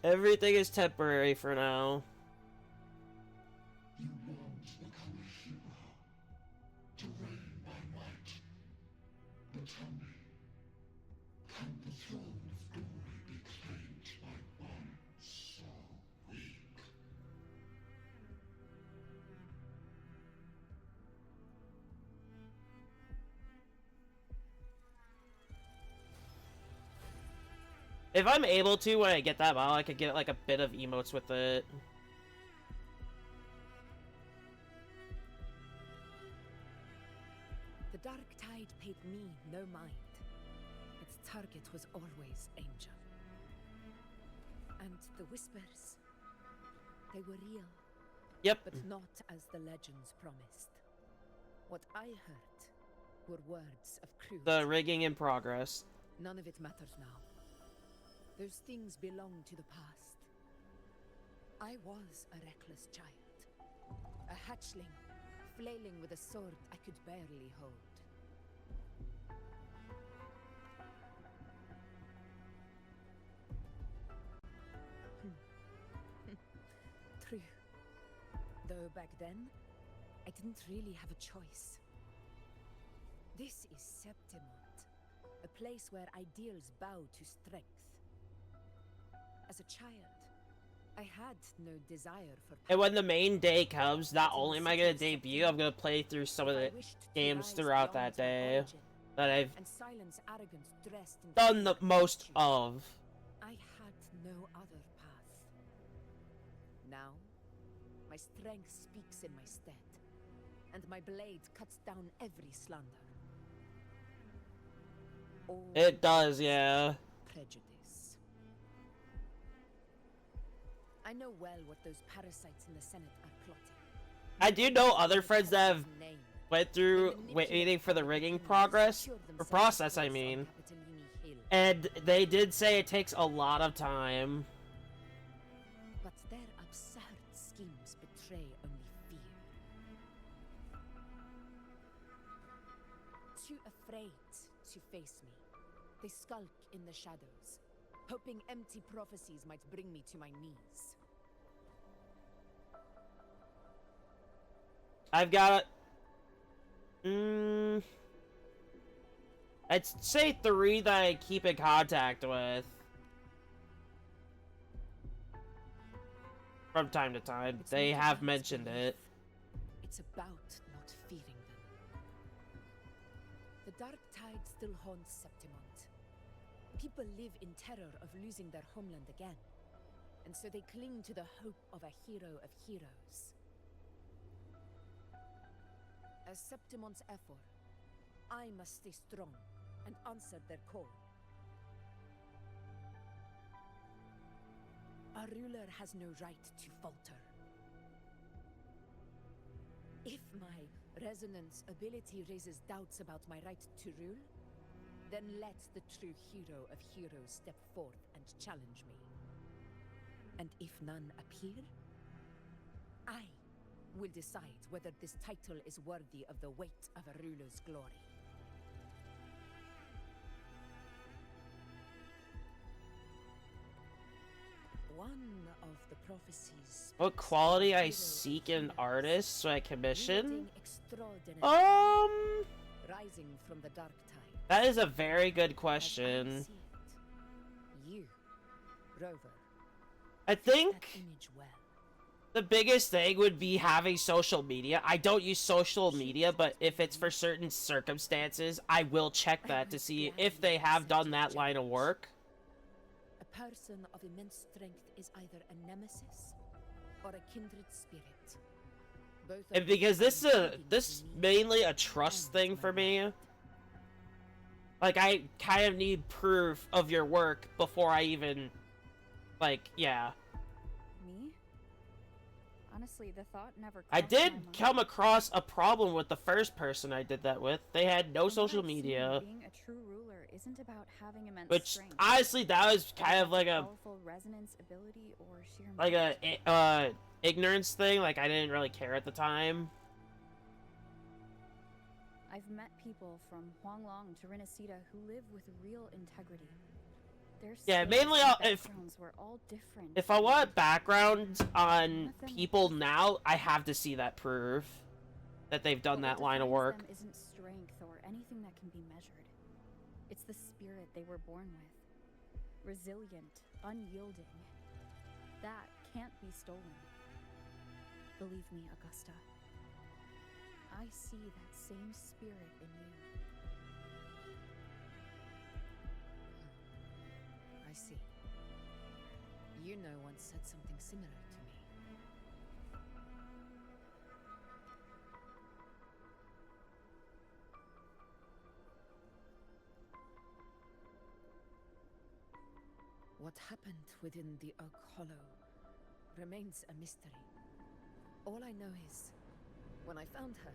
Everything is temporary for now. You long to become a hero, to reign by might. But tell me, can the throne of glory be claimed by one so weak? If I'm able to, when I get that model, I could get like a bit of emotes with it. The dark tide paid me no mind. It's target was always Angel. And the whispers, they were real. Yep. But not as the legends promised. What I heard were words of cruelty. The rigging in progress. None of it matters now. Those things belong to the past. I was a reckless child. A hatchling, flailing with a sword I could barely hold. True. Though back then, I didn't really have a choice. This is Septimont, a place where ideals bow to strength. As a child, I had no desire for power. And when the main day comes, not only am I gonna debut, I'm gonna play through some of the games throughout that day that I've done the most of. I had no other path. Now, my strength speaks in my stead, and my blade cuts down every slander. It does, yeah. Prejudice. I know well what those parasites in the Senate are plotting. I do know other friends that have went through waiting for the rigging process, I mean. And they did say it takes a lot of time. But their absurd schemes betray only fear. Too afraid to face me, they skulk in the shadows, hoping empty prophecies might bring me to my knees. I've got... I'd say 3 that I keep in contact with. From time to time. They have mentioned it. It's about not fearing them. The dark tide still haunts Septimont. People live in terror of losing their homeland again. And so they cling to the hope of a hero of heroes. As Septimont's Ephor, I must stay strong and answer their call. Our ruler has no right to falter. If my resonance ability raises doubts about my right to rule, then let the true hero of heroes step forth and challenge me. And if none appear, I will decide whether this title is worthy of the weight of a ruler's glory. One of the prophecies. What quality I seek in artists so I commission? Rising from the dark tide. That is a very good question. You, Rover. I think the biggest thing would be having social media. I don't use social media, but if it's for certain circumstances, I will check that to see if they have done that line of work. A person of immense strength is either a nemesis or a kindred spirit. Both And because this is mainly a trust thing for me. Like, I kind of need proof of your work before I even, like, yeah. Me? Honestly, the thought never I crossed did my mind. come across a problem with the first person I did that with. They had no From what social I've seen, media. Being a true ruler isn't about having immense Which, strength. honestly, that was It's kind of about like a, powerful resonance ability or sheer like might. a, ignorance thing. Like, I didn't really care at the time. I've met people from Huanglong to Renacida who live with real integrity. Their Yeah, skills mainly and if backgrounds were all different. if I want backgrounds on people now, I have to see that proof that they've done that line of work. Them isn't strength or anything that can be measured. It's the spirit they were born with. Resilient, unyielding. That can't be stolen. Believe me, Augusta. I see that same spirit in you. I see. You know once said something similar to me. What happened within the Oak Hollow remains a mystery. All I know is, when I found her,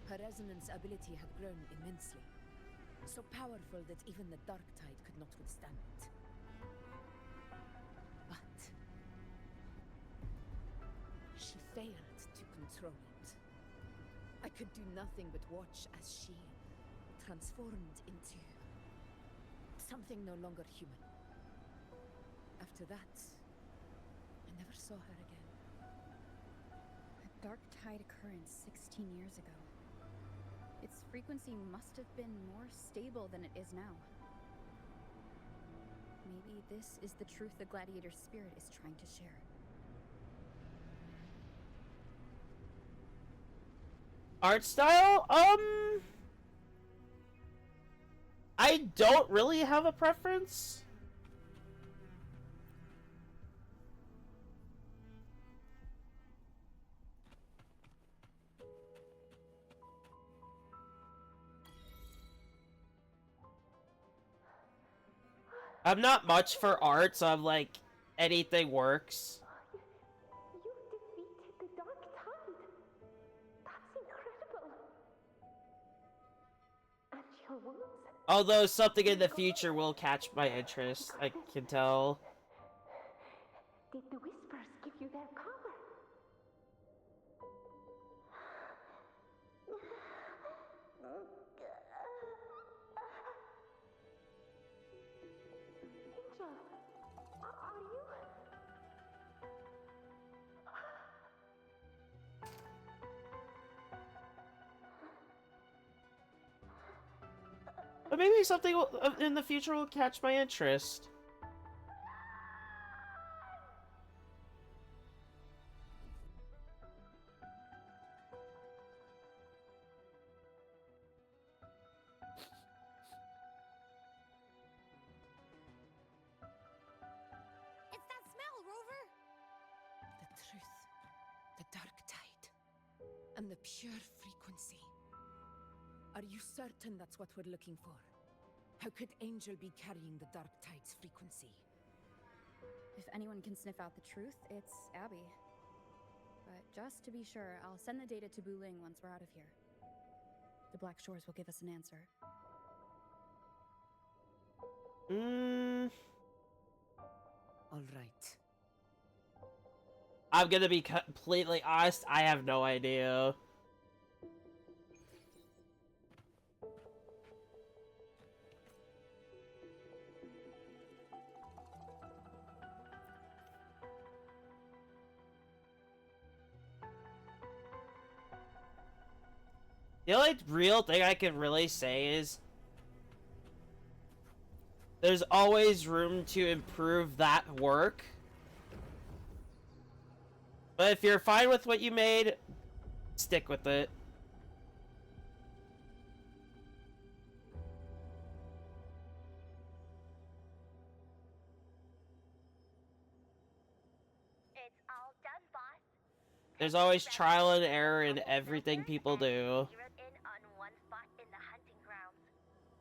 her resonance ability had grown immensely. So powerful that even the Dark Tide could not withstand it. But she failed to control it. I could do nothing but watch as she transformed into something no longer human. After that, I never saw her again. A dark tide occurrence 16 years ago. Its frequency must have been more stable than it is now. Maybe this is the truth the gladiator's spirit is trying to share. Art style? I don't really have a preference. I'm not much for art, so I'm like, anything works. You defeated the Dark Tide. That's incredible. And your wounds? Although something in the future will catch my interest, I can tell. Did the Whispers give you their power? Angel, are you? But maybe something in the future will catch my interest. It's that smell, Rover! The truth, the Dark Tide, and the pure frequency. Are you certain that's what we're looking for? How could Angel be carrying the Dark Tide's frequency? If anyone can sniff out the truth, it's Abby. But just to be sure, I'll send the data to Buling once we're out of here. The Black Shores will give us an answer. All right. I'm gonna be completely honest, I have no idea. The only real thing I can really say is there's always room to improve that work. But if you're fine with what you made, stick with it. It's all done, boss. There's always trial and error in everything people do. Zeroed in on one spot in the hunting grounds.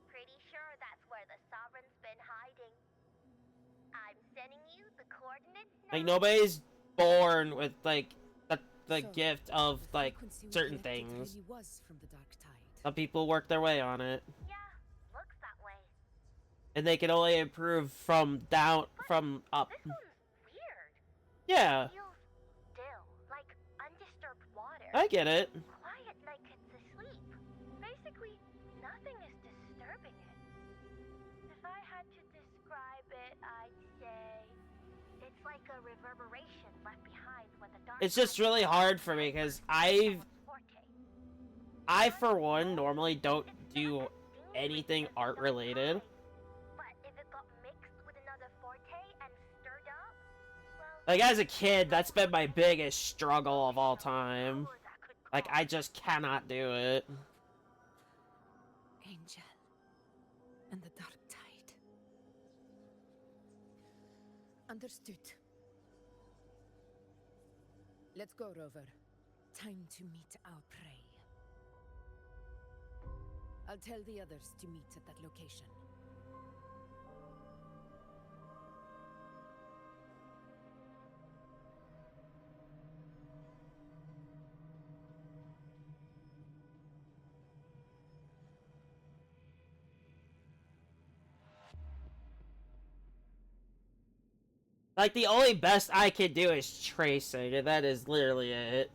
Pretty sure that's where the Sovereign's been hiding. I'm sending you the coordinates now. Like, nobody's born with, like, the So, gift of, the like, frequency we certain collected things. really was from the Dark Tide. Some people work their way on it. Yeah, looks that way. And they can only improve from down, from up. This one's weird. Yeah, Feels still, like undisturbed water. I get it. Quiet like it's asleep. Basically, nothing is disturbing it. If I had to describe it, I'd say it's like a reverberation left behind when the dark. It's just really hard for me because I, for one, normally don't do anything art related. But if it got mixed with another forte and stirred up, well, Like, as a kid, that's been my biggest struggle of all time. Like, I just cannot do it. Angel and the Dark Tide. Understood. Let's go, Rover. Time to meet our prey. I'll tell the others to meet at that location. Like, the only best I can do is tracing, and that is literally it.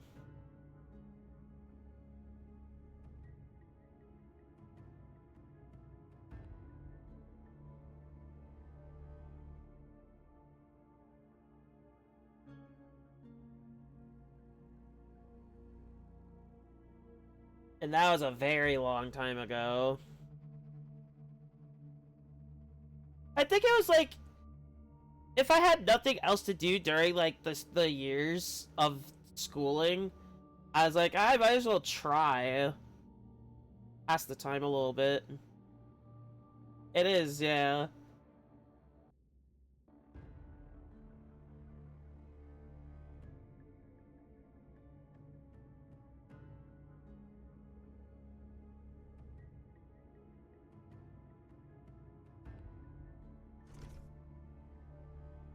And that was a very long time ago. I think it was like, if I had nothing else to do during like the years of schooling, I was like, I might as well try. Pass the time a little bit. It is, yeah.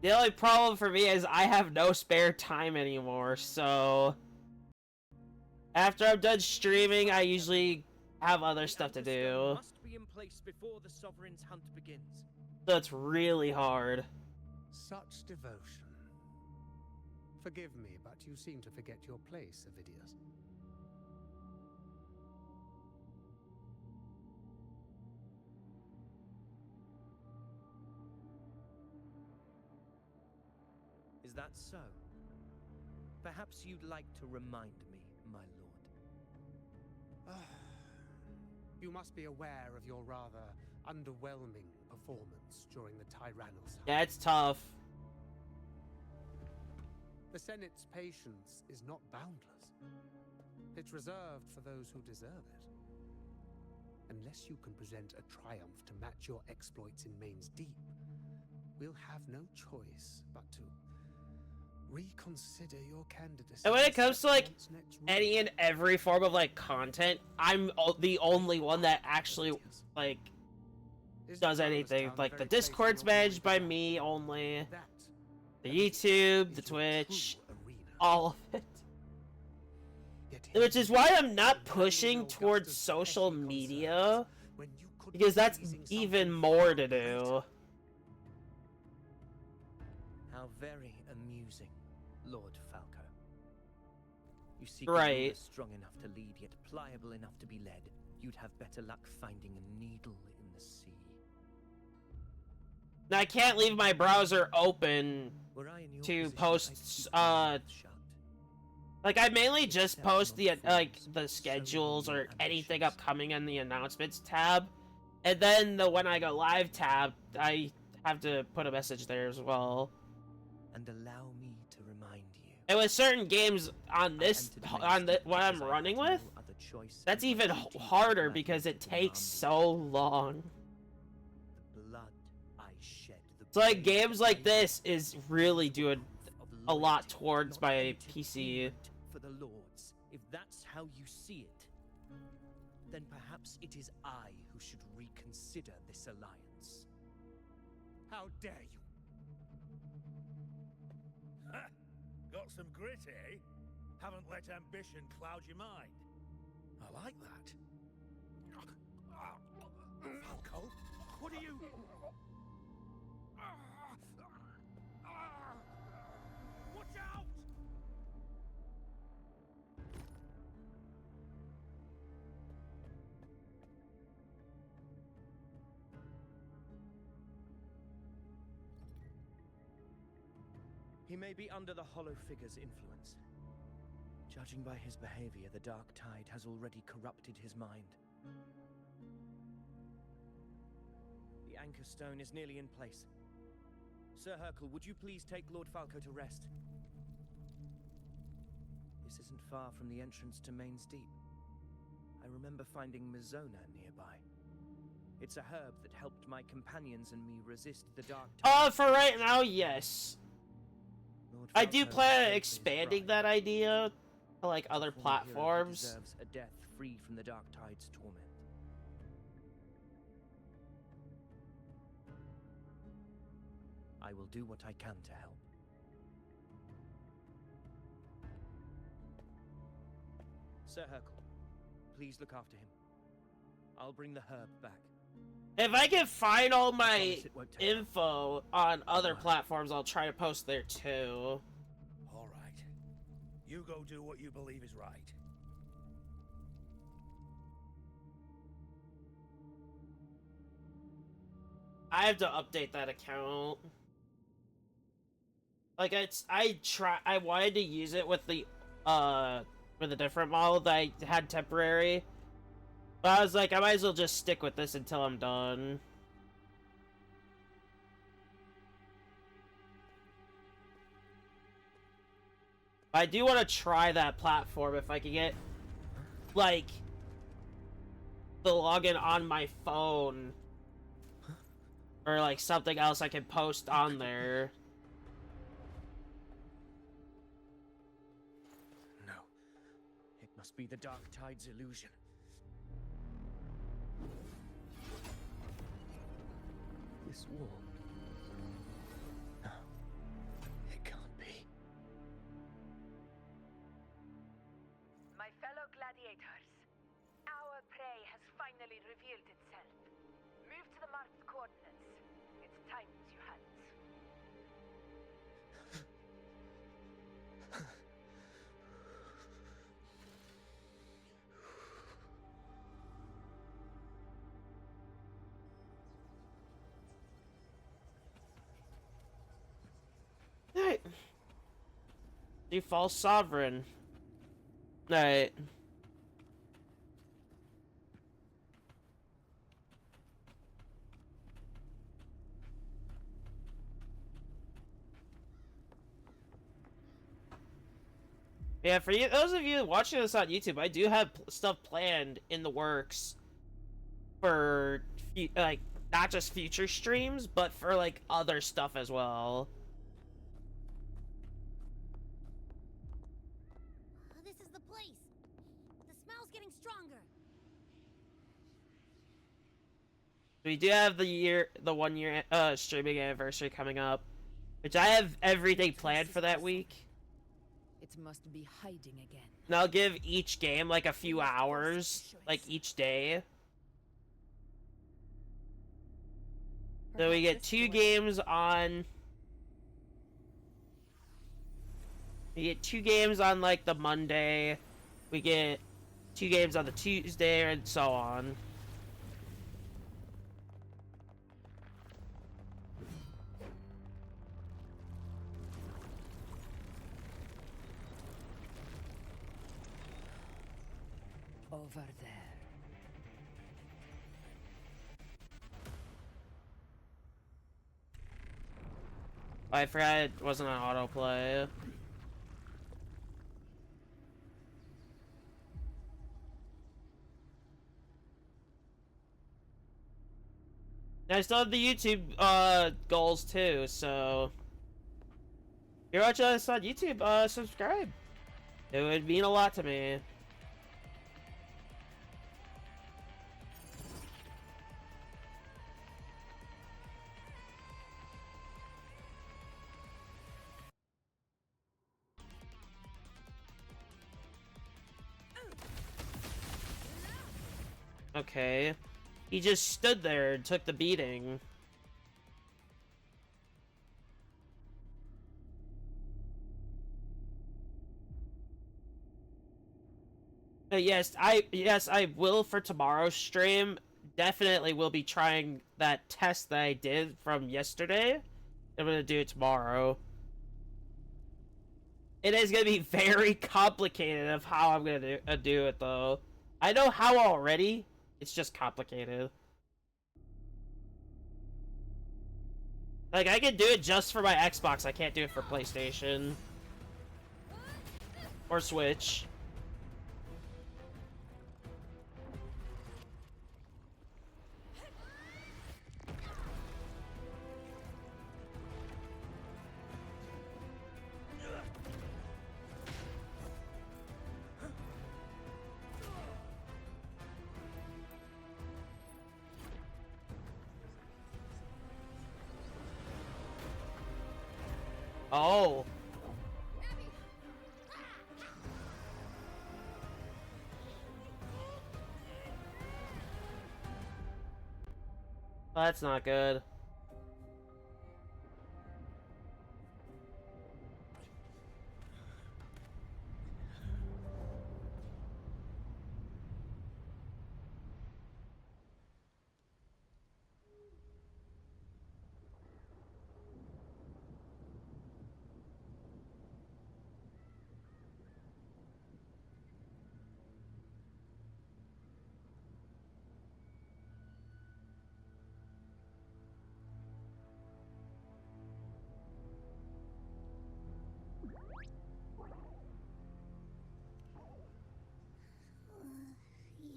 The only problem for me is I have no spare time anymore, so after I'm done streaming, I usually have other stuff to do. Must be in place before the Sovereign's hunt begins. So it's really hard. Such devotion. Forgive me, but you seem to forget your place, Avidius. Is that so? Perhaps you'd like to remind me, my lord. You must be aware of your rather underwhelming performance during the Tyrannus hunt. Yeah, it's tough. The Senate's patience is not boundless. It's reserved for those who deserve it. Unless you can present a triumph to match your exploits in Main's Deep, we'll have no choice but to reconsider your candidacy. And when it comes to like any and every form of like content, I'm the only one that actually like does anything. Like the Discord's managed by me only, the YouTube, the Twitch, all of it. Which is why I'm not pushing towards social media, because that's even more to do. How very amusing, Lord Falco. You seek Right. a ruler strong enough to lead, yet pliable enough to be led. You'd have better luck finding a needle in the sea. Now I can't leave my browser open to post, like I mainly just post the the schedules or anything upcoming in the announcements tab, and then the when I go live tab, I have to put a message there as well. And allow me to remind you. And with certain games on this, what I'm running with, that's even harder because it takes so long. The blood I shed, So like games like this is really doing a lot towards my PC. for the Lords. If that's how you see it, then perhaps it is I who should reconsider this alliance. How dare you? Got some grit, eh? Haven't let ambition cloud your mind. I like that. Falco, what are you... Watch out! He may be under the Hollow Figure's influence. Judging by his behavior, the Dark Tide has already corrupted his mind. The Anchor Stone is nearly in place. Sir Hercule, would you please take Lord Falco to rest? This isn't far from the entrance to Main's Deep. I remember finding Mizona nearby. It's a herb that helped my companions and me resist the Dark Tide. For right now, yes. I do plan on expanding that idea to like other platforms. Deserves a death free from the Dark Tide's torment. I will do what I can to help. Sir Hercule, please look after him. I'll bring the herb back. If I can find all my promise it won't take info on other platforms, I'll try to post there too. All right. You go do what you believe is right. I have to update that account. Like I wanted to use it with the with a different model that I had temporary. But I was like, I might as well just stick with this until I'm done. I do want to try that platform if I can get, like, the login on my phone. Or, like, something else I can post on there. No. It must be the Dark Tide's illusion. This wall. No. It can't be. My fellow gladiators, our prey has finally revealed itself. Move to the marked coordinates. Its time is your hands. Alright. Do false sovereign. Alright. Yeah, for you, those of you watching this on YouTube, I do have stuff planned in the works for, like, not just future streams, but for, like, other stuff as well. This is the place. The smell's getting stronger. We do have the 1 year streaming anniversary coming up, which I have everything planned for that week. It must be hiding again. And I'll give each game like a few hours, like each day. So we get 2 games on. We get 2 games on like the Monday. We get 2 games on the Tuesday, and so on. Over there. I forgot it wasn't on autoplay. And I still have the YouTube goals too, so if you're watching this on YouTube, subscribe. It would mean a lot to me. Okay. He just stood there and took the beating. Yes, I will for tomorrow's stream. Definitely will be trying that test that I did from yesterday. I'm gonna do it tomorrow. It is gonna be very complicated of how I'm gonna do it though. I know how already. It's just complicated. Like, I can do it just for my Xbox. I can't do it for PlayStation. Or Switch. Oh. Oh, that's not good.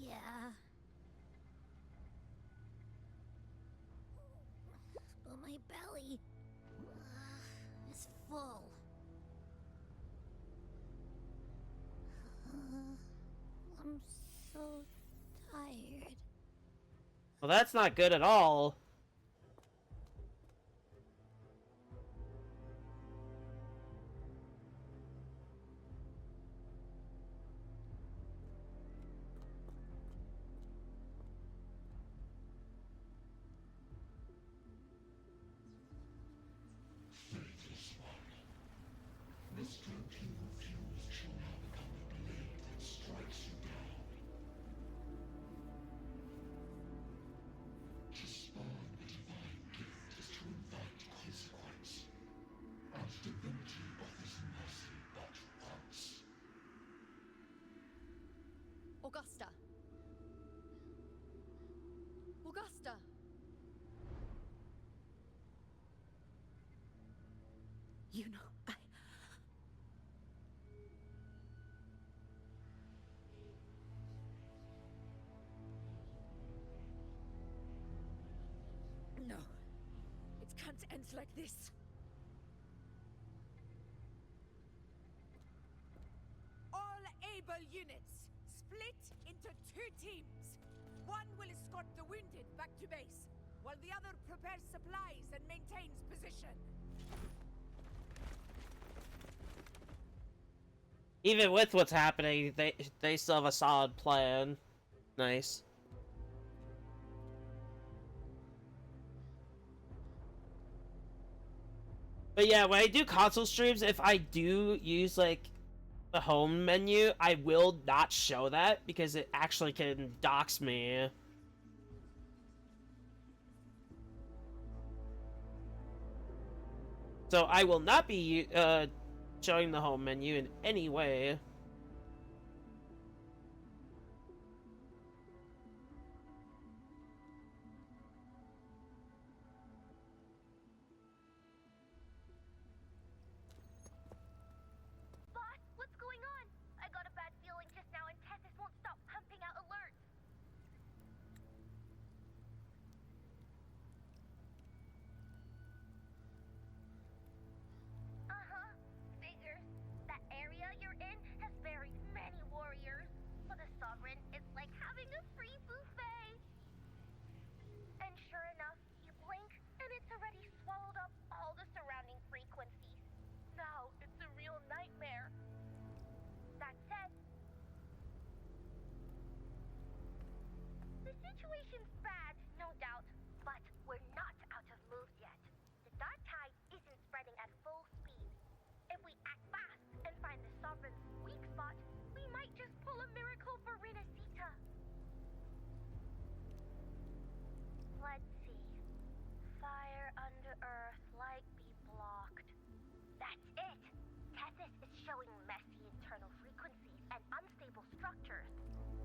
Yeah. But my belly is full. I'm so tired. Well, that's not good at all. Faithless one. The strength you refuse shall now become the blade that strikes you down. To spawn a divine gift is to invite consequence. And divinity offers mercy but once. Augusta! Augusta! You know, No. It can't end like this. All able units, split into 2 teams. One will escort the wounded back to base, while the other prepares supplies and maintains position. Even with what's happening, they still have a solid plan. Nice. But yeah, when I do console streams, if I do use like the home menu, I will not show that because it actually can dox me. So I will not be showing the home menu in any way. Boss, what's going on? I got a bad feeling just now and Tessus won't stop pumping out alerts. Uh-huh. Figures. That area you're in has buried many warriors. For the Sovereign, it's like having a free buffet. And sure enough, you blink, and it's already swallowed up all the surrounding frequencies. Now it's a real nightmare. That said, the situation's bad, no doubt, but we're not out of moves yet. The dark tide isn't spreading at full speed. If we act fast and find the Sovereign's weak spot, we might just pull a miracle for Renacita. Let's see. Fire under earth, light be blocked. That's it! Tessus is showing messy internal frequencies and unstable structures.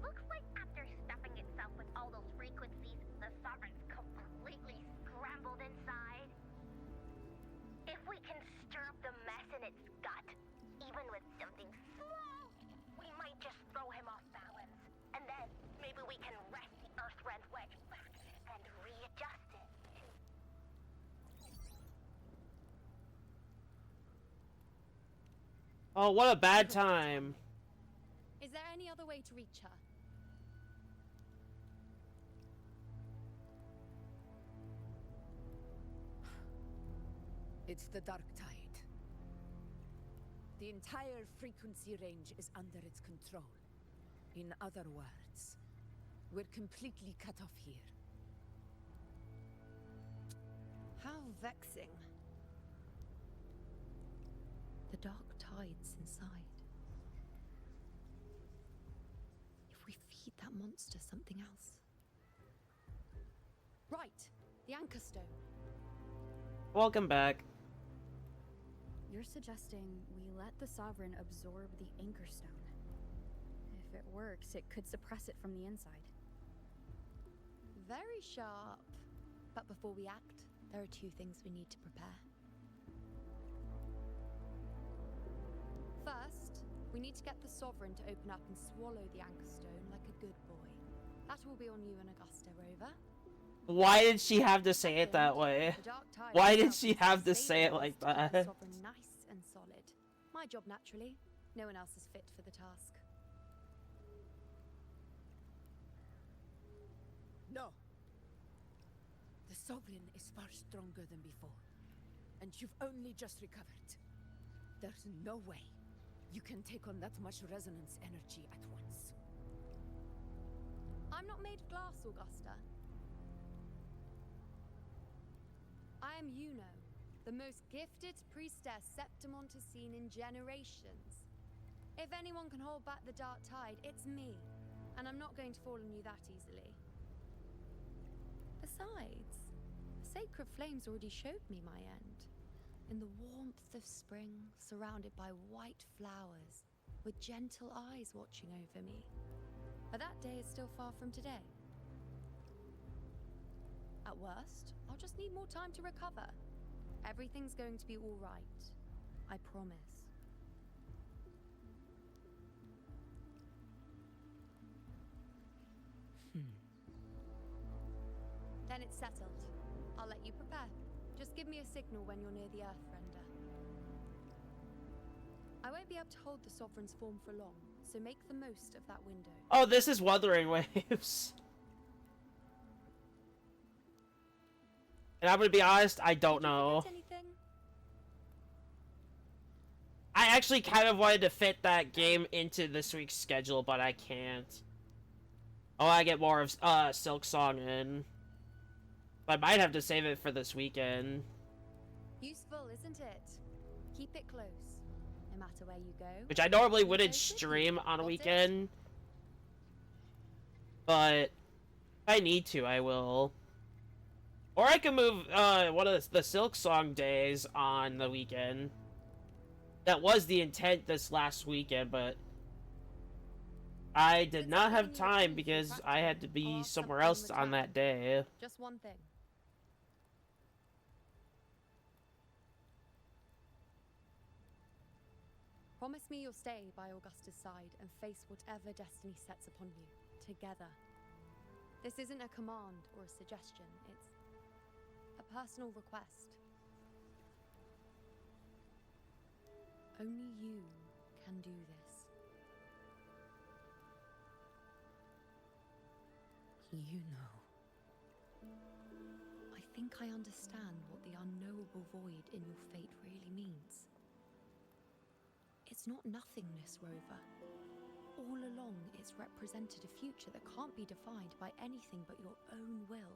Looks like after stuffing itself with all those frequencies, the Sovereign's completely scrambled inside. If we can stir up the mess in its gut, even with something small, we might just throw him off balance. And then maybe we can wrest the Earthrend wedge back and readjust it. Oh, what a bad time. Is there any other way to reach her? It's the dark tide. The entire frequency range is under its control. In other words, we're completely cut off here. How vexing. The dark tide's inside. If we feed that monster something else. Right, the anchor stone. Welcome back. You're suggesting we let the Sovereign absorb the anchor stone. If it works, it could suppress it from the inside. Very sharp. But before we act, there are two things we need to prepare. First, we need to get the Sovereign to open up and swallow the anchor stone like a good boy. That will be on you and Augusta, Rover. Why did she have to say it that way? Why did she have to say it like that? The Sovereign nice and solid. My job, naturally. No one else is fit for the task. No. The Sovereign is far stronger than before. And you've only just recovered. There's no way you can take on that much resonance energy at once. I'm not made of glass, Augusta. I am Yuno, the most gifted priestess Septimont has seen in generations. If anyone can hold back the dark tide, it's me. And I'm not going to fall on you that easily. Besides, the sacred flames already showed me my end. In the warmth of spring, surrounded by white flowers, with gentle eyes watching over me. But that day is still far from today. At worst, I'll just need more time to recover. Everything's going to be all right. I promise. Then it's settled. I'll let you prepare. Just give me a signal when you're near the Earthrender. I won't be able to hold the Sovereign's form for long, so make the most of that window. Oh, this is Wuthering Waves. And I'm gonna be honest, I don't know. I actually kind of wanted to fit that game into this week's schedule, but I can't. Oh, I get more of Silk Song in. I might have to save it for this weekend. Useful, isn't it? Keep it close, no matter where you go. Which I normally wouldn't stream on a weekend. But if I need to, I will. Or I can move one of the Silk Song days on the weekend. That was the intent this last weekend, but I did not have time because I had to be somewhere else on that day. Just one thing. Promise me you'll stay by Augusta's side and face whatever destiny sets upon you, together. This isn't a command or a suggestion, it's a personal request. Only you can do this. You know. I think I understand what the unknowable void in your fate really means. It's not nothingness, Rover. All along, it's represented a future that can't be defined by anything but your own will.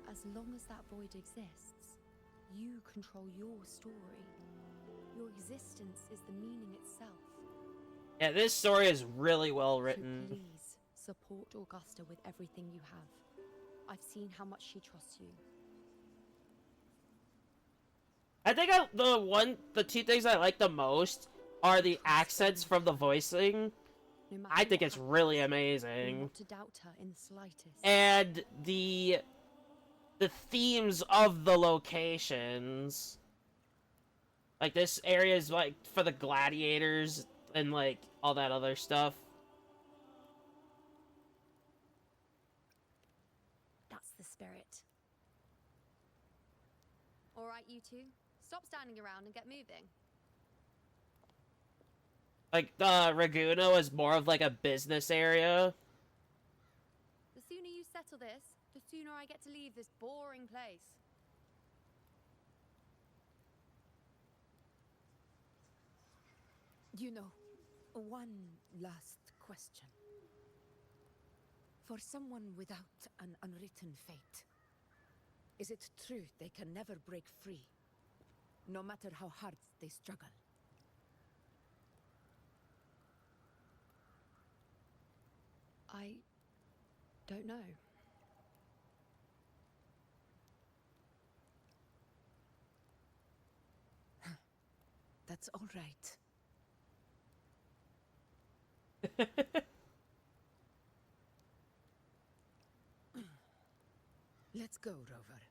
As long as that void exists, you control your story. Your existence is the meaning itself. Yeah, this story is really well written. So please, support Augusta with everything you have. I've seen how much she trusts you. I think the two things I like the most are the accents from the voicing. I think it's really amazing. Not to doubt her in the slightest. And the themes of the locations. Like, this area is, like, for the gladiators and, like, all that other stuff. That's the spirit. All right, you two. Stop standing around and get moving. Like, Raguno is more of, like, a business area. The sooner you settle this, the sooner I get to leave this boring place. You know, one last question. For someone without an unwritten fate, is it true they can never break free, no matter how hard they struggle? I don't know. That's all right. Let's go, Rover.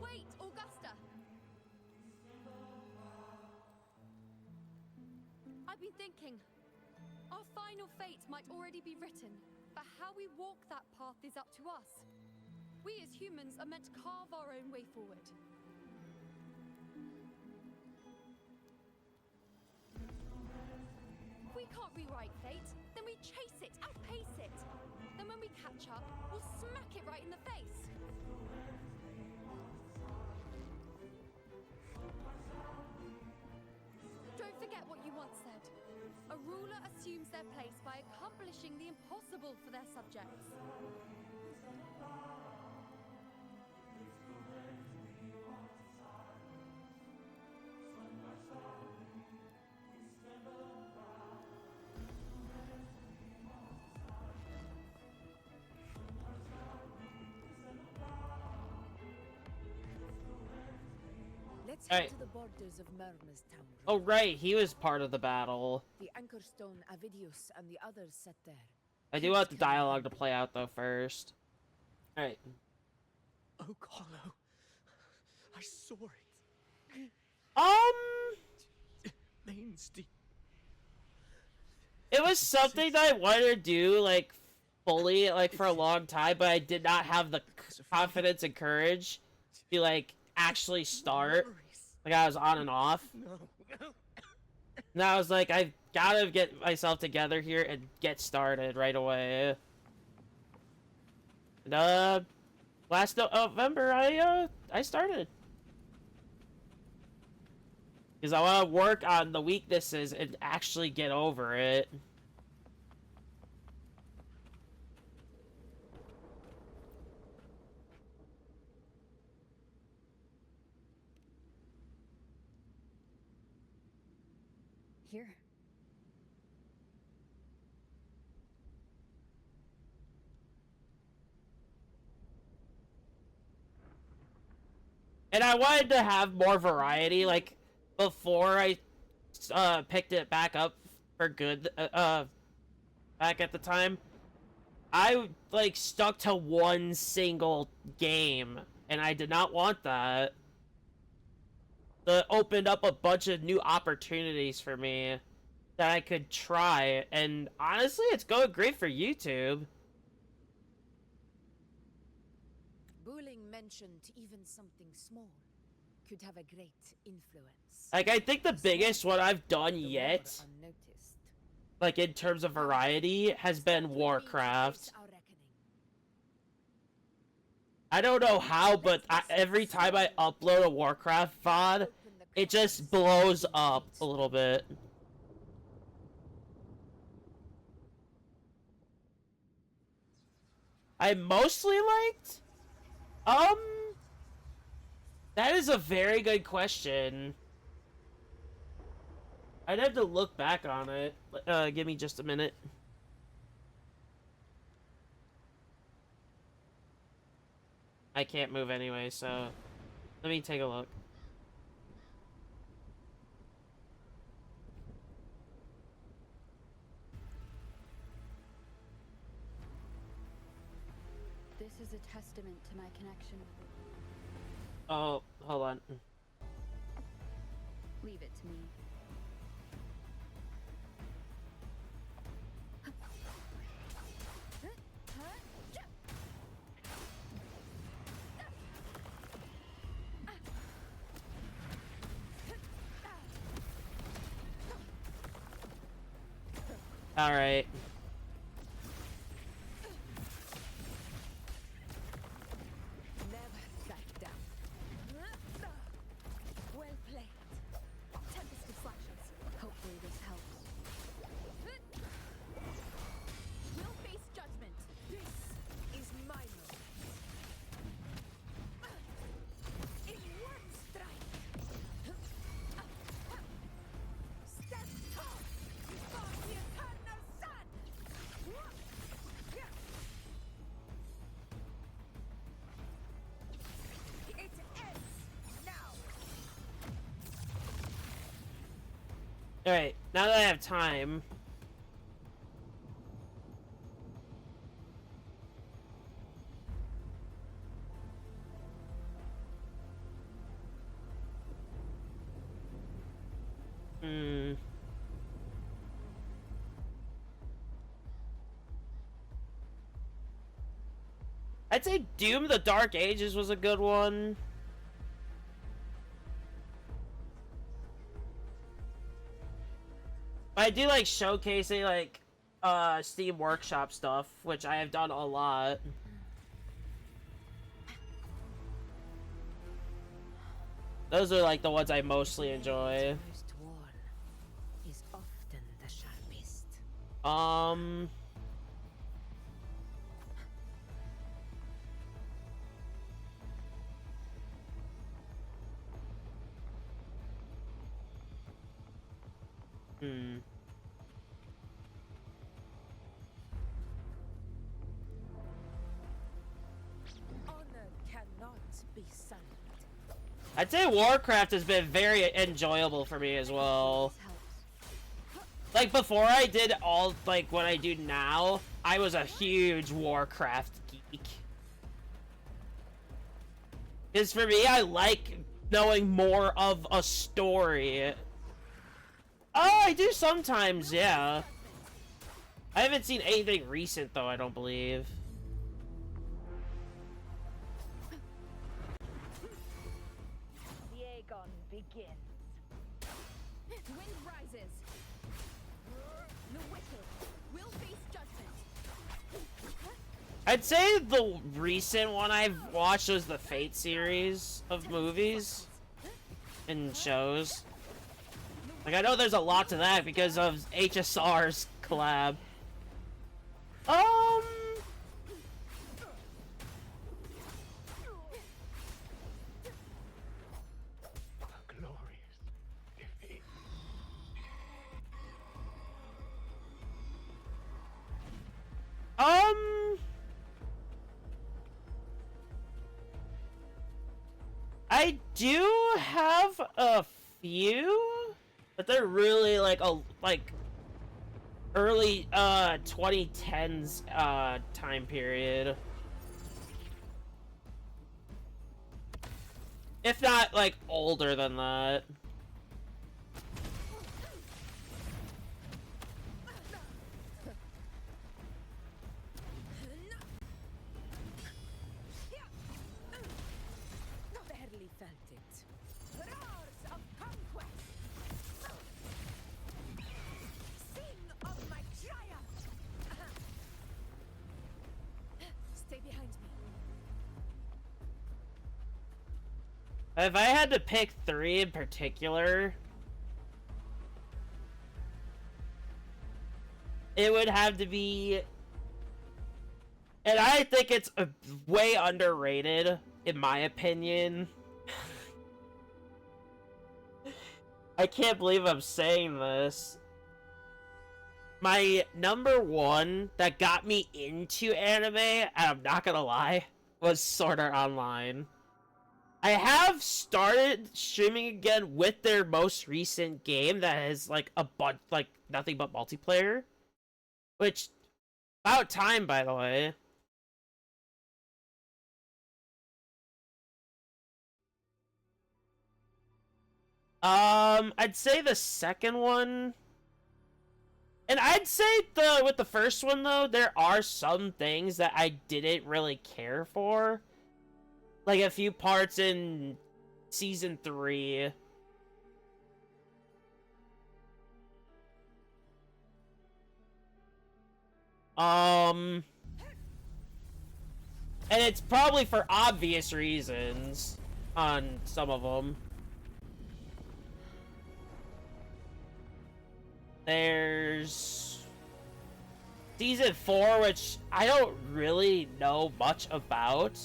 Wait, Augusta! I've been thinking. Our final fate might already be written, but how we walk that path is up to us. We as humans are meant to carve our own way forward. If we can't rewrite fate, then we chase it, outpace it. Then when we catch up, we'll smack it right in the face. Don't forget what you once said. A ruler assumes their place by accomplishing the impossible for their subjects. Let's All head right. to the borders of Myrna's town. Oh, right. He was part of the battle. The Anchor Stone, Avidius, and the others set there. I do want the dialogue to play out, though, first. Alright. Oak Hollow. I saw it. Mains deep. It was something that I wanted to do, like, fully, like, for a long time, but I did not have the confidence and courage to, like, actually start. Like, I was on and off. And I was like, I gotta get myself together here and get started right away. And, last November, I started. Because I want to work on the weaknesses and actually get over it. Here. And I wanted to have more variety, like, before I picked it back up for good, back at the time. I, like, stuck to one single game, and I did not want that. That opened up a bunch of new opportunities for me that I could try, and honestly, it's going great for YouTube. Bulling mentioned even something small could have a great influence. Like, I think the biggest one I've done yet, like, in terms of variety, has been Warcraft. I don't know how, but every time I upload a Warcraft VOD, it just blows up a little bit. I mostly liked? That is a very good question. I'd have to look back on it. Give me just a minute. I can't move anyway, so let me take a look. This is a testament to my connection with it. Oh, hold on. Leave it to me. Alright. Never back down. Well played. Tempest distractions. Hopefully this helps. We'll face judgment. This is my moment. In one strike. Stand tall before the eternal sun. It ends now. Alright, now that I have time. I'd say Doom the Dark Ages was a good one. I do like showcasing like Steam Workshop stuff, which I have done a lot. Those are like the ones I mostly enjoy. Most worn is often the sharpest. Honor cannot be sullied. I'd say Warcraft has been very enjoyable for me as well. Like before I did all like what I do now, I was a huge Warcraft geek. Because for me, I like knowing more of a story. Oh, I do sometimes, yeah. I haven't seen anything recent though, I don't believe. The Aegon begins. Wind rises. The wicked will face judgment. I'd say the recent one I've watched was the Fate series of movies and shows. Like, I know there's a lot to that because of HSR's collab. I do have a few, but they're really like early 2010s time period. If not like older than that. Barely felt it. Roars of conquest. Sing of my triumph. Stay behind me. If I had to pick three in particular, it would have to be, and I think it's way underrated, in my opinion. I can't believe I'm saying this. My number one that got me into anime, and I'm not gonna lie, was Sword Art Online. I have started streaming again with their most recent game that is like like nothing but multiplayer, which about time, by the way. I'd say the second one, and I'd say with the first one though, there are some things that I didn't really care for. Like a few parts in season 3. And it's probably for obvious reasons on some of them. There's Season 4, which I don't really know much about.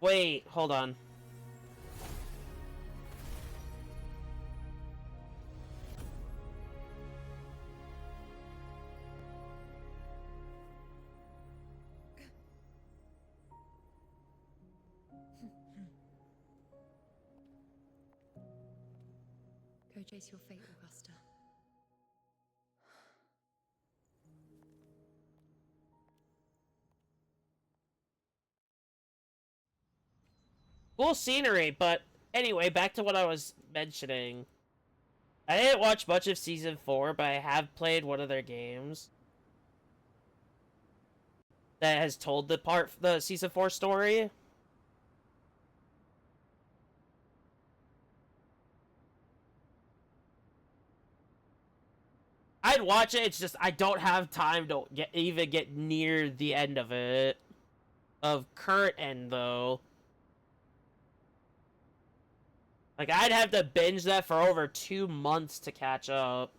Wait, hold on. Go chase your fate, Augusta. Cool scenery, but anyway, back to what I was mentioning. I didn't watch much of Season 4, but I have played one of their games that has told the Season 4 story. I'd watch it, it's just I don't have time to even get near the end of it. Of current end, though. Like, I'd have to binge that for over 2 months to catch up.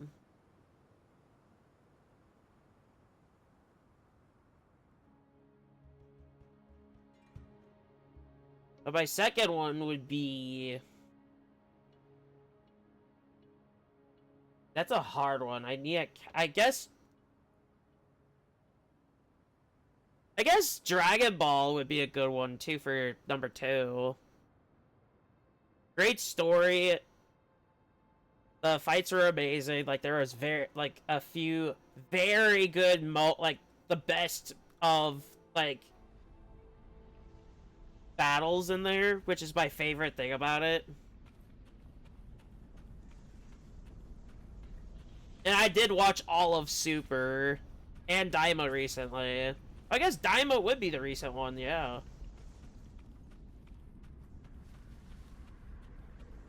But my second one would be... That's a hard one. I guess Dragon Ball would be a good one, too, for number 2. Great story. The fights were amazing. Like, there was a few very good the best of, like, battles in there, which is my favorite thing about it. And I did watch all of Super and Daima recently. I guess Daima would be the recent one, yeah.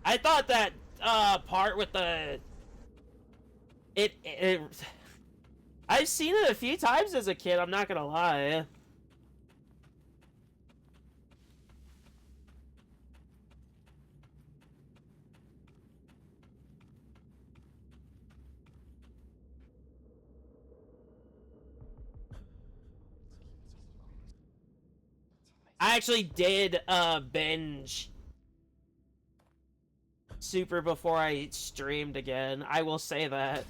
I thought that part with the I've seen it a few times as a kid, I'm not gonna lie. I actually did binge Super before I streamed again. I will say that.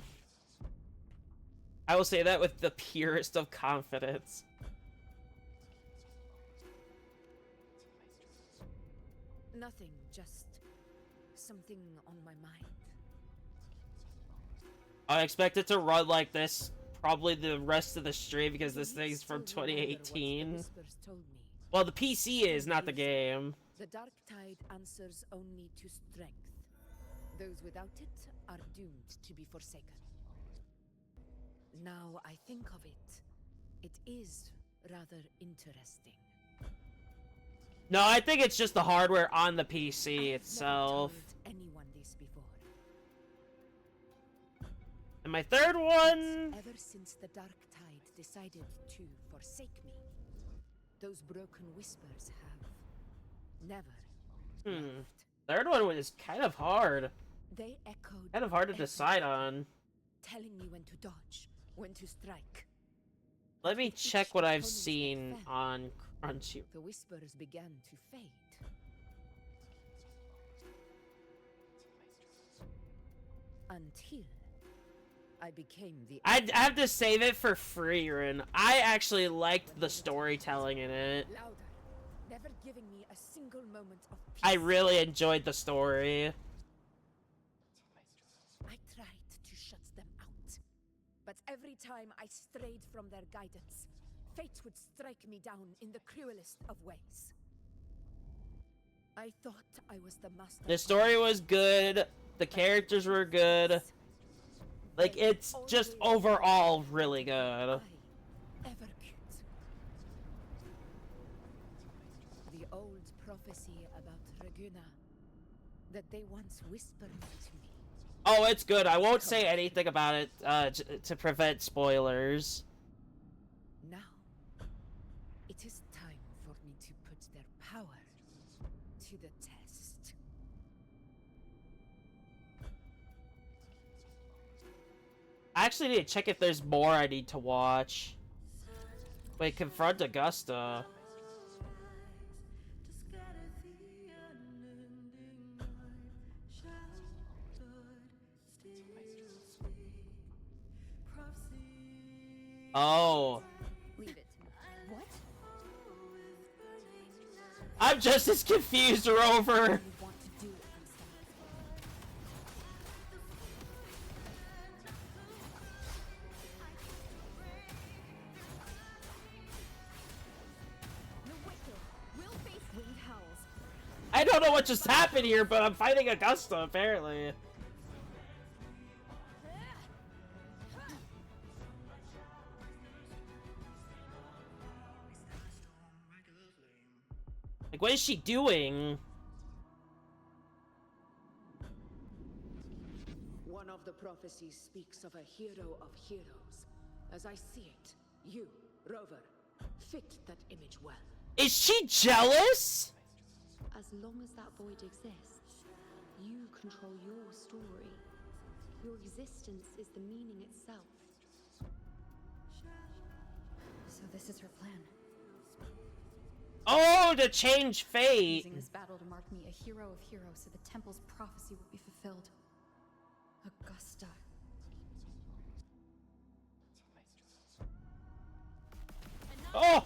I will say that with the purest of confidence. Nothing, just something on my mind. I expect it to run like this probably the rest of the stream because this thing's from 2018. Well, the PC is, not the game. The dark tide answers only to strength. Those without it are doomed to be forsaken. Now I think of it, it is rather interesting. No, I think it's just the hardware on the PC itself. Never told anyone this before. And my third one... Ever since the dark tide decided to forsake me, those broken whispers have never left. Third one was kind of hard. They echoed Kind of hard to decide on. telling me when to dodge, when to strike. Let me check what I've seen on Crunchy. The whispers began to fade. Until I became the... I have to save it for Freerin. I actually liked the storytelling in it. Louder, never giving me a single moment of peace. I really enjoyed the story. I tried to shut them out, but every time I strayed from their guidance, fate would strike me down in the cruelest of ways. I thought I was the master. The story was good. The characters were good. Like, it's just overall really good. Ever could. The old prophecy about Reguna that they once whispered to me. Oh, it's good. I won't say anything about it to prevent spoilers. Now, it is time for me to put their power to the test. I actually need to check if there's more I need to watch. Wait, confront Augusta. Oh. Leave it to me. What? I'm just as confused, Rover. I don't know what just happened here, but I'm fighting Augusta, apparently. Like, what is she doing? One of the prophecies speaks of a hero of heroes. As I see it, you, Rover, fit that image well. Is she jealous? As long as that void exists, you control your story. Your existence is the meaning itself. So this is her plan. Oh, to change fate. Using this battle to mark me a hero of heroes so the temple's prophecy will be fulfilled. Augusta. Oh!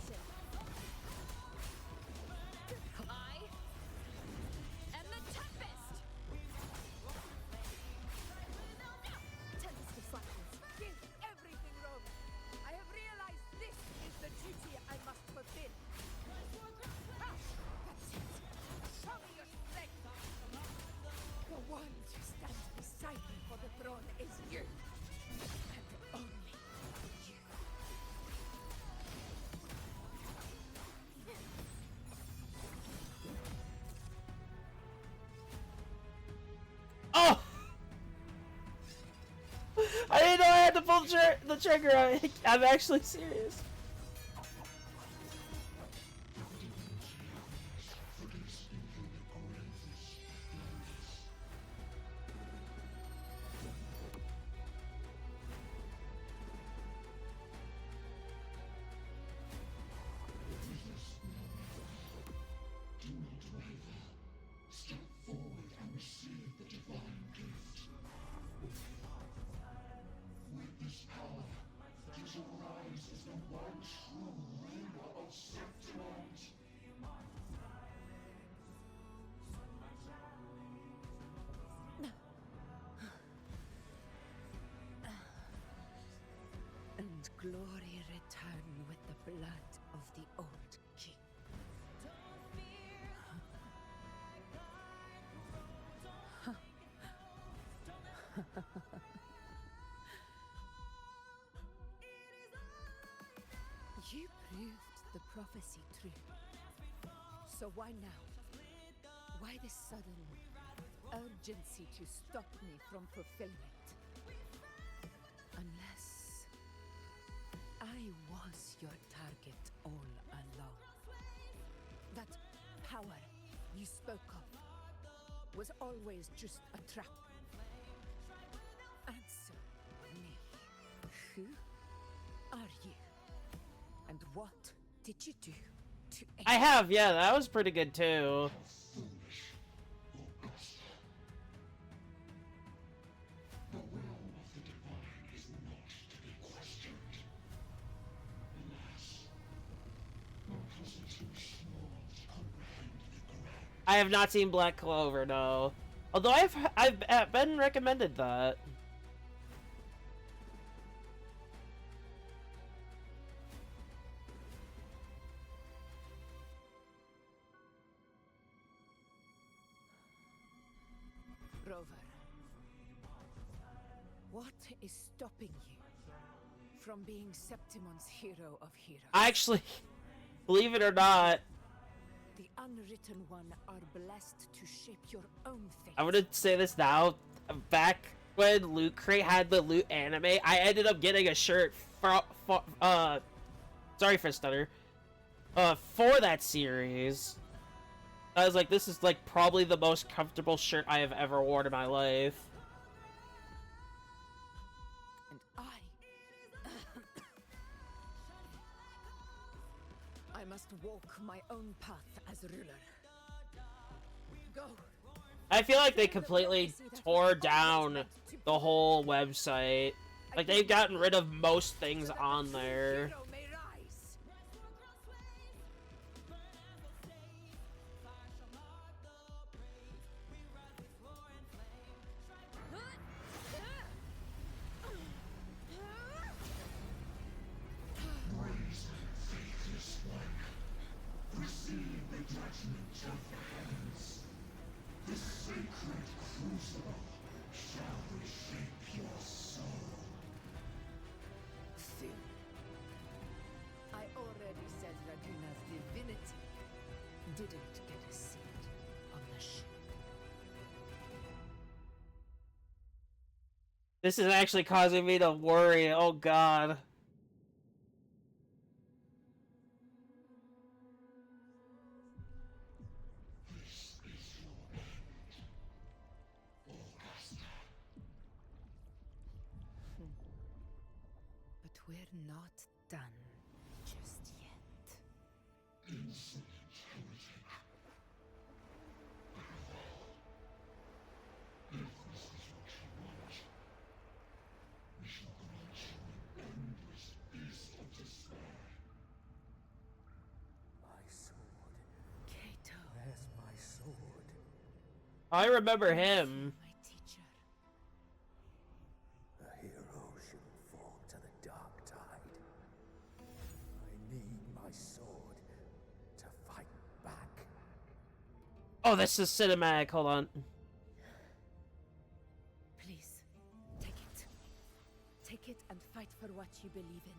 Oh! I didn't know I had to pull the trigger. I'm actually serious. And glory return with the blood of the old king. You proved the prophecy true. So why now? Why this sudden urgency to stop me from fulfilling it? Unless I was your target all along. That power you spoke of was always just a trap. Answer me. Who are you? And what did you do to I have, yeah, that was pretty good too. I have not seen Black Clover, no. Although I've been recommended that. Rover, what is stopping you from being Septimon's hero of heroes? I actually, believe it or not, The unreal Forgotten One are blessed to shape your own fate. I'm gonna say this now. Back when Loot Crate had the Loot anime, I ended up getting a shirt sorry for stutter. For that series. I was like, this is like probably the most comfortable shirt I have ever worn in my life. And I must walk my own path as ruler. Go. I feel like they completely tore down the whole website. Like, they've gotten rid of most things on there. Receive the judgment of the heavens. The sacred crucible shall reshape your soul. Fool. I already said Raguna's divinity didn't get a seat on the ship. This is actually causing me to worry. Oh god. But we're not done just yet. Insolent heretic. If this is what you want, we shall grant you an endless peace of despair. My sword. Kato. Where's my sword? I remember him. My teacher. A hero shouldn't fall to the dark tide. I need my sword to fight back. Oh, this is cinematic. Hold on. Please, take it. Take it and fight for what you believe in.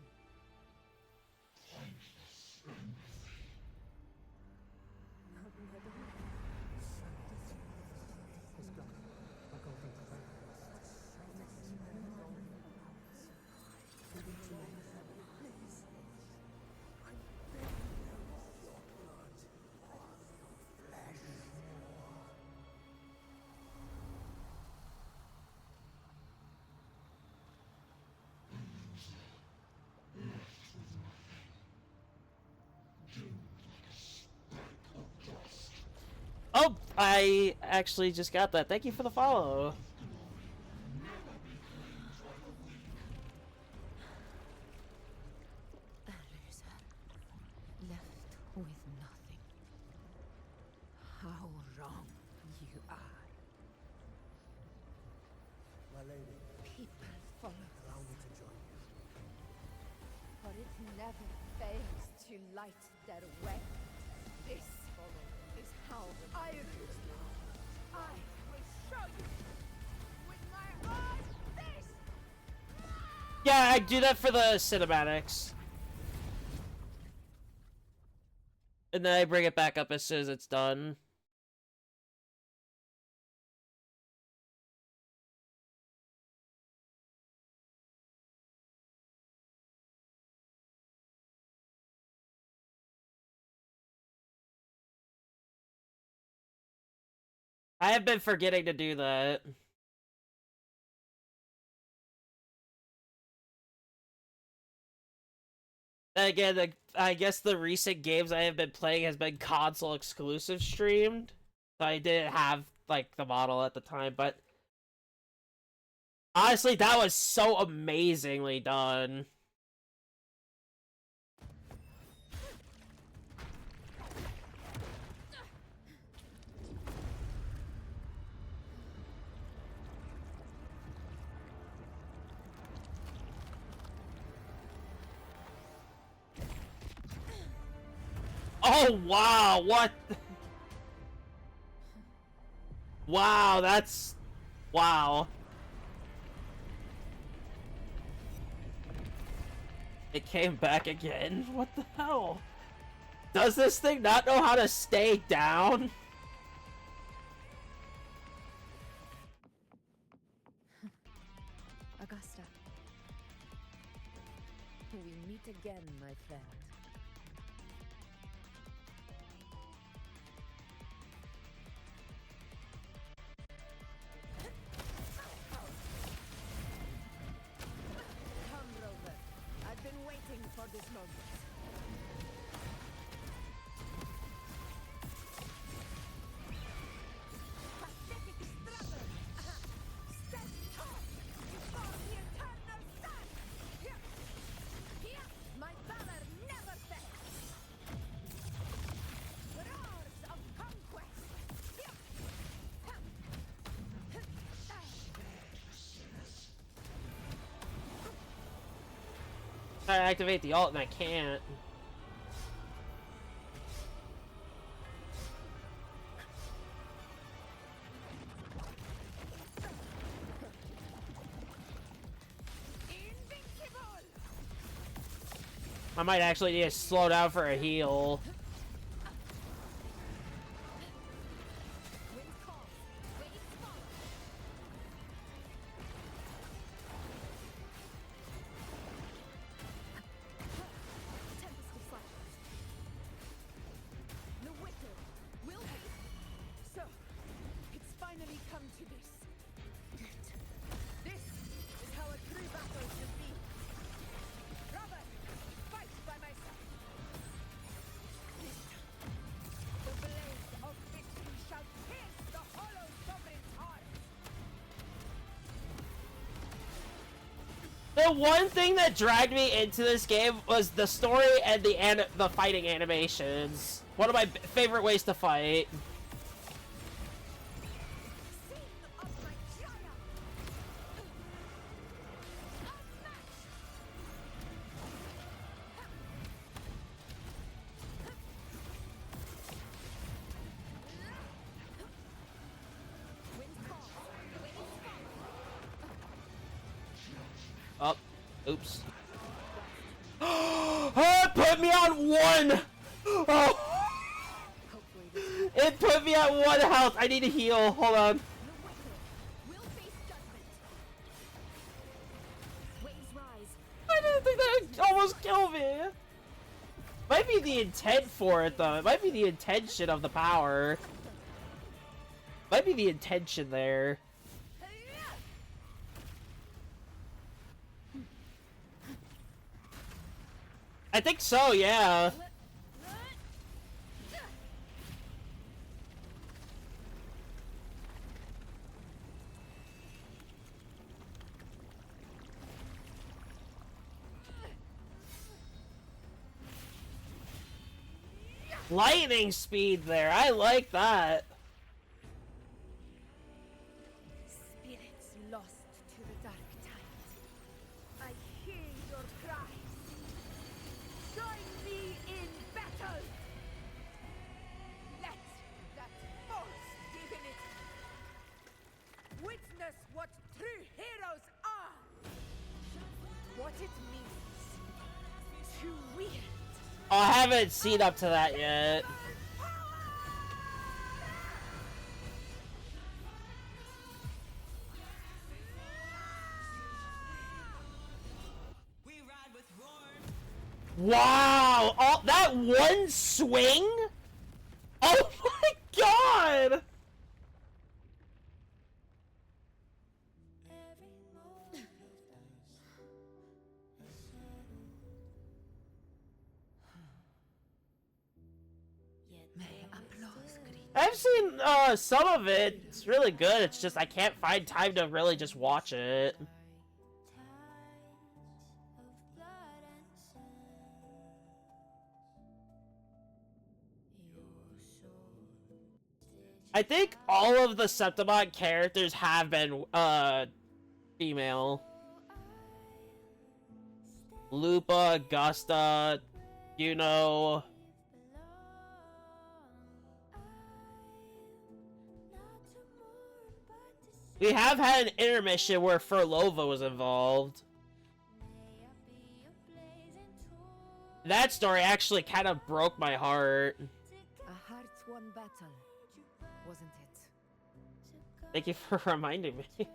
Oh, I actually just got that. Thank you for the follow. A loser, left with nothing. How wrong you are. My lady, People follow allow me to join you. for it never fails to light their way. This is how I will show you with my own fist. Yeah, I do that for the cinematics. And then I bring it back up as soon as it's done. I have been forgetting to do that. Again, I guess the recent games I have been playing has been console exclusive streamed. So I didn't have, like, the model at the time, but honestly, that was so amazingly done. Oh, wow, what? Wow, that's... Wow. It came back again? What the hell? Does this thing not know how to stay down? Augusta. We meet again, my friend. Come, Rover. I've been waiting for this moment. My valor never fails. Roars of conquest. I activate the ult and I can't. I might actually need to slow down for a heal. The wicked will be. So, it's finally come to this. This is how a true battle should be. Robert, fight by my side. This time, the blaze of victory shall pierce the hollow sovereign's heart. The one thing that dragged me into this game was the story and the fighting animations. One of my favorite ways to fight. Oh, oops. Oh, it put me on one! Oh. It put me at 1 health. I need to heal. Hold on. I didn't think that would almost kill me. Might be the intent for it, though. It might be the intention of the power. Might be the intention there. I think so, yeah. Lightning speed there. I like that. Spirits lost to the dark tide. I hear your cries. Join me in battle. Let that false divinity witness what true heroes are. What it means to wield. Oh, I haven't seen up to that yet. Wow! Oh, that one swing? Oh my god! I've seen some of it. It's really good. It's just I can't find time to really just watch it. I think all of the Septimon characters have been female. Lupa, Augusta, Yuno. We have had an intermission where Furlova was involved. That story actually kind of broke my heart. A heart-won battle, wasn't it? Thank you for reminding me.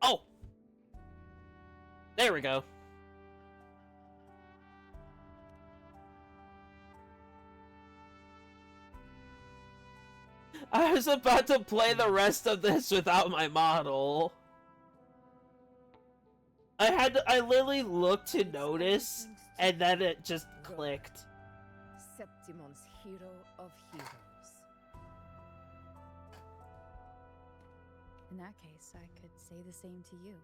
Oh! There we go. I was about to play the rest of this without my model. I literally looked to notice, and then it just clicked. Septimon's hero of heroes. In that case, I could say the same to you.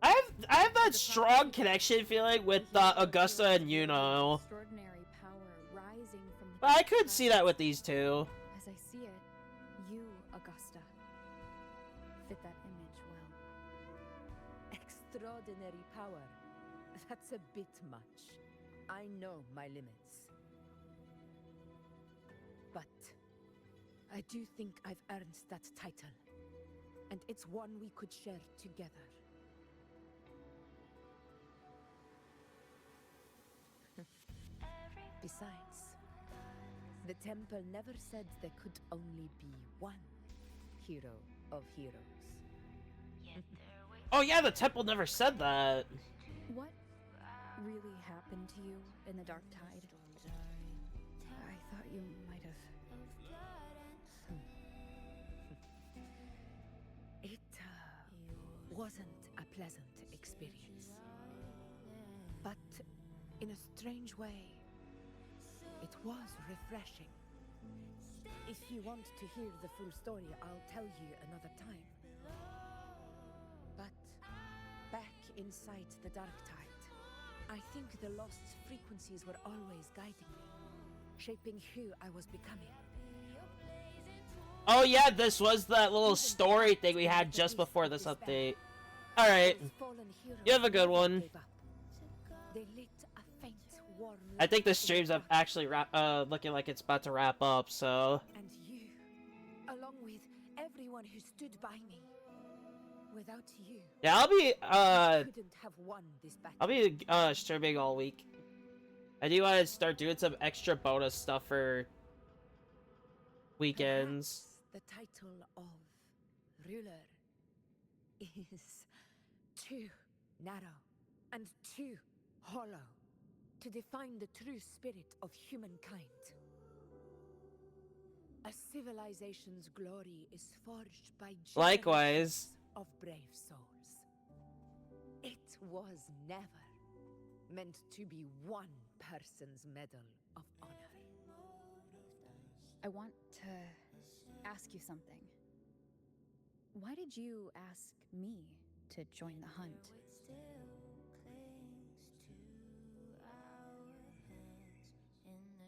I have that strong connection feeling with Augusta and Yuno. Extraordinary power rising from the But I could see that with these two. As I see it, you, Augusta, fit that image well. Extraordinary power. That's a bit much. I know my limits. But I do think I've earned that title. And it's one we could share together. Besides, the temple never said there could only be one hero of heroes. Oh yeah, the temple never said that. What really happened to you in the Dark Tide? I thought you might have... It wasn't a pleasant experience. But in a strange way, it was refreshing. If you want to hear the full story, I'll tell you another time. But back inside the Dark Tide, I think the lost frequencies were always guiding me, shaping who I was becoming. Oh yeah, this was that little story thing we had just before this update. Alright. You have a good one. They lit a faint, warm I think the stream's up actually looking like it's about to wrap up, so... And you, along with everyone who stood by me. Without you, yeah, I couldn't have won this battle. I'll be streaming all week. I do want to start doing some extra bonus stuff for weekends. Perhaps the title of ruler is too narrow and too hollow to define the true spirit of humankind. A civilization's glory is forged by Likewise. of brave souls. It was never meant to be one person's medal of honor. I want to ask you something. Why did you ask me to join the hunt?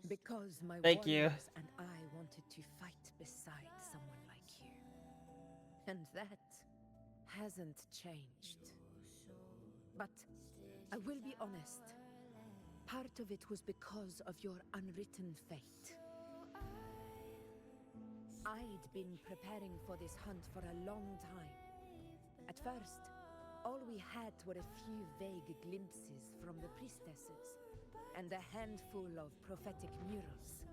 Because my Thank you. warriors and I wanted to fight beside someone like you. And that hasn't changed. But I will be honest. Part of it was because of your unwritten fate. I'd been preparing for this hunt for a long time. At first, all we had were a few vague glimpses from the priestesses and a handful of prophetic murals.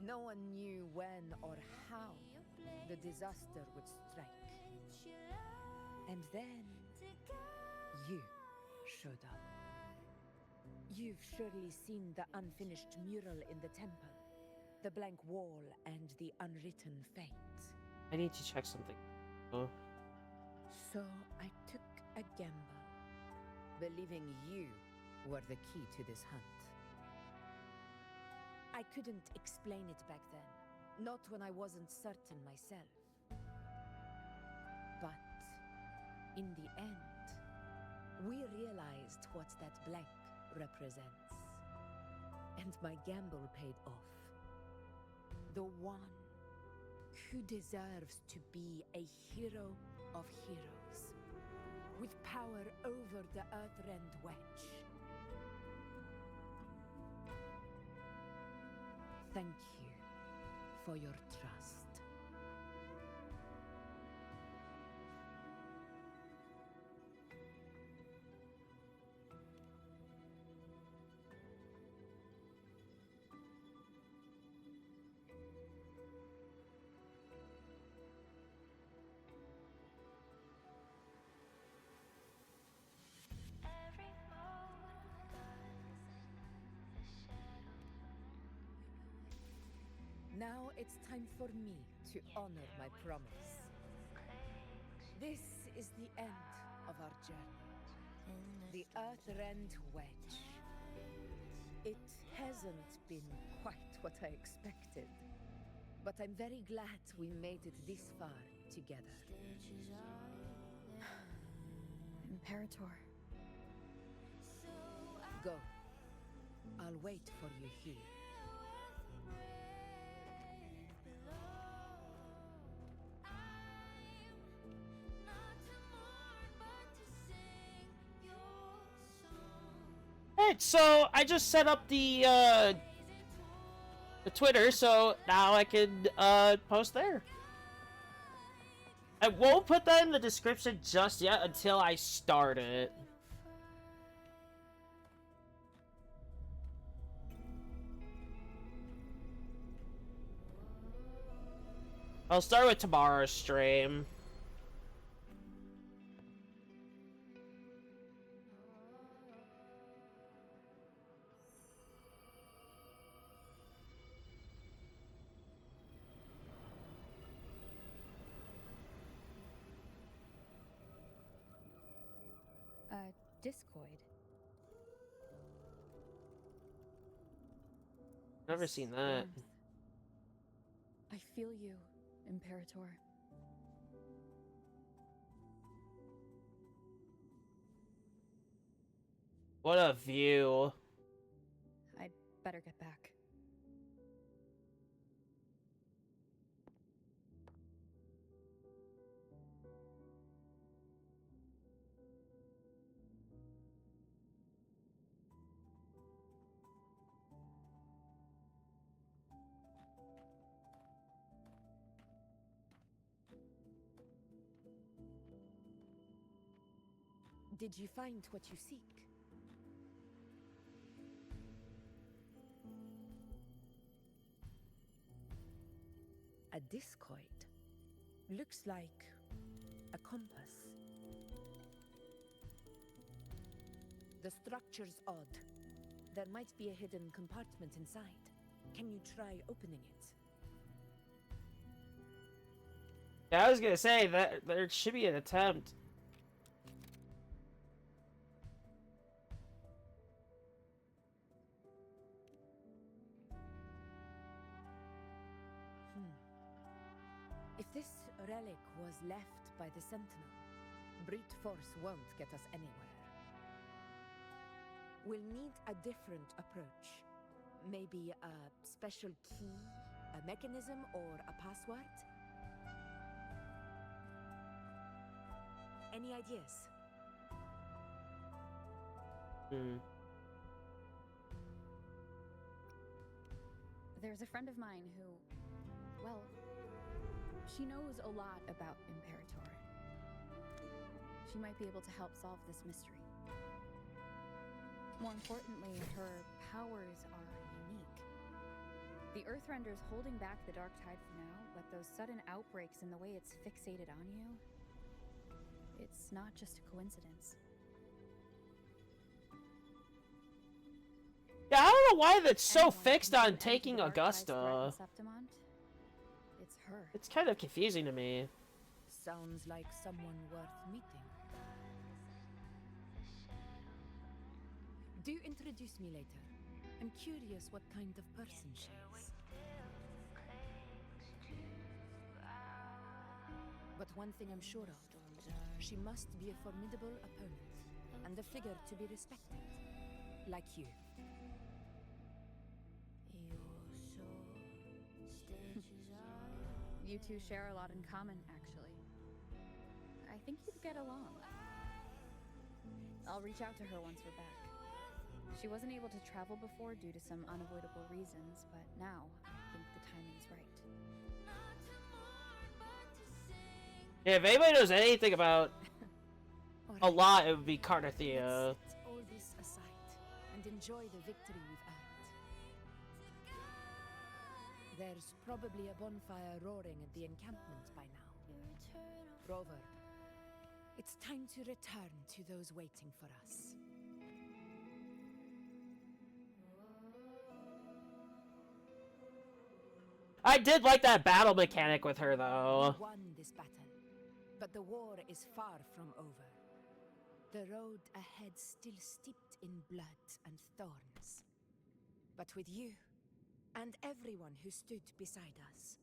No one knew when or how the disaster would strike. And then you showed up. You've surely seen the unfinished mural in the temple, the blank wall and the unwritten fate. I need to check something. Oh. So I took a gamble, believing you were the key to this hunt. I couldn't explain it back then, not when I wasn't certain myself. But in the end, we realized what that blank represents. And my gamble paid off. The one who deserves to be a hero of heroes, with power over the Earthrend Wedge. Thank you for your trust. Now it's time for me to honor my promise. This is the end of our journey. The Earthrend Wedge. It hasn't been quite what I expected, but I'm very glad we made it this far together. Imperator. Go. I'll wait for you here. Alright, so I just set up the Twitter, so now I can post there. I won't put that in the description just yet until I start it. I'll start with tomorrow's stream. Discoid. Never seen that. I feel you, Imperator. What a view. I'd better get back. Did you find what you seek? A discoid. Looks like a compass. The structure's odd. There might be a hidden compartment inside. Can you try opening it? Yeah, I was gonna say that there should be an attempt. If this relic was left by the Sentinel, brute force won't get us anywhere. We'll need a different approach. Maybe a special key, a mechanism, or a password? Any ideas? There's a friend of mine who, well, she knows a lot about Imperator. She might be able to help solve this mystery. More importantly, her powers are unique. The Earthrender's holding back the Dark Tide for now, but those sudden outbreaks and the way it's fixated on you, it's not just a coincidence. Yeah, I don't know why that's so Anyone fixed can on end the taking Dark Tide's threat Augusta. in Septimont. It's her. It's kind of confusing to me. Sounds like someone worth meeting. Do introduce me later. I'm curious what kind of person she is. But one thing I'm sure of, she must be a formidable opponent, and a figure to be respected, like you. You two share a lot in common, actually. I think you'd get along. I'll reach out to her once we're back. She wasn't able to travel before due to some unavoidable reasons, but now I think the timing is right. Yeah, if anybody knows anything about a lot, it would be Cardathea. Let's set all this aside and enjoy the victory we've earned. There's probably a bonfire roaring at the encampment by now. Rover, it's time to return to those waiting for us. I did like that battle mechanic with her, though. We won this battle, but the war is far from over. The road ahead still steeped in blood and thorns. But with you, and everyone who stood beside us,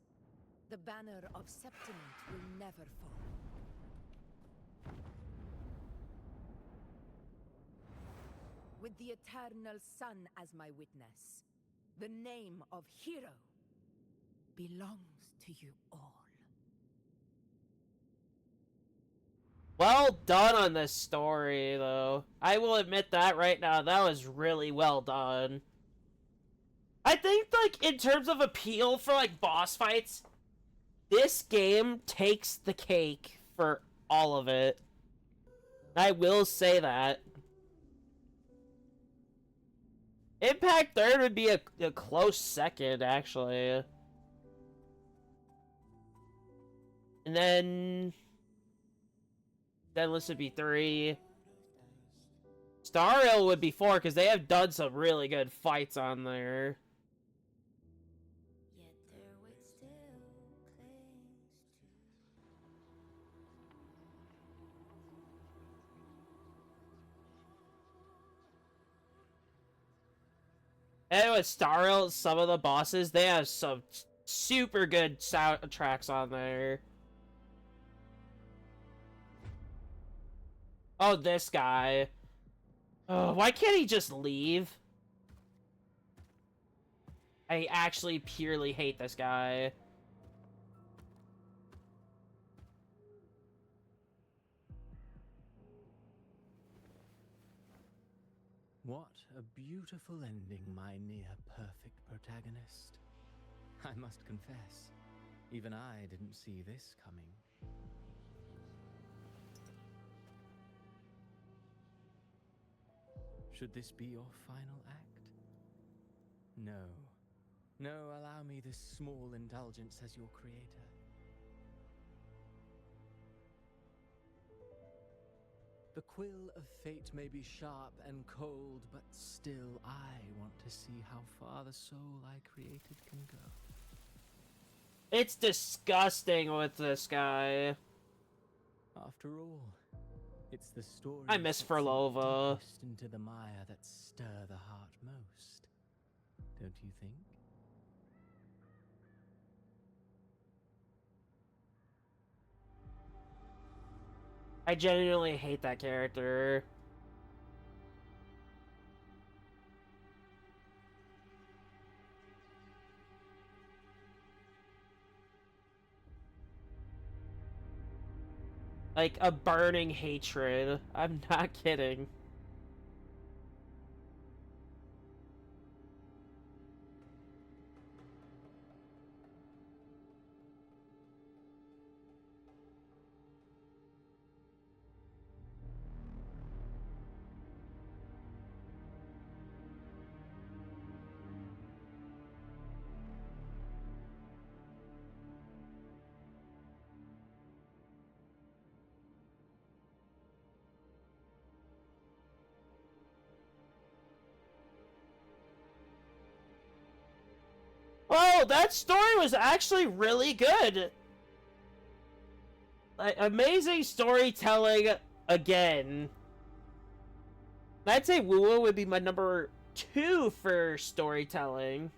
the banner of Septiment will never fall. With the eternal sun as my witness, the name of hero belongs to you all. Well done on this story, though. I will admit that right now. That was really well done. I think, like, in terms of appeal for, like, boss fights, this game takes the cake for all of it. I will say that. Impact 3rd would be a close second, actually. And then this would be 3. Star Rail would be 4, because they have done some really good fights on there. And with Star Rail, some of the bosses, they have some super good soundtracks on there. Oh, this guy. Oh, why can't he just leave? I actually purely hate this guy. What a beautiful ending, my near-perfect protagonist. I must confess, even I didn't see this coming. Should this be your final act? No. No, allow me this small indulgence as your creator. The quill of fate may be sharp and cold, but still I want to see how far the soul I created can go. It's disgusting with this guy. After all, it's the story I miss Furlova. into the mire that stir the heart most. Don't you think? I genuinely hate that character. Like, a burning hatred. I'm not kidding. Oh, that story was actually really good. Like, amazing storytelling again. I'd say Wuo would be my number 2 for storytelling.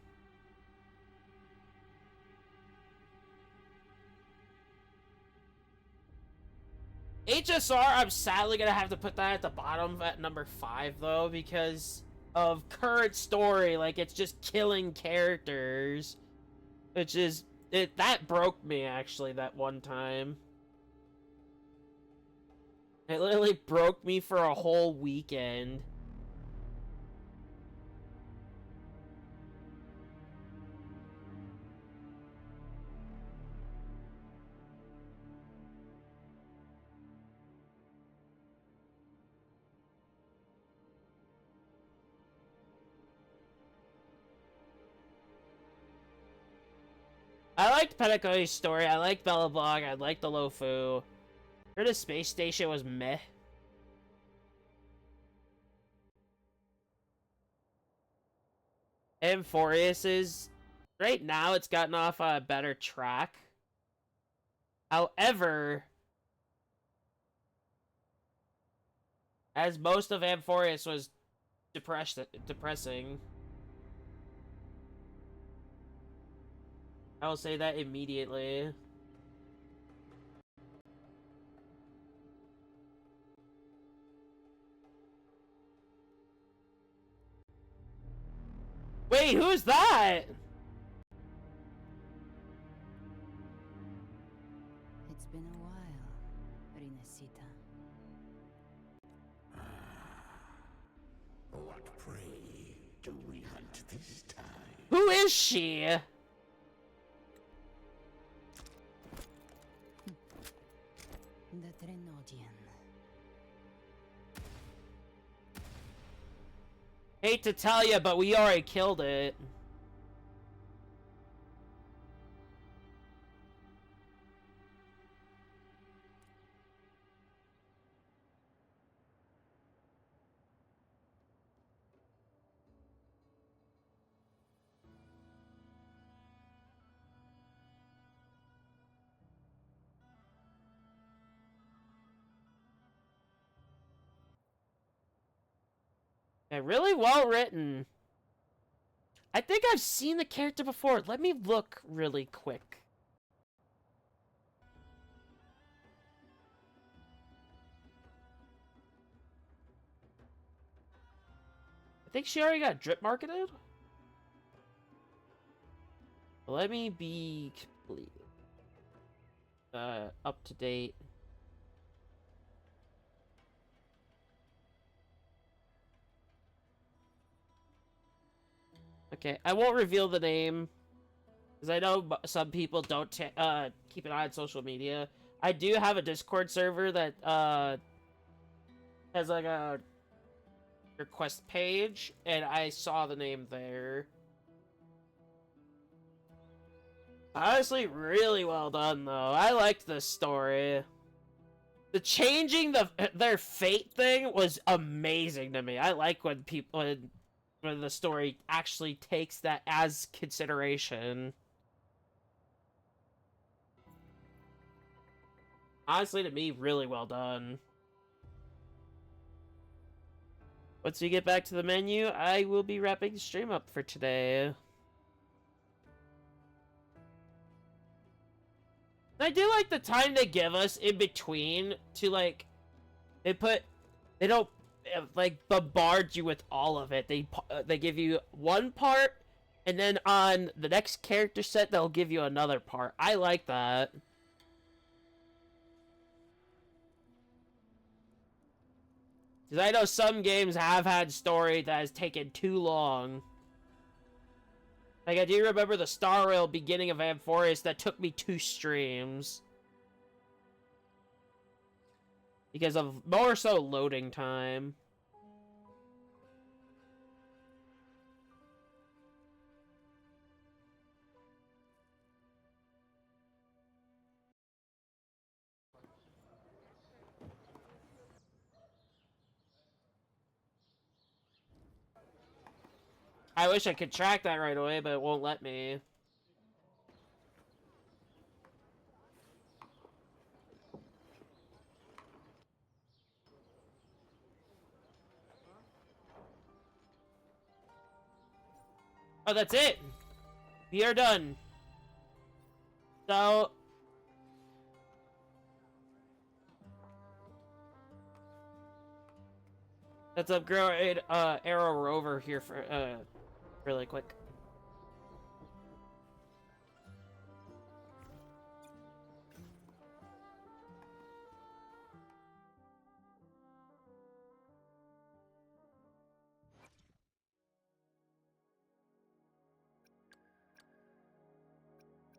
HSR, I'm sadly gonna have to put that at the bottom at number 5, though, because of current story. Like, it's just killing characters. Which is... that broke me, actually, that one time. It literally broke me for a whole weekend. I liked Pedagogy's story, I liked Bellabog, I liked the Lofu. Heard the space station was meh. Amphorius's right now it's gotten off on a better track. However, as most of Amphorius was depressing, I will say that immediately. Wait, who's that? It's been a while, Rinasita. What prey do we hunt this time? Who is she? The Trenodian. Hate to tell you, but we already killed it. Yeah, really well written. I think I've seen the character before. Let me look really quick. I think she already got drip marketed. Let me be complete. Up to date. Okay, I won't reveal the name, because I know some people don't keep an eye on social media. I do have a Discord server that has like a request page, and I saw the name there. Honestly, really well done, though. I liked this story. The changing their fate thing was amazing to me. I like when people when the story actually takes that as consideration. Honestly, to me, really well done. Once we get back to the menu, I will be wrapping the stream up for today. I do like the time they give us in between to, like, they don't, like, bombard you with all of it. They give you one part, and then on the next character set, they'll give you another part. I like that. Because I know some games have had story that has taken too long. Like, I do remember the Star Rail beginning of Amphorius that took me 2 streams. Because of more so loading time. I wish I could track that right away, but it won't let me. Oh, that's it! We are done. So... let's upgrade Arrow Rover here for really quick.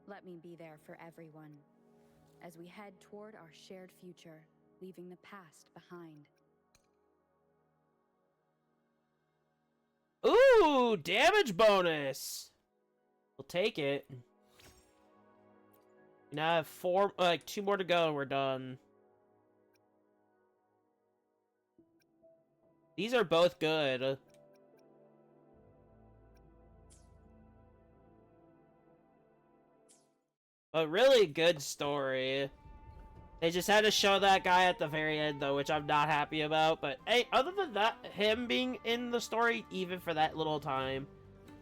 Let me be there for everyone as we head toward our shared future, leaving the past behind. Ooh, damage bonus. We'll take it. Now I have 2 more to go. We're done. These are both good. A really good story. They just had to show that guy at the very end, though, which I'm not happy about. But, hey, other than that, him being in the story, even for that little time,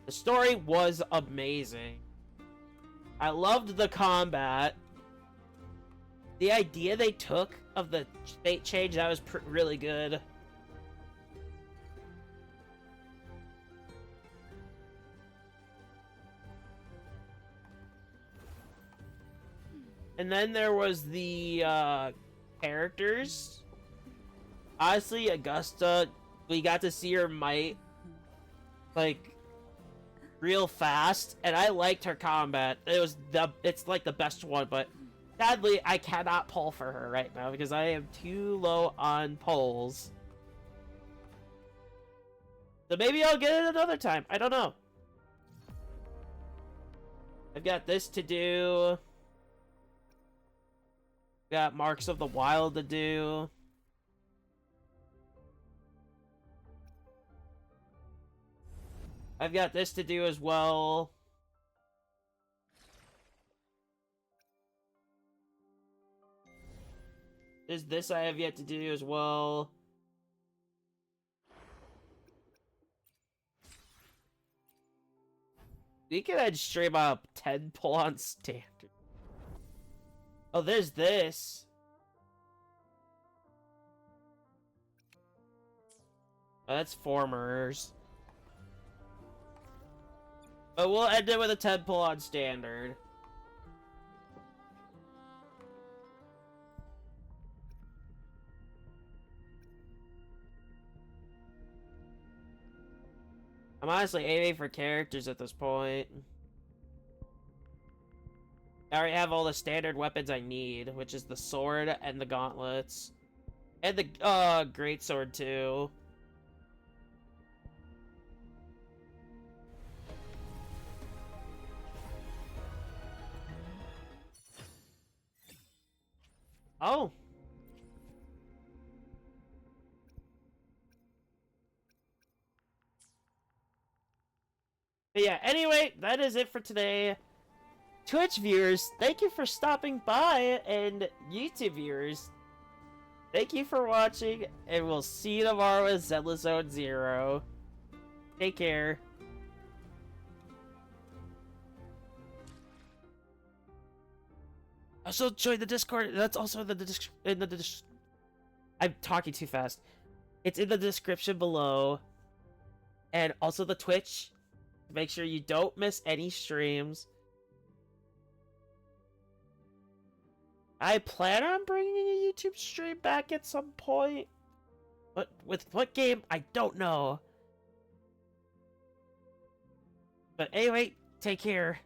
the story was amazing. I loved the combat. The idea they took of the fate change, that was really good. And then there was the characters. Honestly, Augusta, we got to see her might, like, real fast, and I liked her combat. It's like the best one, but sadly, I cannot pull for her right now because I am too low on pulls. So maybe I'll get it another time. I don't know. I've got this to do. Got Marks of the Wild to do. I've got this to do as well. There's this I have yet to do as well. We could add stream up 10 pull on standard. Oh, there's this. Oh, that's formers. But we'll end it with a 10 pull on standard. I'm honestly aiming for characters at this point. I already have all the standard weapons I need, which is the sword and the gauntlets. And the greatsword too. Oh. But yeah, anyway, that is it for today. Twitch viewers, thank you for stopping by, and YouTube viewers, thank you for watching, and we'll see you tomorrow with Zenless Zone Zero. Take care. Also, join the Discord. That's also in the I'm talking too fast. It's in the description below, and also the Twitch. Make sure you don't miss any streams. I plan on bringing a YouTube stream back at some point. But with what game, I don't know. But anyway, take care.